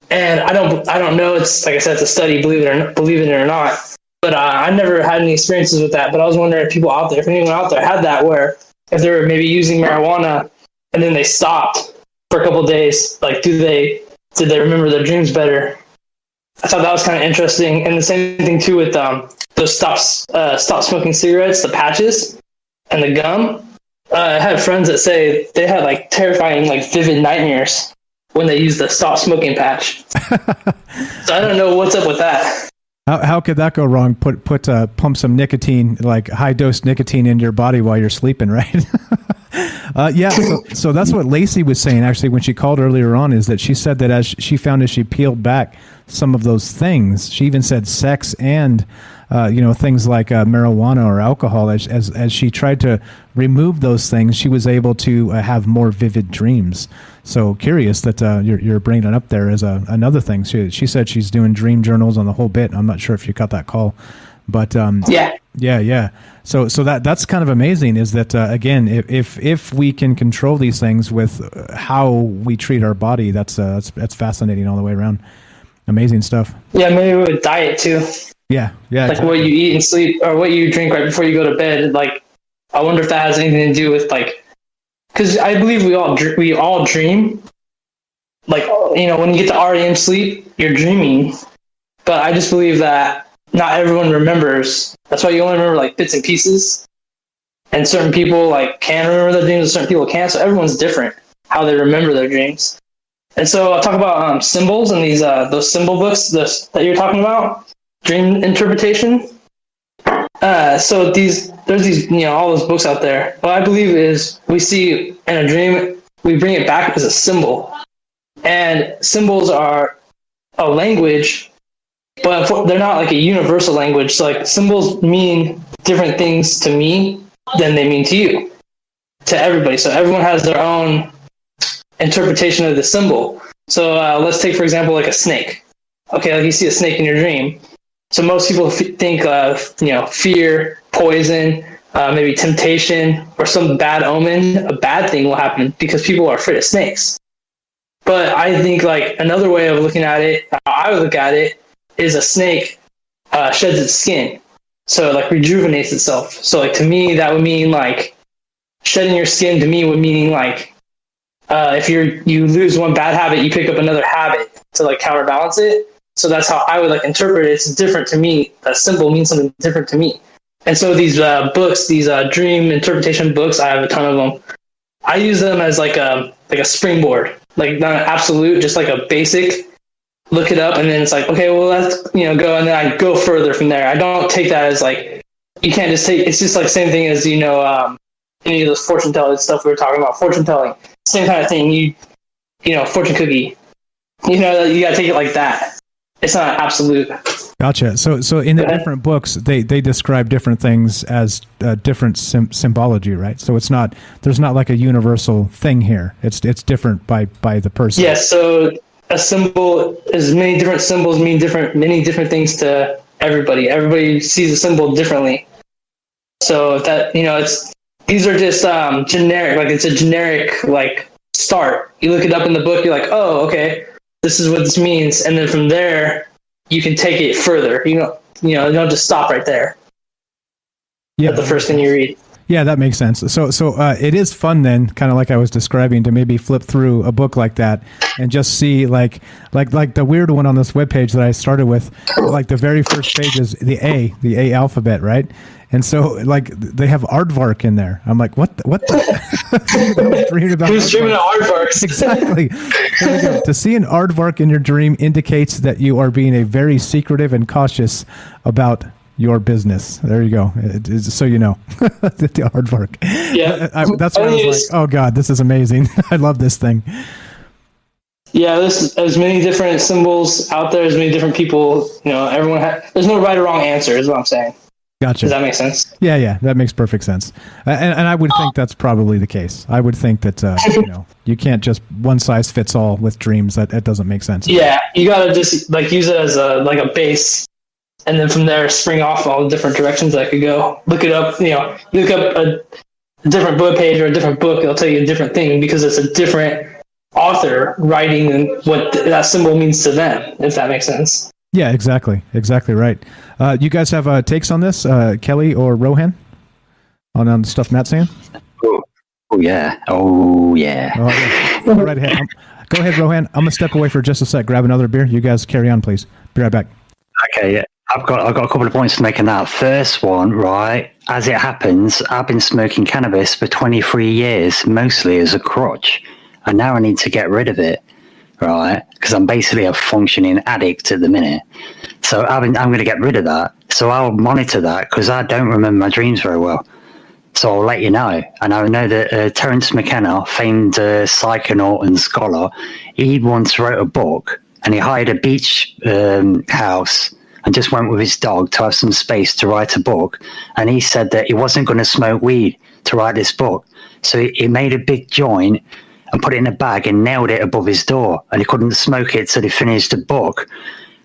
And I don't know. It's like I said, it's a study. Believe it or not. But I never had any experiences with that. But I was wondering if anyone out there had that, where if they were maybe using marijuana and then they stopped for a couple of days, like did they remember their dreams better? I thought that was kind of interesting. And the same thing too with those stop smoking cigarettes, the patches and the gum. I had friends that say they had like terrifying, like vivid nightmares when they used the stop smoking patch. So I don't know what's up with that. How could that go wrong? Pump some nicotine, like high dose nicotine, into your body while you're sleeping, right? Yeah. So that's what Lacey was saying actually when she called earlier on, is that she said that as she peeled back some of those things, she even said sex and things like marijuana or alcohol. As she tried to remove those things, she was able to have more vivid dreams. So curious that you're bringing it up there as another thing. She said she's doing dream journals on the whole bit. I'm not sure if you got that call, but yeah. So that's kind of amazing. Is that again, if we can control these things with how we treat our body, that's fascinating all the way around. Amazing stuff. Yeah, maybe with diet too. Yeah. Like exactly. What you eat and sleep, or what you drink right before you go to bed. Like, I wonder if that has anything to do with like, because I believe we all dream. Like, when you get to REM sleep, you're dreaming. But I just believe that not everyone remembers. That's why you only remember like bits and pieces. And certain people like can remember their dreams, and certain people can't. So everyone's different how they remember their dreams. And so I'll talk about symbols and these those symbol books that you're talking about, dream interpretation. So there's these all those books out there. What I believe is we see in a dream, we bring it back as a symbol, and symbols are a language, but they're not like a universal language. So like symbols mean different things to me than they mean to you, to everybody. So everyone has their own interpretation of the symbol. So let's take, for example, like a snake. Okay, like you see a snake in your dream. So most people think fear, poison, maybe temptation, or some bad omen. A bad thing will happen because people are afraid of snakes. But I think like another way of looking at it, how I would look at it, is a snake sheds its skin, so like rejuvenates itself. So like to me, that would mean like shedding your skin. To me, would meaning like if you lose one bad habit, you pick up another habit to like counterbalance it. So that's how I would like interpret it. It's different to me. A symbol means something different to me. And so these books, these dream interpretation books, I have a ton of them. I use them as like a springboard, like not an absolute, just like a basic. Look it up, and then it's like, okay, well, let's go, and then I go further from there. I don't take that as like, you can't just take. It's just like same thing as any of those fortune telling stuff we were talking about. Fortune telling, same kind of thing. Fortune cookie. You gotta take it like that. It's not absolute. Gotcha. So in the different books, they describe different things as different symbology, right? So there's not like a universal thing here. It's different by the person. Yes. So a symbol is many different symbols mean many different things to everybody. Everybody sees a symbol differently. So that these are just generic. Like it's a generic like start. You look it up in the book. You're like, oh, okay. This is what this means, and then from there you can take it further. You don't just stop right there. Yeah, at the first thing you read. Yeah, that makes sense. So it is fun then, kind of like I was describing, to maybe flip through a book like that and just see like the weird one on this webpage that I started with, like the very first page is the A alphabet, right? And so like they have aardvark in there. I'm like, what the I was dreaming about. Who's dreaming of aardvarks? Exactly. There we go. To see an aardvark in your dream indicates that you are being a very secretive and cautious about your business. There you go. So you know, the aardvark. Yeah, that's why I was like, oh god, this is amazing. I love this thing. Yeah, there's as many different symbols out there, as many different people. You know, there's no right or wrong answer, is what I'm saying. Gotcha. Does that make sense? Yeah, that makes perfect sense. And I would think that's probably the case. I would think that you can't just one size fits all with dreams. That doesn't make sense. Yeah, you gotta just like use it as a base, and then from there spring off all the different directions that could go. Look it up. Look up a different book page or a different book. It'll tell you a different thing because it's a different author writing and what that symbol means to them. If that makes sense. Yeah, exactly right. You guys have takes on this, Kelly or Rohan, on the stuff Matt's saying? Oh yeah. Go right ahead. Go ahead, Rohan. I'm gonna step away for just a sec. Grab another beer. You guys carry on, please. Be right back. Okay. Yeah. I've got a couple of points to make in that. First one, right? As it happens, I've been smoking cannabis for 23 years, mostly as a crutch, and now I need to get rid of it. Right, because I'm basically a functioning addict at the minute. So I'm going to get rid of that. So I'll monitor that because I don't remember my dreams very well. So I'll let you know. And I know that Terence McKenna, famed psychonaut and scholar, he once wrote a book and he hired a beach house and just went with his dog to have some space to write a book. And he said that he wasn't going to smoke weed to write this book. So he made a big joint and put it in a bag and nailed it above his door. And he couldn't smoke it till he finished the book.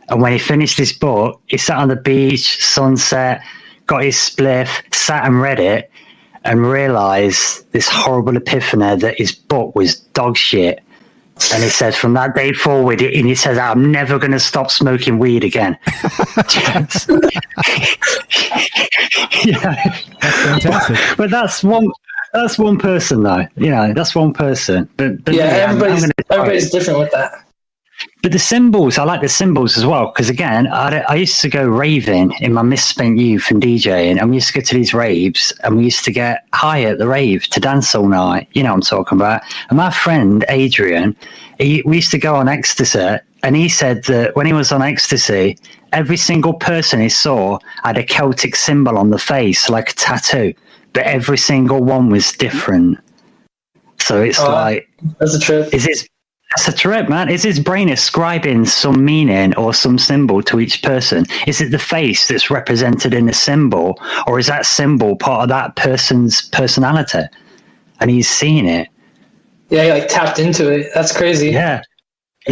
And when he finished his book, he sat on the beach, sunset, got his spliff, sat and read it, and realised this horrible epiphany that his book was dog shit. And he says, from that day forward, and he says, I'm never going to stop smoking weed again. That's fantastic. But that's one person, though. That's one person. But yeah, everybody's different with that. But the symbols, I like the symbols as well, because again, I used to go raving in my misspent youth and DJing, and we used to go to these raves, and we used to get high at the rave to dance all night. You know what I'm talking about? And my friend Adrian, we used to go on ecstasy, and he said that when he was on ecstasy, every single person he saw had a Celtic symbol on the face, like a tattoo, but every single one was different. So it's that's a trip. That's a trip, man. Is his brain ascribing some meaning or some symbol to each person? Is it the face that's represented in the symbol, or is that symbol part of that person's personality? And he's seeing it. Yeah, he tapped into it. That's crazy. Yeah.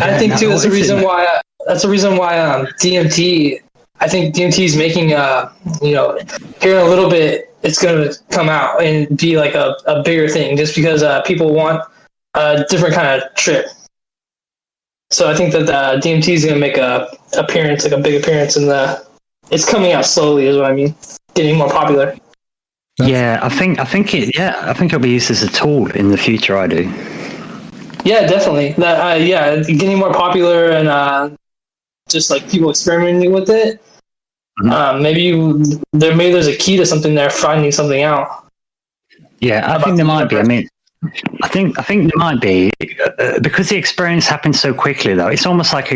I think too. That's the reason why. DMT. I think DMT is making here in a little bit, it's going to come out and be like a bigger thing, just because people want a different kind of trip. So I think that DMT is going to make a big appearance it's coming out slowly, is what I mean, getting more popular. Yeah, I think it'll be used as a tool in the future. I do. Yeah, definitely. Getting more popular and just like people experimenting with it. Mm-hmm. Maybe there's a key to something there, finding something out. Yeah, I think there might be. I mean, I think there might be because the experience happens so quickly. Though it's almost like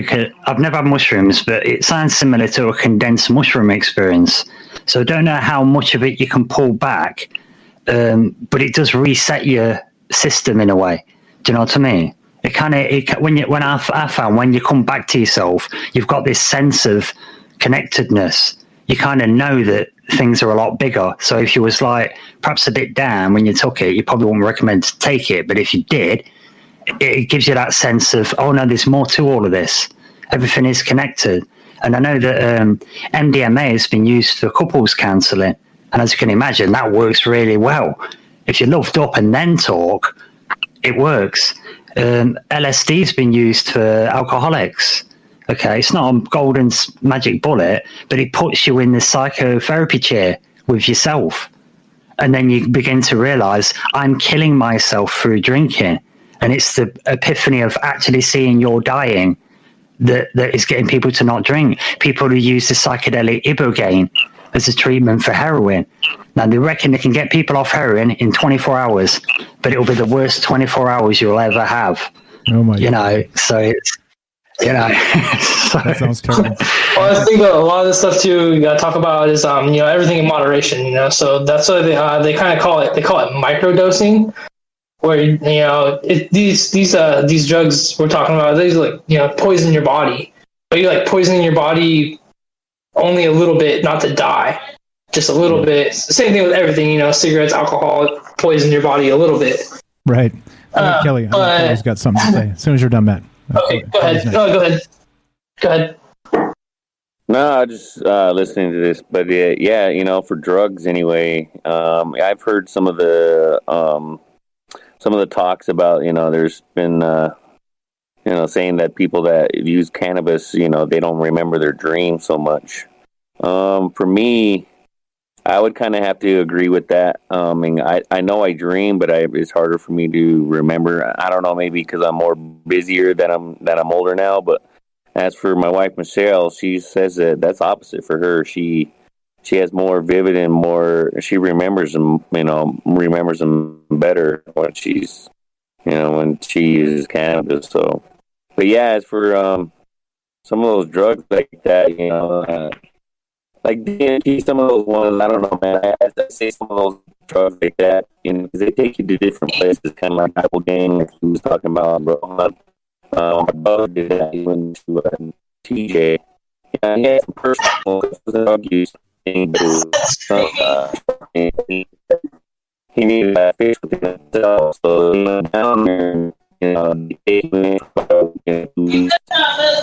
I've never had mushrooms, but it sounds similar to a condensed mushroom experience. So I don't know how much of it you can pull back, but it does reset your system in a way. Do you know what I mean? When I found when you come back to yourself, you've got this sense of connectedness. You kind of know that things are a lot bigger. So if you was like perhaps a bit down when you took it, you probably wouldn't recommend to take it. But if you did, it gives you that sense of, oh no, there's more to all of this. Everything is connected. And I know that MDMA has been used for couples counselling. And as you can imagine, that works really well. If you're loved up and then talk, it works. LSD's been used for alcoholics. Okay, it's not a golden magic bullet, but it puts you in the psychotherapy chair with yourself. And then you begin to realize I'm killing myself through drinking. And it's the epiphany of actually seeing you're dying that is getting people to not drink. People who use the psychedelic ibogaine as a treatment for heroin. Now, they reckon they can get people off heroin in 24 hours, but it'll be the worst 24 hours you'll ever have. Oh, my God. So it's, that sounds terrible. Well, I think a lot of the stuff too you gotta talk about is everything in moderation. So that's why they kind of call it microdosing, where these drugs we're talking about, these poison your body, but you're poisoning your body only a little bit, not to die, just a little bit. Same thing with everything, cigarettes, alcohol, poison your body a little bit. Right. Kelly, Kelly's got something to say. As soon as you're done, Matt. Okay, go ahead. No, go ahead. No, just listening to this, but yeah, for drugs anyway. I've heard some of the talks about, there's been, saying that people that use cannabis, they don't remember their dreams so much. For me, I would kind of have to agree with that. I know I dream, but it's harder for me to remember. I don't know, maybe because I'm more busier that I'm older now. But as for my wife Michelle, she says that's opposite for her. She has more vivid and more. She remembers them, remembers them better when she's, when she uses cannabis. So, but yeah, as for some of those drugs like that, like DMT, some of those ones, I don't know, man. I say some of those drugs like that, because they take you to different places, kind of like Apple Game, like he was talking about. Bro. My brother did that. He went to TJ. Yeah, he had some personal drug use thing, but he needed that fish within himself. So he went down there, they take him in for 2 weeks.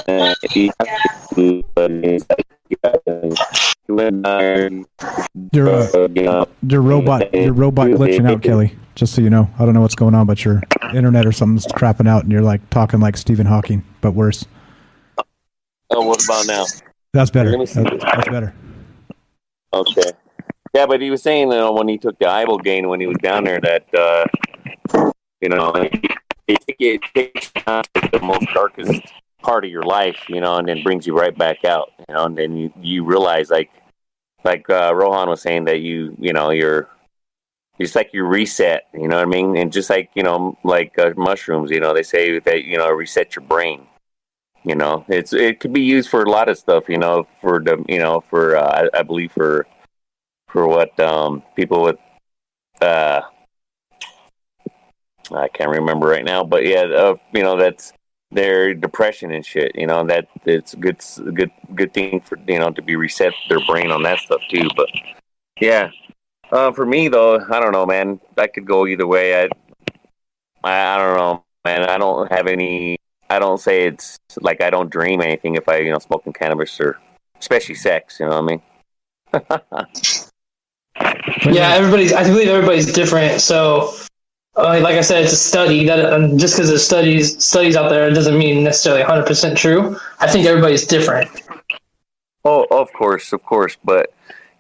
And he had to do, but it's like, Your robot glitching out, Kelly. Just so you know, I don't know what's going on, but your internet or something's crapping out, and you're talking like Stephen Hawking, but worse. Oh, what about now? That's better. That's better. Okay. Yeah, but he was saying when he took the ibogaine when he was down there that it takes you down to the most darkest part of your life, and then brings you right back out, and then you realize like Rohan was saying that you're just like you reset, you know what I mean? And just like, mushrooms, they say that, reset your brain, it could be used for a lot of stuff, for the, for, I believe for what, people with, I can't remember right now, but yeah, that's their depression and shit, that it's a good thing for, to be reset their brain on that stuff too. But yeah, for me though, I don't know, man, that could go either way. I don't know, man. I don't say it's like I don't dream anything if I, smoking cannabis or especially sex, you know what I mean? Yeah, I believe everybody's different. So like I said, it's a study that just because there's studies out there, it doesn't mean necessarily 100% true. I think everybody's different. Oh, of course, but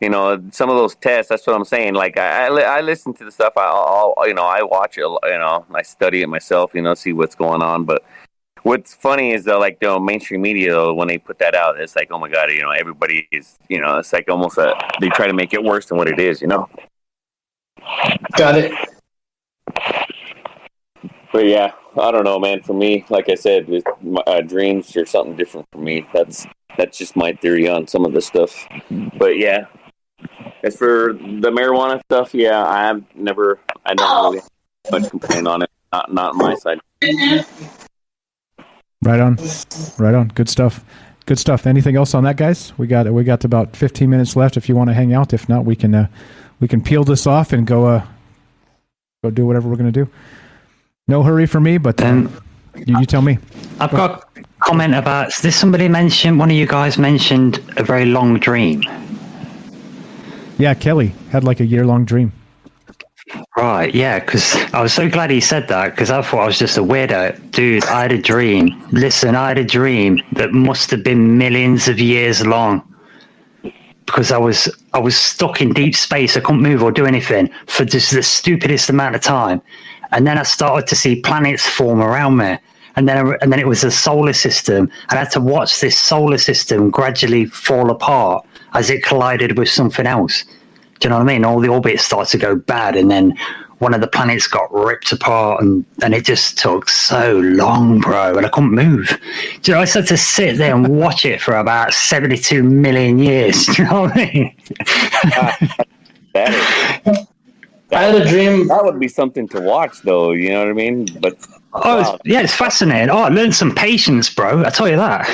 some of those tests. That's what I'm saying. Like I listen to the stuff. I watch it. I study it myself. See what's going on. But what's funny is though, like the mainstream media, though, when they put that out, it's like, oh my god, everybody is, it's like almost they try to make it worse than what it is. Got it. But yeah, I don't know, man. For me, like I said, dreams are something different for me. That's just my theory on some of the stuff. But yeah, as for the marijuana stuff, yeah, I don't really have much complaint on it. Not on my side. Right on. Good stuff. Anything else on that, guys? We got about 15 minutes left. If you want to hang out, if not, we can peel this off and go do whatever we're going to do. No hurry for me, but you tell me. I've got a comment about, did somebody mention, one of you guys mentioned a very long dream? Yeah, Kelly had like a year-long dream. Right, yeah, because I was so glad he said that, because I thought I was just a weirdo. Dude, I had a dream. Listen, I had a dream that must have been millions of years long. because I was stuck in deep space. I couldn't move or do anything for just the stupidest amount of time. And then I started to see planets form around me. And then it was a solar system. I had to watch this solar system gradually fall apart as it collided with something else. Do you know what I mean? All the orbits started to go bad, and then one of the planets got ripped apart, and it just took so long, bro, and I couldn't move. Do you know, I had to sit there and watch it for about 72 million years. Do you know what I mean? I had a dream. That would be something to watch, though. You know what I mean? But it's fascinating. I learned some patience, bro. I tell you that.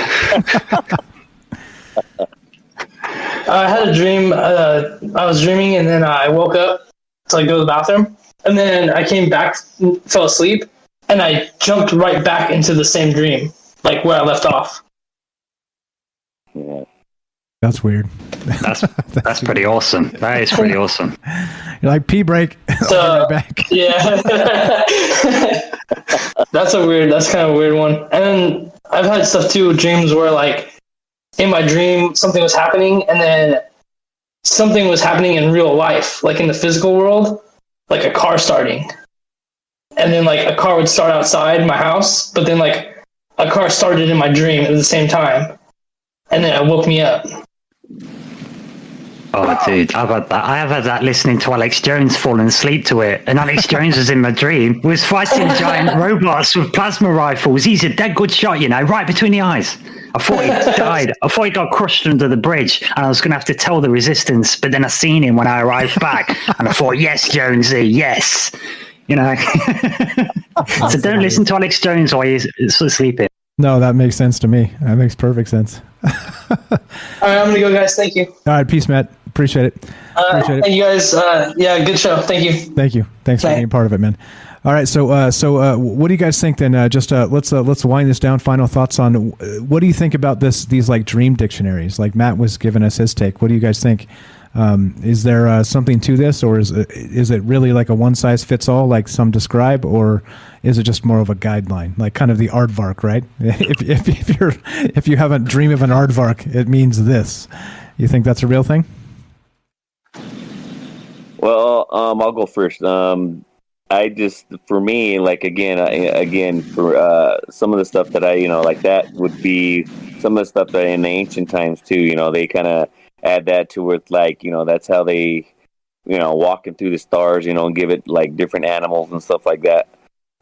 I had a dream. I was dreaming, and then I woke up to go to the bathroom, and then I came back, fell asleep, and I jumped right back into the same dream, like where I left off. Yeah. That's weird. That's pretty awesome. That is pretty awesome. You're like, pee break. So, right back. Yeah. That's kind of a weird one. And then I've had stuff too, dreams where like in my dream something was happening, and then something was happening in real life, like in the physical world, like a car starting. And then like a car would start outside my house, but then like a car started in my dream at the same time. And then it woke me up. Oh, dude, I've had that. I have had that listening to Alex Jones falling asleep to it. And Alex Jones was in my dream, was fighting giant robots with plasma rifles. He's a dead good shot, you know, right between the eyes. I thought he died. I thought he got crushed under the bridge, and I was going to have to tell the resistance. But then I seen him when I arrived back, and I thought, yes, Jonesy, yes. You know. So don't listen to Alex Jones while he's sleeping. No, that makes sense to me. That makes perfect sense. All right, I'm going to go, guys. Thank you. All right, peace, Matt. Appreciate it. Thank you, guys. Yeah, good show. Thank you. Thank you. Thanks for being part of it, man. All right, so what do you guys think then? Let's wind this down. Final thoughts on what do you think about these like dream dictionaries? Like Matt was giving us his take. What do you guys think? Is there something to this, or is it really like a one size fits all, like some describe, or is it just more of a guideline, like kind of the aardvark, right? If you haven't dreamed of an aardvark, it means this. You think that's a real thing? Well, I'll go first. I just, for me, like again, for some of the stuff that I, like that would be some of the stuff that in the ancient times too. They kind of add that to it, like that's how they, walking through the stars, and give it like different animals and stuff like that.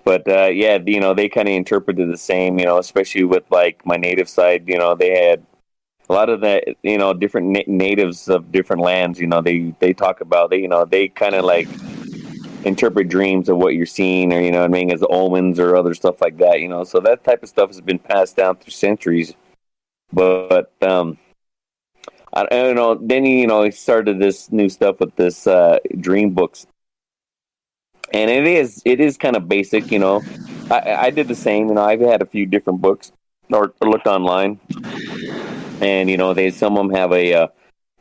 But yeah, they kind of interpreted the same, especially with like my native side. They had a lot of that, different natives of different lands. They talk about they kind of like interpret dreams of what you're seeing, or as omens or other stuff like that. So that type of stuff has been passed down through centuries. But I don't know. Then he started this new stuff with this dream books, and it is kind of basic. I did the same. I've had a few different books or looked online, and some of them have a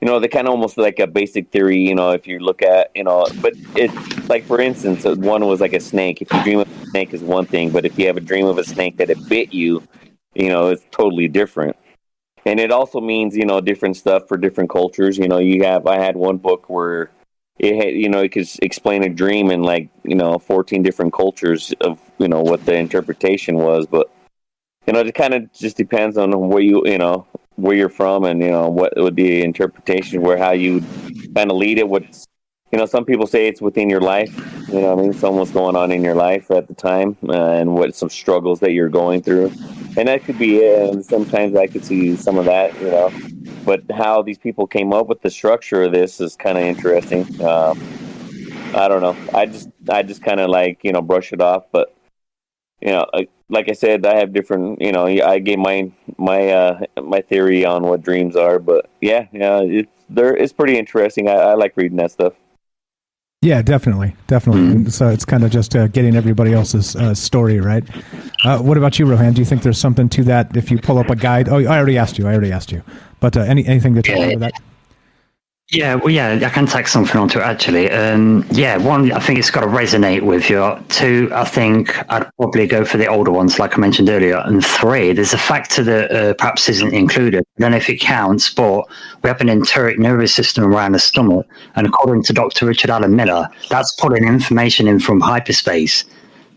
they kind of almost like a basic theory. If you look at but it's like, for instance, one was like a snake. If you dream of a snake is one thing, but if you have a dream of a snake that it bit you, it's totally different. And it also means, different stuff for different cultures. I had one book where it had, it could explain a dream in like, 14 different cultures of, what the interpretation was. But, it kind of just depends on where where you're from and, what would the interpretation, how you kind of lead it. What's, some people say it's within your life, something's going on in your life at the time, and what some struggles that you're going through. And that could be it. And sometimes I could see some of that, but how these people came up with the structure of this is kind of interesting. I don't know. I just kind of like, brush it off, but like I said, I have different, I gave my theory on what dreams are, but yeah, it's pretty interesting. I like reading that stuff. Yeah, definitely. Mm-hmm. So it's kind of just getting everybody else's story, right? What about you, Rohan? Do you think there's something to that if you pull up a guide? Oh, I already asked you. But anything to talk about that? Yeah, well, yeah, I can tack something onto it actually. Yeah, one, I think it's got to resonate with you. Two, I think I'd probably go for the older ones, like I mentioned earlier. And three, there's a factor that perhaps isn't included. I don't know if it counts, but we have an enteric nervous system around the stomach, and according to Dr. Richard Allen Miller, that's pulling information in from hyperspace.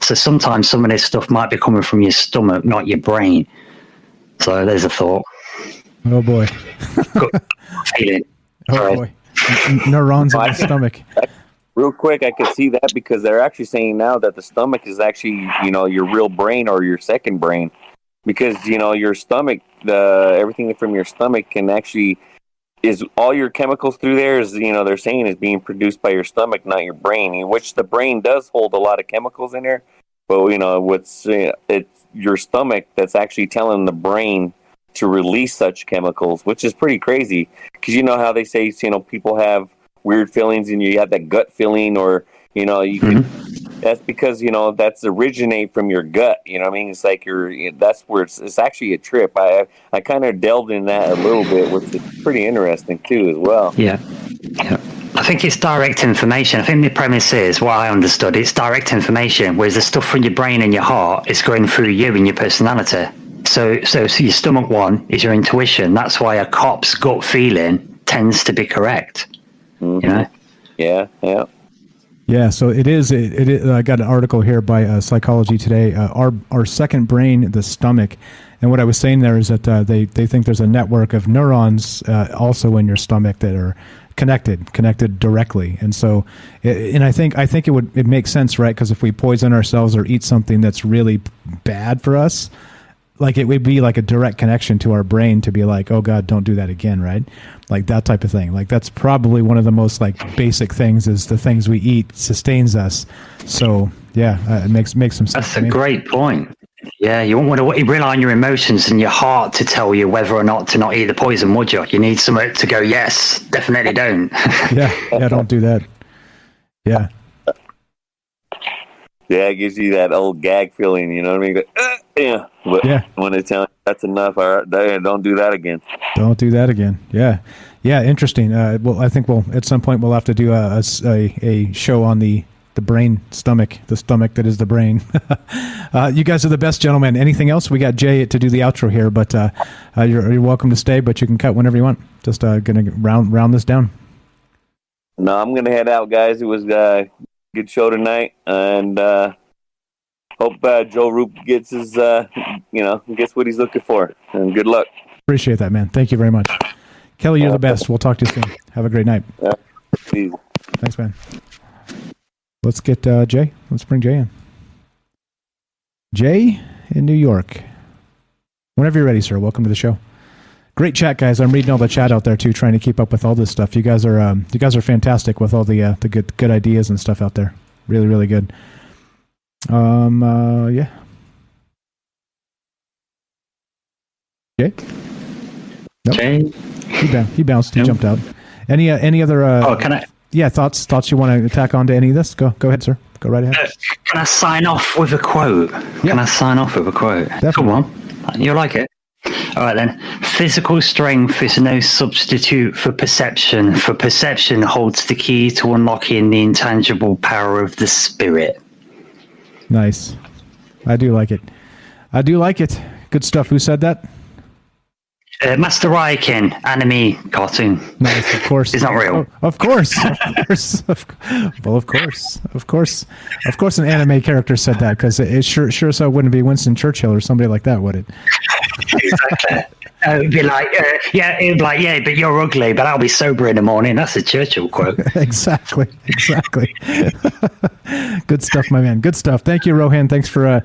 So sometimes some of this stuff might be coming from your stomach, not your brain. So there's a thought. Oh boy. Feeling. Oh boy. Neurons in the stomach. Real quick, I could see that because they're actually saying now that the stomach is actually, your real brain or your second brain. Because, your stomach, everything from your stomach can actually, is all your chemicals through there is, they're saying is being produced by your stomach, not your brain, which the brain does hold a lot of chemicals in there. But, it's your stomach that's actually telling the brain to release such chemicals, which is pretty crazy. Because you know how they say, people have weird feelings and you have that gut feeling, or, you can, that's because, that's originate from your gut. You know what I mean? It's like that's where it's actually a trip. I kind of delved in that a little bit, which is pretty interesting too, as well. Yeah. I think it's direct information. I think the premise is, what I understood, it's direct information, whereas the stuff from your brain and your heart is going through you and your personality. So your stomach one is your intuition. That's why a cop's gut feeling tends to be correct. Yeah. Yeah, so it is. I got an article here by Psychology Today. Our second brain, the stomach, and what I was saying there is that they think there's a network of neurons also in your stomach that are connected directly. And so, I think it makes sense, right? Because if we poison ourselves or eat something that's really bad for us, like it would be like a direct connection to our brain to be like, oh God, don't do that again, right? Like that type of thing. Like that's probably one of the most like basic things is the things we eat sustains us. So yeah, it makes some sense. That's a great point. Yeah, you won't want to rely on your emotions and your heart to tell you whether or not to not eat the poison, would you? You need somewhere to go, yes, definitely don't. yeah, don't do that. Yeah. Yeah, it gives you that old gag feeling, you know what I mean? Yeah. But when they tell you that's enough, all right, don't do that again. Don't do that again. Yeah. Yeah, interesting. Well, I think at some point we'll have to do a show on the brain stomach, the stomach that is the brain. You guys are the best, gentlemen. Anything else? We got Jay to do the outro here, but you're welcome to stay, but you can cut whenever you want. Just going to round this down. No, I'm going to head out, guys. It was good show tonight, and hope Joe Roop gets his gets what he's looking for, and good luck. Appreciate that, man. Thank you very much. Kelly, you're the best. We'll talk to you soon. Have a great night. Thanks, man. Let's get Jay. Let's bring Jay in. Jay in New York. Whenever you're ready, sir. Welcome to the show. Great chat, guys. I'm reading all the chat out there too, trying to keep up with all this stuff. You guys are fantastic with all the good ideas and stuff out there. Really, really good. Yeah. Jay? Nope. Jay? He bounced. He jumped out. Any other? Can I? Yeah, thoughts you want to tack on to any of this? Go ahead, sir. Go right ahead. Can I sign off with a quote? Can I sign off with a quote? Definitely. Come on. You like it? All right, then. Physical strength is no substitute for perception, for perception holds the key to unlocking the intangible power of the spirit. Nice. I do like it. Good stuff. Who said that? Master Raikin, anime cartoon. Nice, of course. It's not real. Of course. Well, of course an anime character said that, because it sure so wouldn't be Winston Churchill or somebody like that, would it? Exactly. It'd be like, but you're ugly, but I'll be sober in the morning. That's a Churchill quote. Exactly. Good stuff, my man. Good stuff. Thank you, Rohan. Thanks for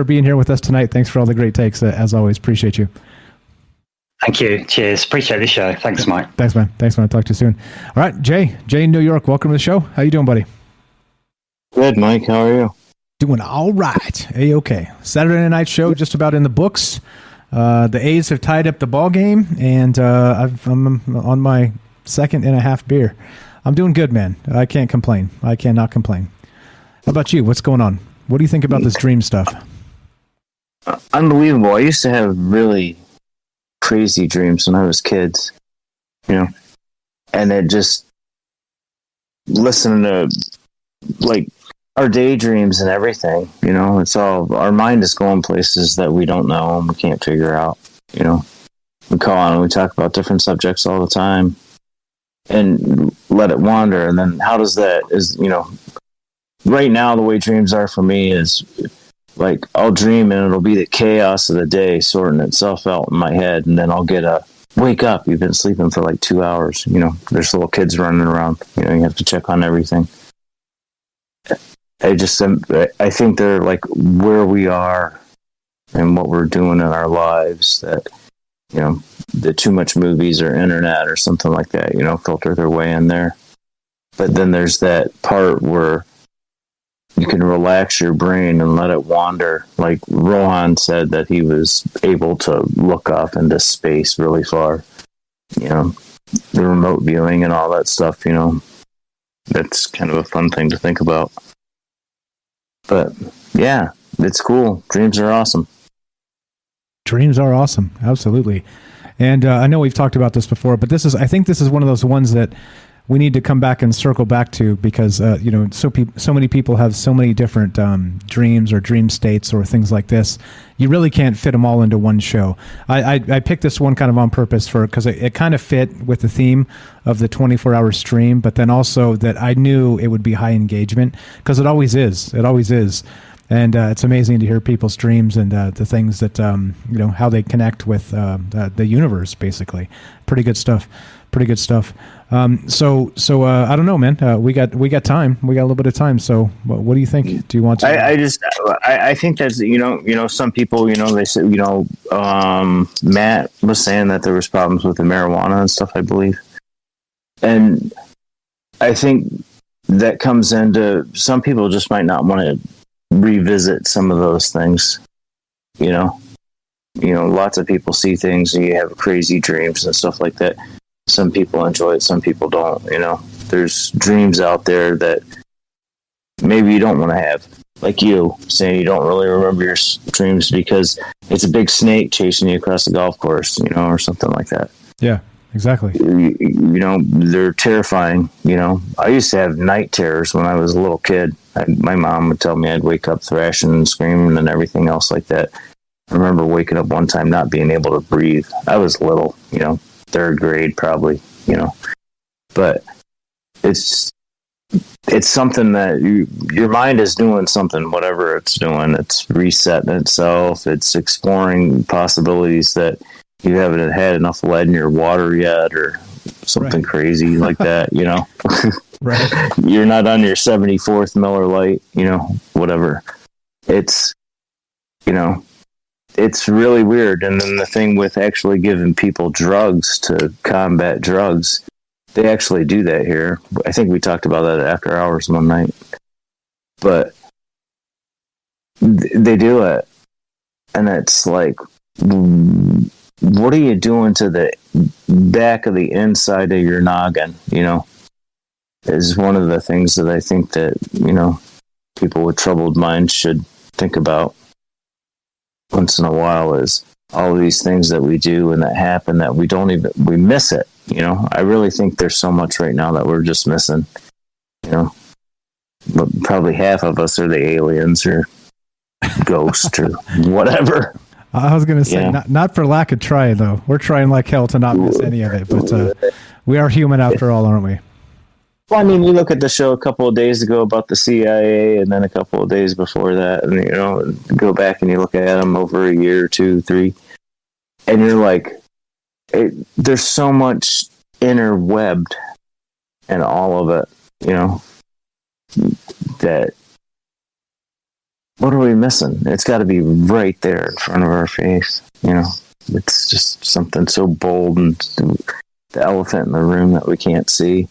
being here with us tonight. Thanks for all the great takes. As always, appreciate you. Thank you. Cheers. Appreciate the show. Thanks, Mike. Thanks, man. Talk to you soon. All right, Jay in New York. Welcome to the show. How you doing, buddy? Good, Mike. How are you? Doing all right. A-okay. Saturday night show just about in the books. The A's have tied up the ball game, and I'm on my second and a half beer. I'm doing good, man. I can't complain. I cannot complain. How about you? What's going on? What do you think about this dream stuff? Unbelievable. I used to have really crazy dreams when I was kids. and it just listening to like our daydreams and everything, you know, it's all, our mind is going places that we don't know and we can't figure out, you know. We call on and we talk about different subjects all the time and let it wander. And then how does that is, you know, right now the way dreams are for me is like I'll dream and it'll be the chaos of the day sorting itself out in my head, and then I'll get a wake up, you've been sleeping for like 2 hours, you know, there's little kids running around, you know, you have to check on everything. I think they're like where we are and what we're doing in our lives, that, you know, the too much movies or internet or something like that, you know, filter their way in there. But then there's that part where you can relax your brain and let it wander. Like Rohan said that he was able to look off into space really far, you know, the remote viewing and all that stuff, you know, that's kind of a fun thing to think about. But yeah, it's cool. Dreams are awesome. Dreams are awesome. Absolutely. And I know we've talked about this before, but I think this is one of those ones that we need to come back and circle back to, because you know, so many people have so many different dreams or dream states or things like this. You really can't fit them all into one show. I picked this one kind of on purpose because it kind of fit with the theme of the 24-hour stream, but then also that I knew it would be high engagement, because it always is. It always is. And it's amazing to hear people's dreams and the things that, you know, how they connect with the universe, basically. Pretty good stuff. So I don't know, man. We got time. We got a little bit of time. So what do you think? Do you want to? I think that's, you know, some people, you know, they say, you know, Matt was saying that there was problems with the marijuana and stuff, I believe. And I think that comes into, some people just might not want to revisit some of those things, you know, lots of people see things and you have crazy dreams and stuff like that. Some people enjoy it, some people don't, you know. There's dreams out there that maybe you don't want to have, like you saying you don't really remember your dreams because it's a big snake chasing you across the golf course, you know, or something like that. Yeah, exactly. You know, they're terrifying, you know. I used to have night terrors when I was a little kid. My mom would tell me I'd wake up thrashing and screaming and everything else like that. I remember waking up one time not being able to breathe. I was little, you know, 3rd grade probably, you know. But it's something that your mind is doing something, whatever it's doing. It's resetting itself. It's exploring possibilities that you haven't had enough lead in your water yet, or something crazy like that, you know. Right. You're not on your 74th Miller Lite, you know, whatever. It's, you know, it's really weird. And then the thing with actually giving people drugs to combat drugs, they actually do that here. I think we talked about that after hours one night. But they do it. And it's like, what are you doing to the back of the inside of your noggin, you know? Is one of the things that I think that, you know, people with troubled minds should think about once in a while, is all of these things that we do and that happen that we miss it, you know. I really think there's so much right now that we're just missing, you know. But probably half of us are the aliens or ghosts or whatever. I was going to say, not for lack of trying, though. We're trying like hell to not miss any of it, but we are human after all, aren't we? Well, I mean, you look at the show a couple of days ago about the CIA, and then a couple of days before that, and, you know, go back and you look at them over a year, 2, 3, and you're like, there's so much interwebbed in all of it, you know, that what are we missing? It's got to be right there in front of our face, you know. It's just something so bold and the elephant in the room that we can't see.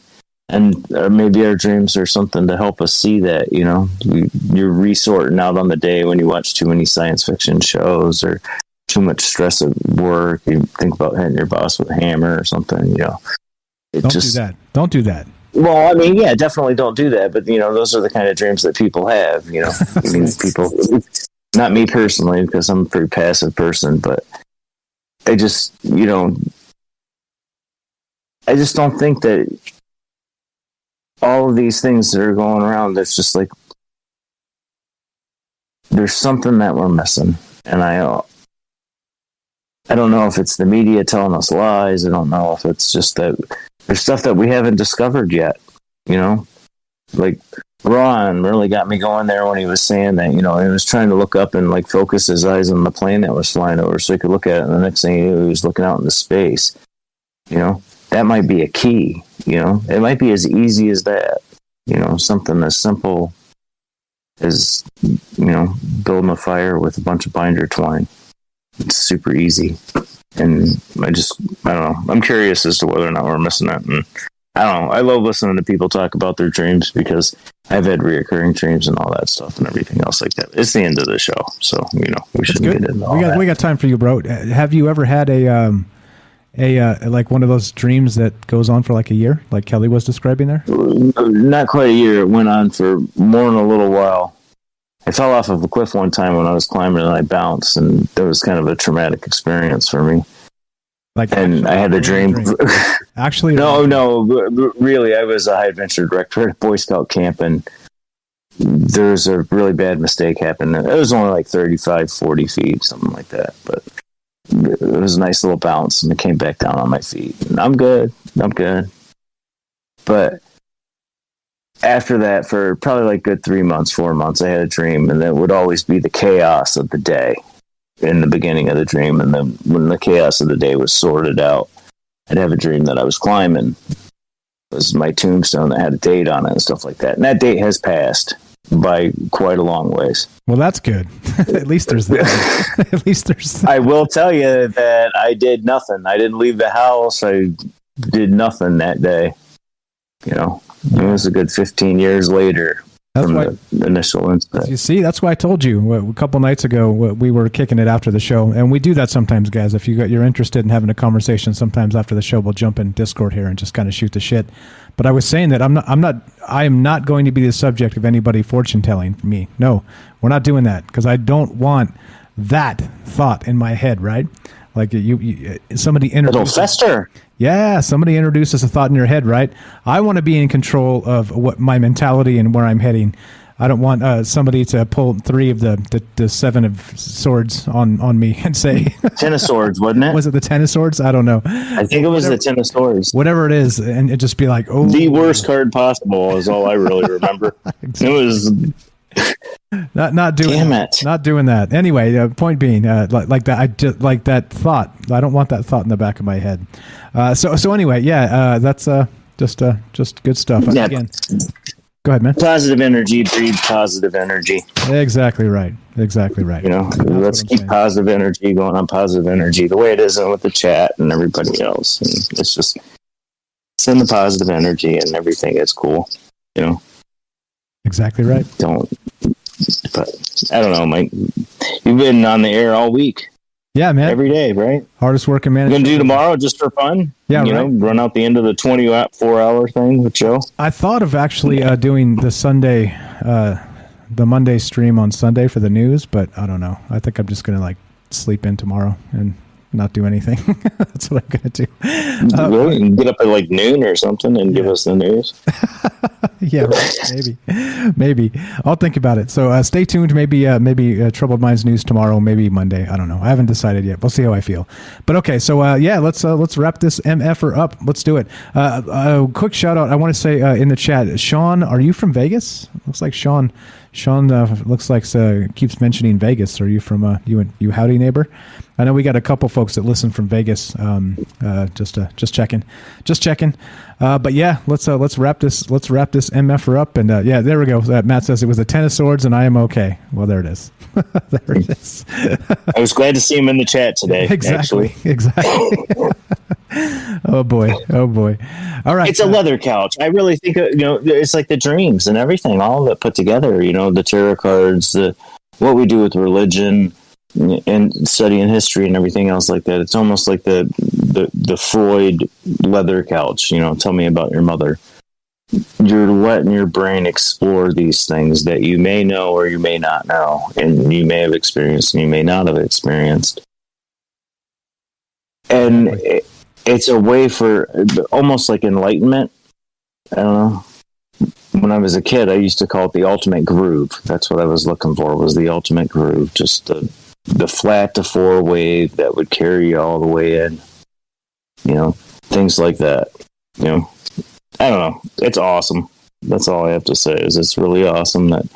And maybe our dreams are something to help us see that, you know. You're resorting out on the day when you watch too many science fiction shows or too much stress at work. You think about hitting your boss with a hammer or something, you know. Don't do that. Well, I mean, yeah, definitely don't do that. But, you know, those are the kind of dreams that people have, you know. I mean, people, not me personally, because I'm a pretty passive person, but I just, you know, I just don't think that all of these things that are going around, it's just like there's something that we're missing. And I don't know if it's the media telling us lies. I don't know if it's just that there's stuff that we haven't discovered yet, you know? Like, Ron really got me going there when he was saying that, you know, he was trying to look up and, like, focus his eyes on the plane that was flying over so he could look at it, and the next thing he knew, he was looking out into space. You know? That might be a key, you know? It might be as easy as that, you know, something as simple as, you know, building a fire with a bunch of binder twine. It's super easy. And I don't know. I'm curious as to whether or not we're missing that. And I don't know. I love listening to people talk about their dreams because I've had reoccurring dreams and all that stuff and everything else like that. It's the end of the show. So, you know, we shouldn't get into all that. We got time for you, bro. Have you ever had a like one of those dreams that goes on for like a year, like Kelly was describing there? Not quite a year. It went on for more than a little while. I fell off of a cliff one time when I was climbing and I bounced, and that was kind of a traumatic experience for me. Like, and I had a dream. Actually, no, really, I was a high adventure director at a Boy Scout camp, and there was a really bad mistake happened. It was only like 35, 40 feet, something like that, but it was a nice little bounce, and it came back down on my feet. And I'm good. But after that, for probably like good 3 months, 4 months, I had a dream, and it would always be the chaos of the day in the beginning of the dream. And then when the chaos of the day was sorted out, I'd have a dream that I was climbing. It was my tombstone that had a date on it and stuff like that. And that date has passed by quite a long ways. Well, that's good. At least there's that. At least there's that. I will tell you that I did nothing. I didn't leave the house. I did nothing that day. You know, it was a good 15 years later from the initial incident. You see, that's why I told you a couple nights ago we were kicking it after the show, and we do that sometimes, guys. If you're interested in having a conversation, sometimes after the show we'll jump in Discord here and just kind of shoot the shit. But I was saying that I am not going to be the subject of anybody fortune telling me. No, we're not doing that because I don't want that thought in my head, right? Like somebody introduces. It'll fester. Yeah, somebody introduces a thought in your head, right? I want to be in control of what my mentality and where I'm heading. I don't want somebody to pull 3 of the 7 of swords on me and say... 10 of swords, wasn't it? Was it the 10 of swords? I don't know. I think it was the 10 of swords. Whatever it is, and it just be like, oh... The worst card possible is all I really remember. Exactly. It was... Not doing Damn that. it. Not doing that. Anyway, point being, like that. I just like that thought. I don't want that thought in the back of my head. So anyway, yeah, that's just good stuff. Yeah. Again, go ahead, man. Positive energy breeds positive energy. Exactly right. You know, let's keep positive energy going on. Positive energy, the way it is with the chat and everybody else, and it's just send the positive energy and everything. It's cool. You know. Exactly right. But I don't know, Mike. You've been on the air all week. Yeah, man. Every day, right? Hardest working man. You gonna do tomorrow just for fun? Yeah, you know, run out the end of the 24-hour thing with Joe. I thought of actually doing the Sunday, the Monday stream on Sunday for the news, but I don't know. I think I'm just gonna like sleep in tomorrow and not do anything. That's what I'm gonna do. Really? You can get up at like noon or something and give us the news. Yeah, maybe. I'll think about it. So stay tuned. Maybe Troubled Minds news tomorrow. Maybe Monday. I don't know. I haven't decided yet. We'll see how I feel. But okay. So let's wrap this MFer up. Let's do it. Quick shout out. I want to say in the chat, Sean, are you from Vegas? Looks like Sean looks like keeps mentioning Vegas. Are you from you howdy neighbor? I know we got a couple folks that listen from Vegas. Just checking. But yeah, let's wrap this MFer up. And yeah, there we go. Matt says it was a 10 of swords, and I am okay. Well, there it is. There it is. I was glad to see him in the chat today. Exactly. Oh boy. All right. It's a leather couch. I really think it's like the dreams and everything, all of it put together. You know, the tarot cards, what we do with religion and studying history and everything else like that. It's almost like the Freud leather couch. You know, tell me about your mother. You're letting your brain explore these things that you may know or you may not know, and you may have experienced and you may not have experienced. And it's a way for almost like enlightenment. I don't know. When I was a kid, I used to call it the ultimate groove. That's what I was looking for, was the ultimate groove. Just the flat to 4 wave that would carry you all the way in. You know, things like that. You know, I don't know. It's awesome. That's all I have to say, is it's really awesome that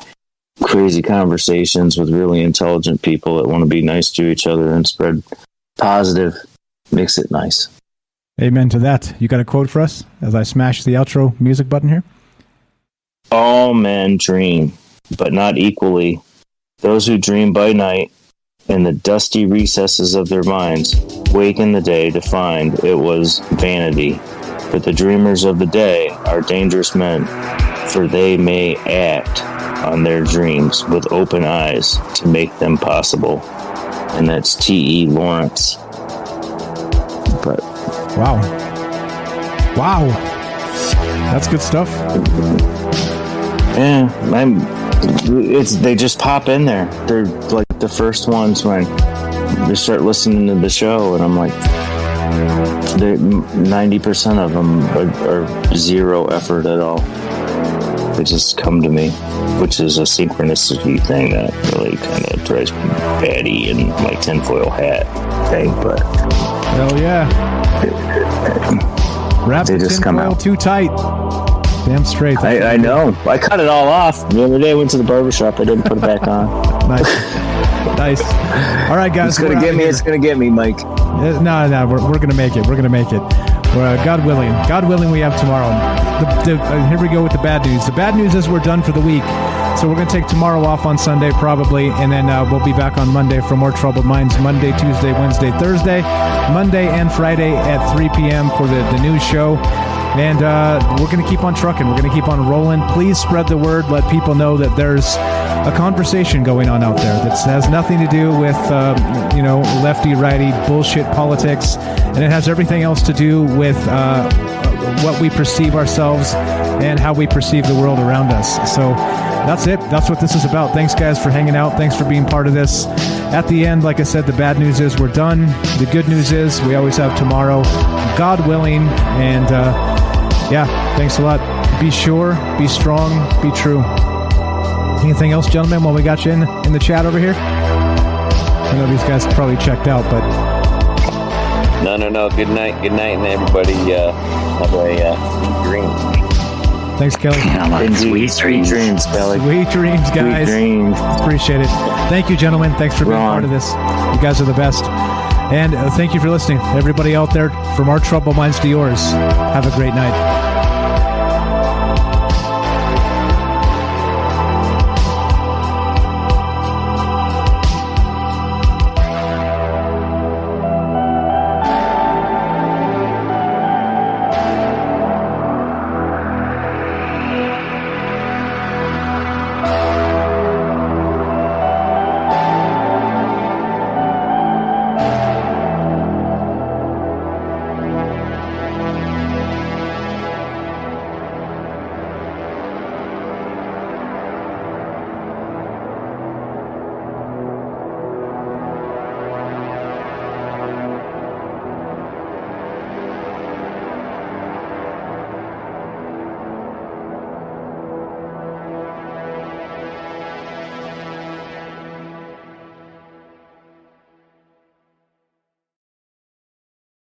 crazy conversations with really intelligent people that want to be nice to each other and spread positive makes it nice. Amen to that. You got a quote for us as I smash the outro music button here? All men dream, but not equally. Those who dream by night in the dusty recesses of their minds wake in the day to find it was vanity. But the dreamers of the day are dangerous men, for they may act on their dreams with open eyes to make them possible. And that's T.E. Lawrence. But wow, that's good stuff. Yeah, they just pop in there. They're like the first ones when they start listening to the show, and I'm like, 90% of them are zero effort at all. They just come to me, which is a synchronicity thing that really kind of drives me batty in my tinfoil hat thing. But hell yeah, wrap the tinfoil too tight. Damn straight. I know. I cut it all off the other day. I went to the barbershop. I didn't put it back on. Nice. All right, guys. It's gonna get me. It's gonna get me, Mike. No. We're gonna make it. We're gonna make it. God willing, we have tomorrow. Here we go with the bad news. The bad news is we're done for the week. So we're going to take tomorrow off on Sunday probably, and then we'll be back on Monday for More Troubled Minds. Monday, Tuesday, Wednesday, Thursday. Monday and Friday at 3 p.m. for the news show. And we're going to keep on trucking. We're going to keep on rolling. Please spread the word. Let people know that there's a conversation going on out there that has nothing to do with, lefty-righty bullshit politics. And it has everything else to do with what we perceive ourselves and how we perceive the world around us. So that's it. That's what this is about. Thanks, guys, for hanging out. Thanks for being part of this. At the end, like I said, the bad news is we're done. The good news is we always have tomorrow, God willing. And thanks a lot. Be sure, be strong, be true. Anything else, gentlemen, while we got you in the chat over here? I know these guys probably checked out, but... No. Good night, and everybody have a dream. Thanks, Kelly. Sweet dreams, Kelly. Sweet dreams, guys. Sweet dreams. Appreciate it. Thank you, gentlemen. Thanks for being part of this. You guys are the best. And thank you for listening. Everybody out there, from our troubled minds to yours, have a great night.